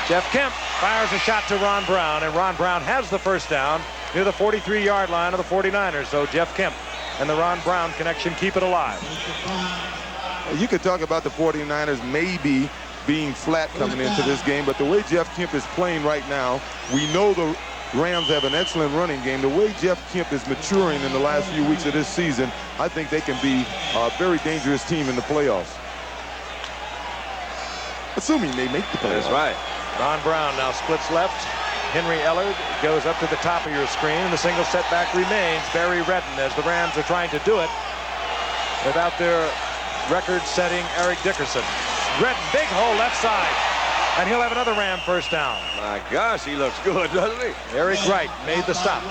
Jeff Kemp fires a shot to Ron Brown, and Ron Brown has the 1st down near the 43-yard line of the 49ers. So Jeff Kemp and the Ron Brown connection keep it alive. You could talk about the 49ers maybe being flat coming into this game, but the way Jeff Kemp is playing right now, we know the Rams have an excellent running game. The way Jeff Kemp is maturing in the last few weeks of this season, I think they can be a very dangerous team in the playoffs. Assuming they make the playoffs. That's right. Ron Brown now splits left. Henry Ellard goes up to the top of your screen, and the single setback remains. Barry Redden, as the Rams are trying to do it without their record-setting Eric Dickerson. Redden, big hole left side, and he'll have another Ram 1st down. My gosh, he looks good, doesn't he? Eric Wright made the stop.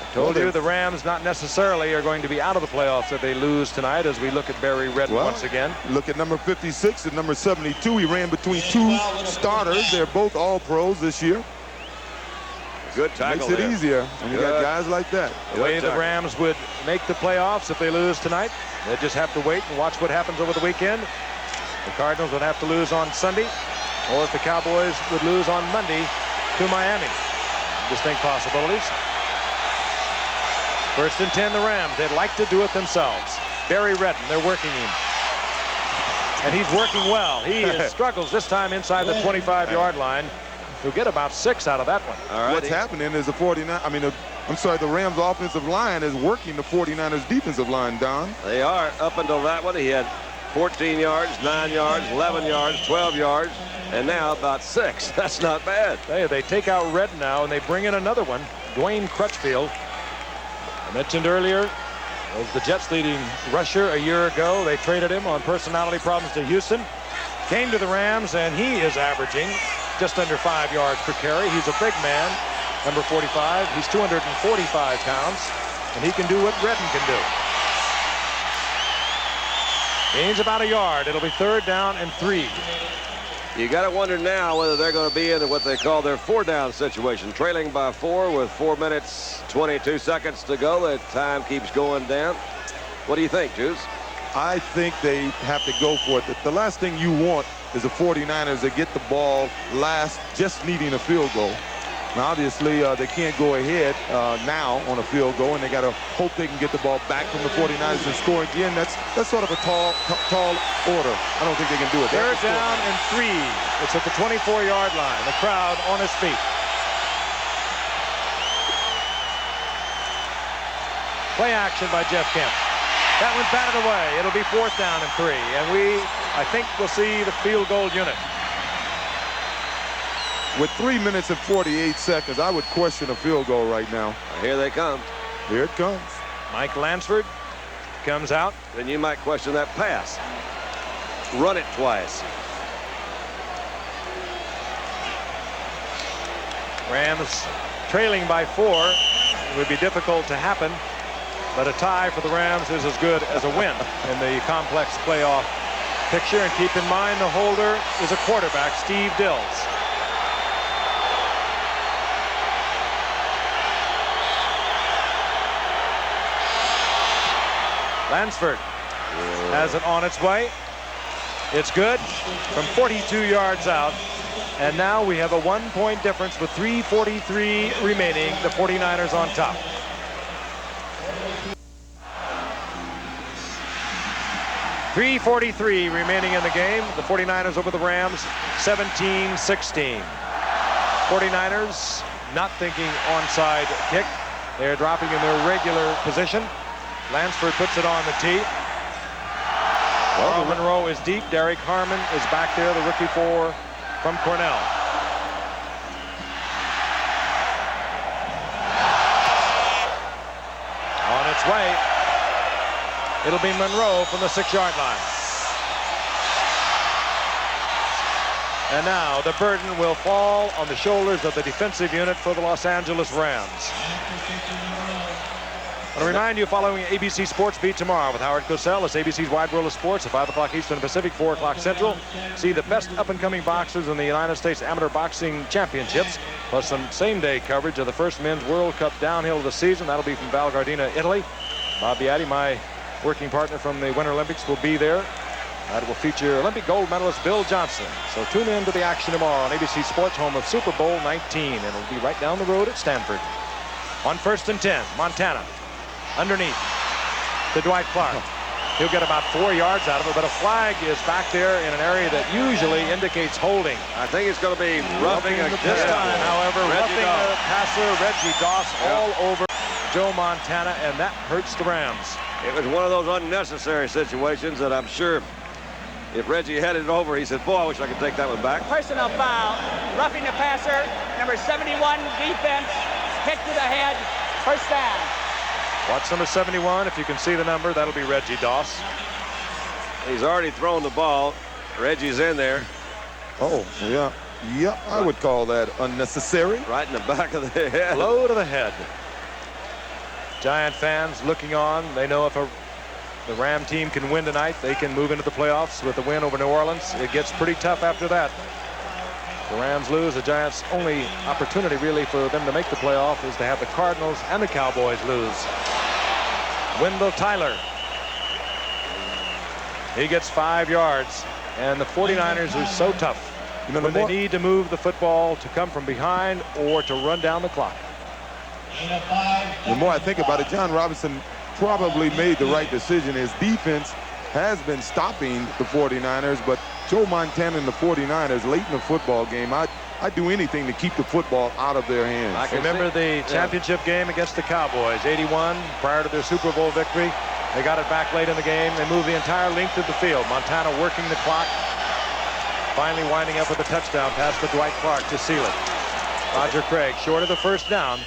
I told you the Rams not necessarily are going to be out of the playoffs if they lose tonight, as we look at Barry Redden once again. Look at number 56 and number 72. He ran between 2 starters. They're both all-pros this year. Good tackle. Makes it easier when you got guys like that. The way the Rams would make the playoffs if they lose tonight, they just have to wait and watch what happens over the weekend. The Cardinals would have to lose on Sunday, or if the Cowboys would lose on Monday to Miami. Distinct possibilities. 1st and 10, the Rams. They'd like to do it themselves. Barry Redden, they're working him. And he's working well. He struggles this time inside the 25-yard line. He'll get about 6 out of that one. What's happening is the Rams offensive line is working the 49ers defensive line, Don. They are. Up until that one, he had 14 yards, 9 yards, 11 yards, 12 yards, and now about 6. That's not bad. They take out Redden now, and they bring in another one, Dwayne Crutchfield. I mentioned earlier, was the Jets' leading rusher a year ago. They traded him on personality problems to Houston. Came to the Rams, and he is averaging just under 5 yards per carry. He's a big man, number 45. He's 245 pounds, and he can do what Redden can do. Gains about a yard. It'll be 3rd down and 3. You got to wonder now whether they're going to be in what they call their 4-down situation. Trailing by 4 with 4 minutes, 22 seconds to go. The time keeps going down. What do you think, Juice? I think they have to go for it. The last thing you want is the 49ers to get the ball last, just needing a field goal. Now, obviously, they can't go ahead now on a field goal, and they got to hope they can get the ball back from the 49ers and score again. That's sort of a tall order. I don't think they can do it. 3rd down and 3. It's at the 24-yard line. The crowd on its feet. Play action by Jeff Kemp. That one's batted away. It'll be 4th down and 3. And I think we'll see the field goal unit. With 3 minutes and 48 seconds, I would question a field goal right now. Here they come. Here it comes. Mike Lansford comes out. Then you might question that pass. Run it twice. Rams trailing by 4. It would be difficult to happen, but a tie for the Rams is as good as a win in the complex playoff picture. And keep in mind, the holder is a quarterback, Steve Dills. Lansford has it on its way. It's good from 42 yards out. And now we have a 1-point difference with 3:43 remaining. The 49ers on top. .343 remaining in the game. The 49ers over the Rams, 17-16. 49ers not thinking onside kick. They're dropping in their regular position. Lansford puts it on the tee. Well, Monroe is deep. Derek Harmon is back there, the rookie from Cornell. On its way. It'll be Monroe from the 6-yard line. And now the burden will fall on the shoulders of the defensive unit for the Los Angeles Rams. I want to remind you, following ABC Sports Beat tomorrow with Howard Cosell. It's ABC's Wide World of Sports at 5 o'clock Eastern Pacific, 4 o'clock Central. See the best up-and-coming boxers in the United States Amateur Boxing Championships, plus some same-day coverage of the first Men's World Cup downhill of the season. That'll be from Val Gardena, Italy. Bob Beatty, my working partner from the Winter Olympics, will be there. That will feature Olympic gold medalist Bill Johnson. So tune in to the action tomorrow on ABC Sports, home of Super Bowl 19. It'll be right down the road at Stanford. On 1st and 10, Montana. Underneath to Dwight Clark. He'll get about 4 yards out of it, but a flag is back there in an area that usually indicates holding. I think it's going to be roughing this time, however, roughing the passer, Reggie Doss, all over Joe Montana, and that hurts the Rams. It was one of those unnecessary situations that I'm sure if Reggie headed it over, he said, boy, I wish I could take that one back. Personal foul, roughing the passer, number 71, defense, kick to the head, first down. Watch number 71. If you can see the number, that'll be Reggie Doss. He's already thrown the ball. Reggie's in there. Oh, yeah. Yep, I would call that unnecessary. Right in the back of the head. Blow to the head. Giant fans looking on. They know if the Ram team can win tonight, they can move into the playoffs with the win over New Orleans. It gets pretty tough after that. The Rams lose. The Giants' only opportunity really for them to make the playoff is to have the Cardinals and the Cowboys lose. Wendell Tyler. He gets 5 yards. And the 49ers are so tough. You know, when they need to move the football to come from behind or to run down the clock. The more I think about it, John Robinson probably made the right decision. His defense has been stopping the 49ers, but Joe Montana and the 49ers late in the football game, I'd do anything to keep the football out of their hands. I can remember the championship game against the Cowboys, 81, prior to their Super Bowl victory. They got it back late in the game. They moved the entire length of the field. Montana working the clock, finally winding up with a touchdown pass to Dwight Clark to seal it. Roger Craig short of the first down.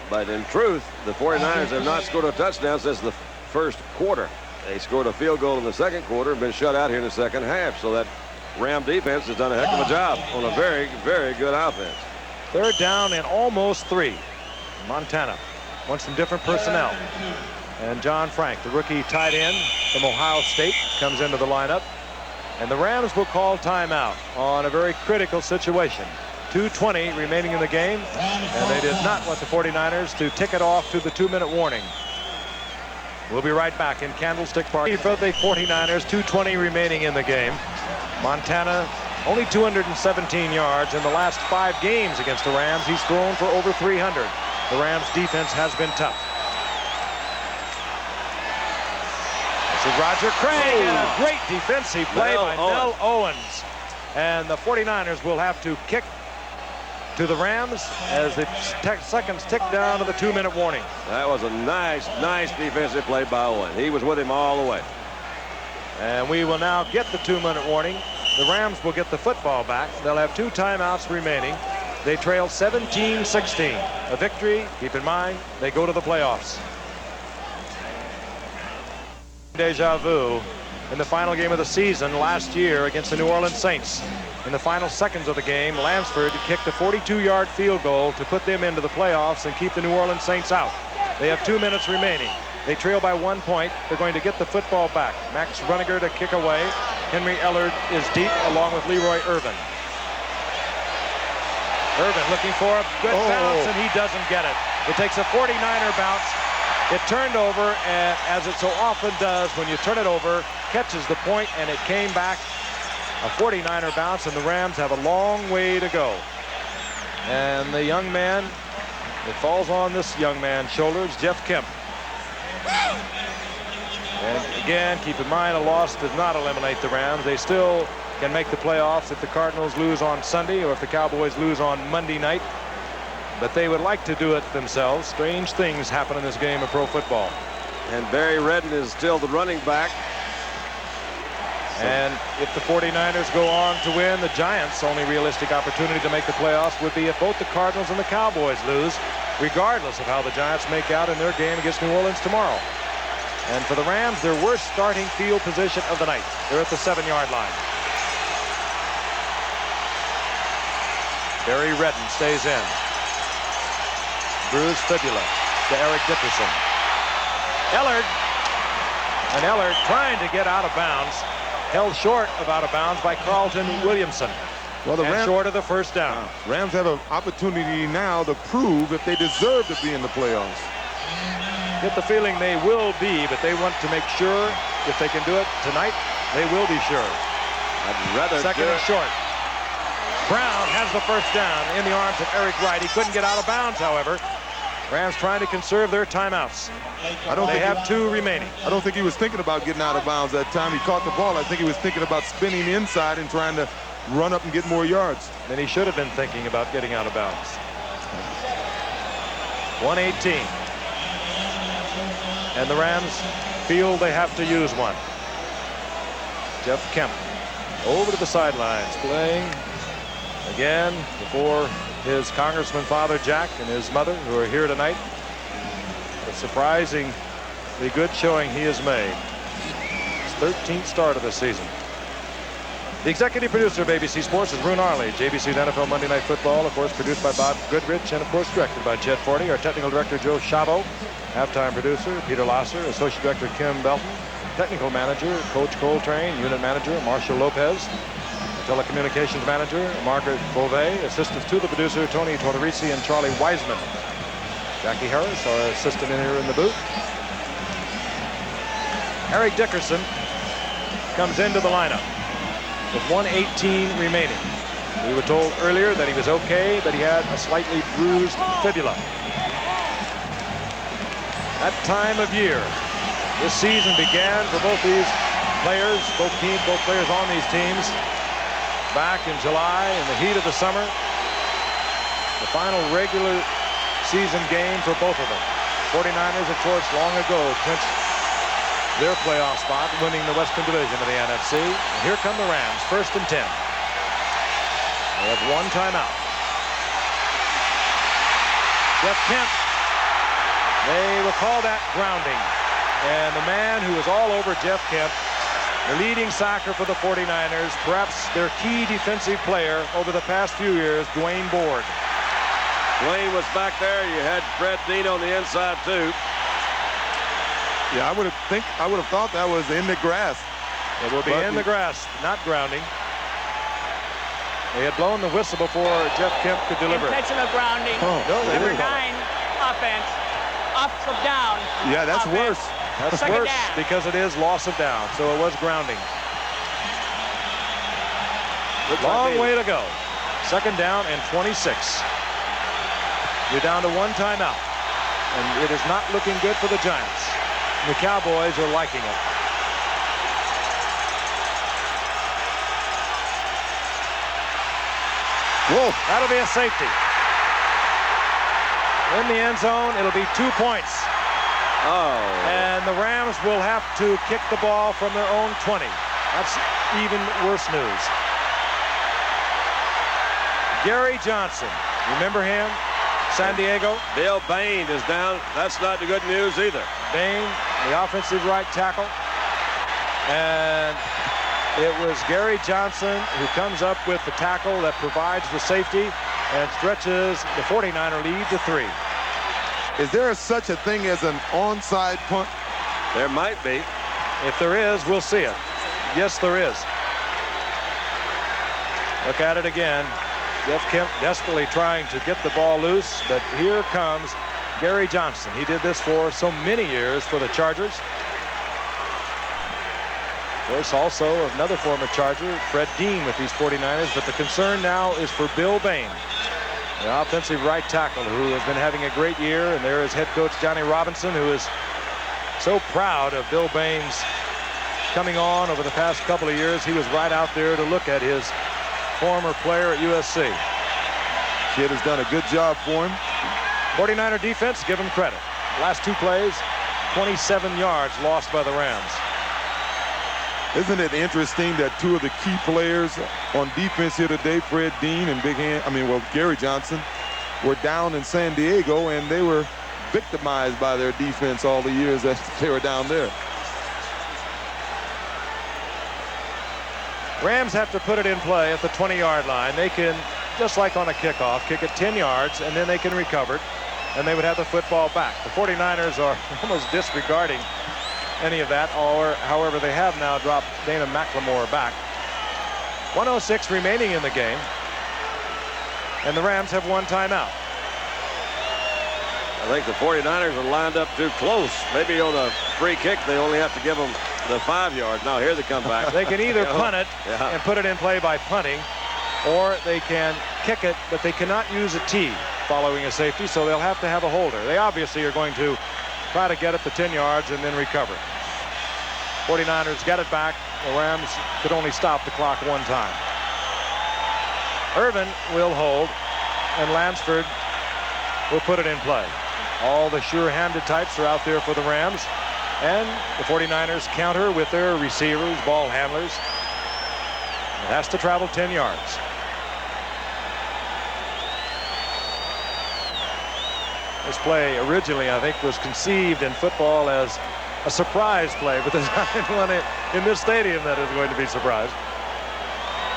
But in truth, the 49ers have not scored a touchdown since the first quarter. They scored a field goal in the second quarter and been shut out here in the second half. So that Ram defense has done a heck of a job on a very, very good offense. Third down and almost 3. Montana wants some different personnel. And John Frank, the rookie tight end from Ohio State, comes into the lineup. And the Rams will call timeout on a very critical situation. 2:20 remaining in the game, and they did not want the 49ers to tick it off to the 2-minute warning. We'll be right back in Candlestick Park for the 49ers. 2:20 remaining in the game. Montana only 217 yards in the last 5 games against the Rams. He's thrown for over 300. The Rams defense has been tough. This is Roger Craig and a great defensive play by Nell Owens. And the 49ers will have to kick to the Rams as the seconds tick down to the 2-minute warning. That was a nice defensive play by Owen. He was with him all the way. And we will now get the 2-minute warning. The Rams will get the football back. They'll have 2 timeouts remaining. They trail 17-16. A victory, keep in mind, they go to the playoffs. Deja vu in the final game of the season last year against the New Orleans Saints. In the final seconds of the game, Lansford kicked a 42-yard field goal to put them into the playoffs and keep the New Orleans Saints out. They have 2 minutes remaining. They trail by 1 point. They're going to get the football back. Max Runniger to kick away. Henry Ellard is deep along with Leroy Irvin. Irvin looking for a good bounce, and he doesn't get it. It takes a 49er bounce. It turned over, and as it so often does when you turn it over, catches the point, and it came back. A 49er bounce, and the Rams have a long way to go. And the young man, it falls on this young man's shoulders, Jeff Kemp. And again, keep in mind, a loss does not eliminate the Rams. They still can make the playoffs if the Cardinals lose on Sunday or if the Cowboys lose on Monday night. But they would like to do it themselves. Strange things happen in this game of pro football. And Barry Redden is still the running back. And if the 49ers go on to win, the Giants' only realistic opportunity to make the playoffs would be if both the Cardinals and the Cowboys lose, regardless of how the Giants make out in their game against New Orleans tomorrow. And for the Rams, their worst starting field position of the night. They're at the 7-yard line. Barry Redden stays in. Bruised fibula to Eric Dickerson. Ellard. And Ellard trying to get out of bounds. Held short of out of bounds by Carlton Williamson. Well, the Rams, short of the first down. Rams have an opportunity now to prove if they deserve to be in the playoffs. Get the feeling they will be, but they want to make sure if they can do it tonight, they will be sure. I'd rather second and short. Brown has the first down in the arms of Eric Wright. He couldn't get out of bounds, however. Rams trying to conserve their timeouts. They have 2 remaining. I don't think he was thinking about getting out of bounds that time. He caught the ball. I think he was thinking about spinning inside and trying to run up and get more yards. Then he should have been thinking about getting out of bounds. 1:18. And the Rams feel they have to use one. Jeff Kemp over to the sidelines, playing again before his Congressman father Jack and his mother, who are here tonight. A surprisingly good showing he has made. His 13th start of the season. The executive producer of ABC Sports is Roone Arley. JBC's NFL Monday Night Football, of course, produced by Bob Goodrich and, of course, directed by Chet Forney. Our technical director, Joe Chabot. Halftime producer, Peter Lasser. Associate director, Kim Belton. Technical manager, Coach Coltrane. Unit manager, Marshall Lopez. Telecommunications manager, Margaret Beauvais. Assistants to the producer, Tony Tortorici and Charlie Wiseman. Jackie Harris, our assistant in here in the booth. Eric Dickerson comes into the lineup with 1:18 remaining. We were told earlier that he was okay, but he had a slightly bruised fibula. That time of year, this season began for both these players, both players on these teams, back in July in the heat of the summer. The final regular season game for both of them. 49ers, of course, long ago clinched their playoff spot, winning the Western Division of the NFC. And here come the Rams, 1st and 10. They have 1 timeout. Jeff Kemp. They will call that grounding. And the man who is all over Jeff Kemp, the leading sacker for the 49ers, perhaps their key defensive player over the past few years, Dwayne Board. Dwayne was back there. You had Fred Dean on the inside, too. Yeah, I would have thought that was in the grass. It will be in the grass, not grounding. They had blown the whistle before Jeff Kemp could deliver. Intentional grounding. Oh, no, Number 9 offense. Up from down. Yeah, that's offense. worse. That's worse because it is loss of down, so it was grounding. Long way to go. 2nd down and 26. You're down to 1 timeout, and it is not looking good for the Giants. The Cowboys are liking it. Whoa. That'll be a safety. In the end zone, it'll be 2 points. Oh. And the Rams will have to kick the ball from their own 20. That's even worse news. Gary Johnson, remember him? San Diego. Bill Bain is down. That's not the good news either. Bain, the offensive right tackle. And it was Gary Johnson who comes up with the tackle that provides the safety and stretches the 49er lead to 3. Is there such a thing as an onside punt? There might be. If there is, we'll see it. Yes, there is. Look at it again. Jeff Kemp desperately trying to get the ball loose, but here comes Gary Johnson. He did this for so many years for the Chargers. Of course, also another former Charger, Fred Dean, with these 49ers, but the concern now is for Bill Bain, the offensive right tackle, who has been having a great year, and there is head coach Johnny Robinson, who is so proud of Bill Bain's coming on over the past couple of years, he was right out there to look at his former player at USC. Kid has done a good job for him. 49er defense, give him credit. Last two plays, 27 yards lost by the Rams. Isn't it interesting that two of the key players on defense here today, Fred Dean and Gary Johnson, were down in San Diego, and they were victimized by their defense all the years that they were down there. Rams have to put it in play at the 20-yard line. They can, just like on a kickoff, kick it 10 yards, and then they can recover it, and they would have the football back. The 49ers are almost disregarding any of that, or however they have now dropped Dana McLemore back. 1:06 remaining in the game, and the Rams have one timeout. I think the 49ers are lined up too close. Maybe on a free kick, they only have to give them the 5 yards. Now here they come back. They can either punt it and put it in play by punting, or they can kick it, but they cannot use a tee following a safety, so they'll have to have a holder. They obviously are going to try to get it to 10 yards and then recover. 49ers get it back. The Rams could only stop the clock one time. Irvin will hold, and Lansford will put it in play. All the sure-handed types are out there for the Rams, and the 49ers counter with their receivers, ball handlers. It has to travel 10 yards. This play originally, I think, was conceived in football as a surprise play, but there's not anyone in this stadium that is going to be surprised.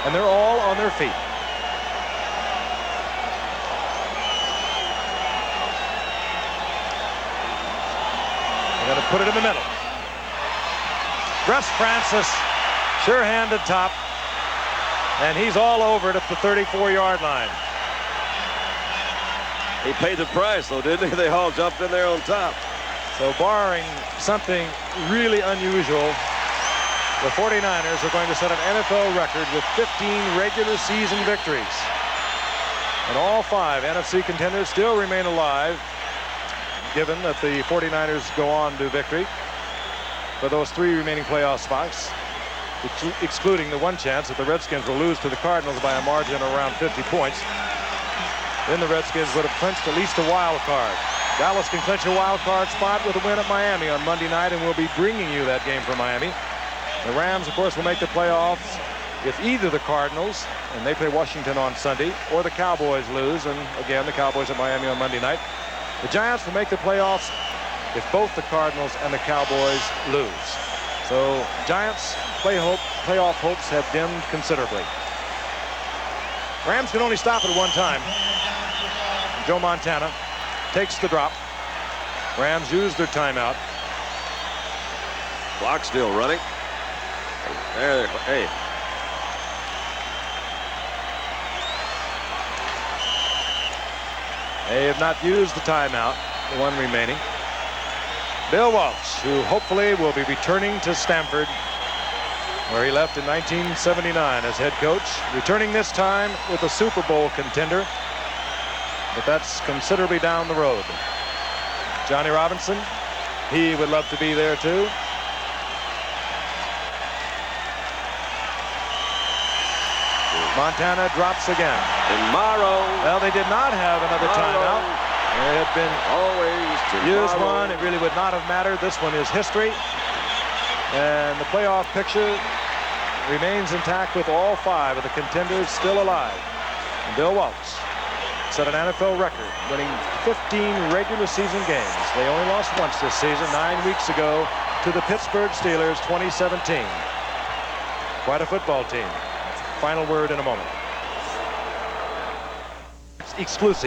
And they're all on their feet. They're going to put it in the middle. Russ Francis, sure-handed top, and he's all over it at the 34-yard line. He paid the price, though, didn't he? They all jumped in there on top. So barring something really unusual, the 49ers are going to set an NFL record with 15 regular season victories. And all 5 NFC contenders still remain alive, given that the 49ers go on to victory for those 3 remaining playoff spots, excluding the one chance that the Redskins will lose to the Cardinals by a margin of around 50 points. Then the Redskins would have clinched at least a wild card. Dallas can clinch a wild card spot with a win at Miami on Monday night, and we'll be bringing you that game from Miami. The Rams, of course, will make the playoffs if either the Cardinals, and they play Washington on Sunday, or the Cowboys lose, and again, the Cowboys at Miami on Monday night. The Giants will make the playoffs if both the Cardinals and the Cowboys lose. So Giants' playoff hopes have dimmed considerably. Rams can only stop it one time. Joe Montana takes the drop. Rams use their timeout. Clock still running. There, hey. They have not used the timeout, the one remaining. Bill Walsh, who hopefully will be returning to Stanford, where he left in 1979 as head coach, returning this time with a Super Bowl contender, but that's considerably down the road. Johnny Robinson, he would love to be there too. Montana drops again. Tomorrow. Well, they did not have another timeout. There had been used one. It really would not have mattered. This one is history. And the playoff picture remains intact with all 5 of the contenders still alive. And Bill Walsh set an NFL record, winning 15 regular season games. They only lost once this season, 9 weeks ago, to the Pittsburgh Steelers, 2017. Quite a football team. Final word in a moment. Exclusive.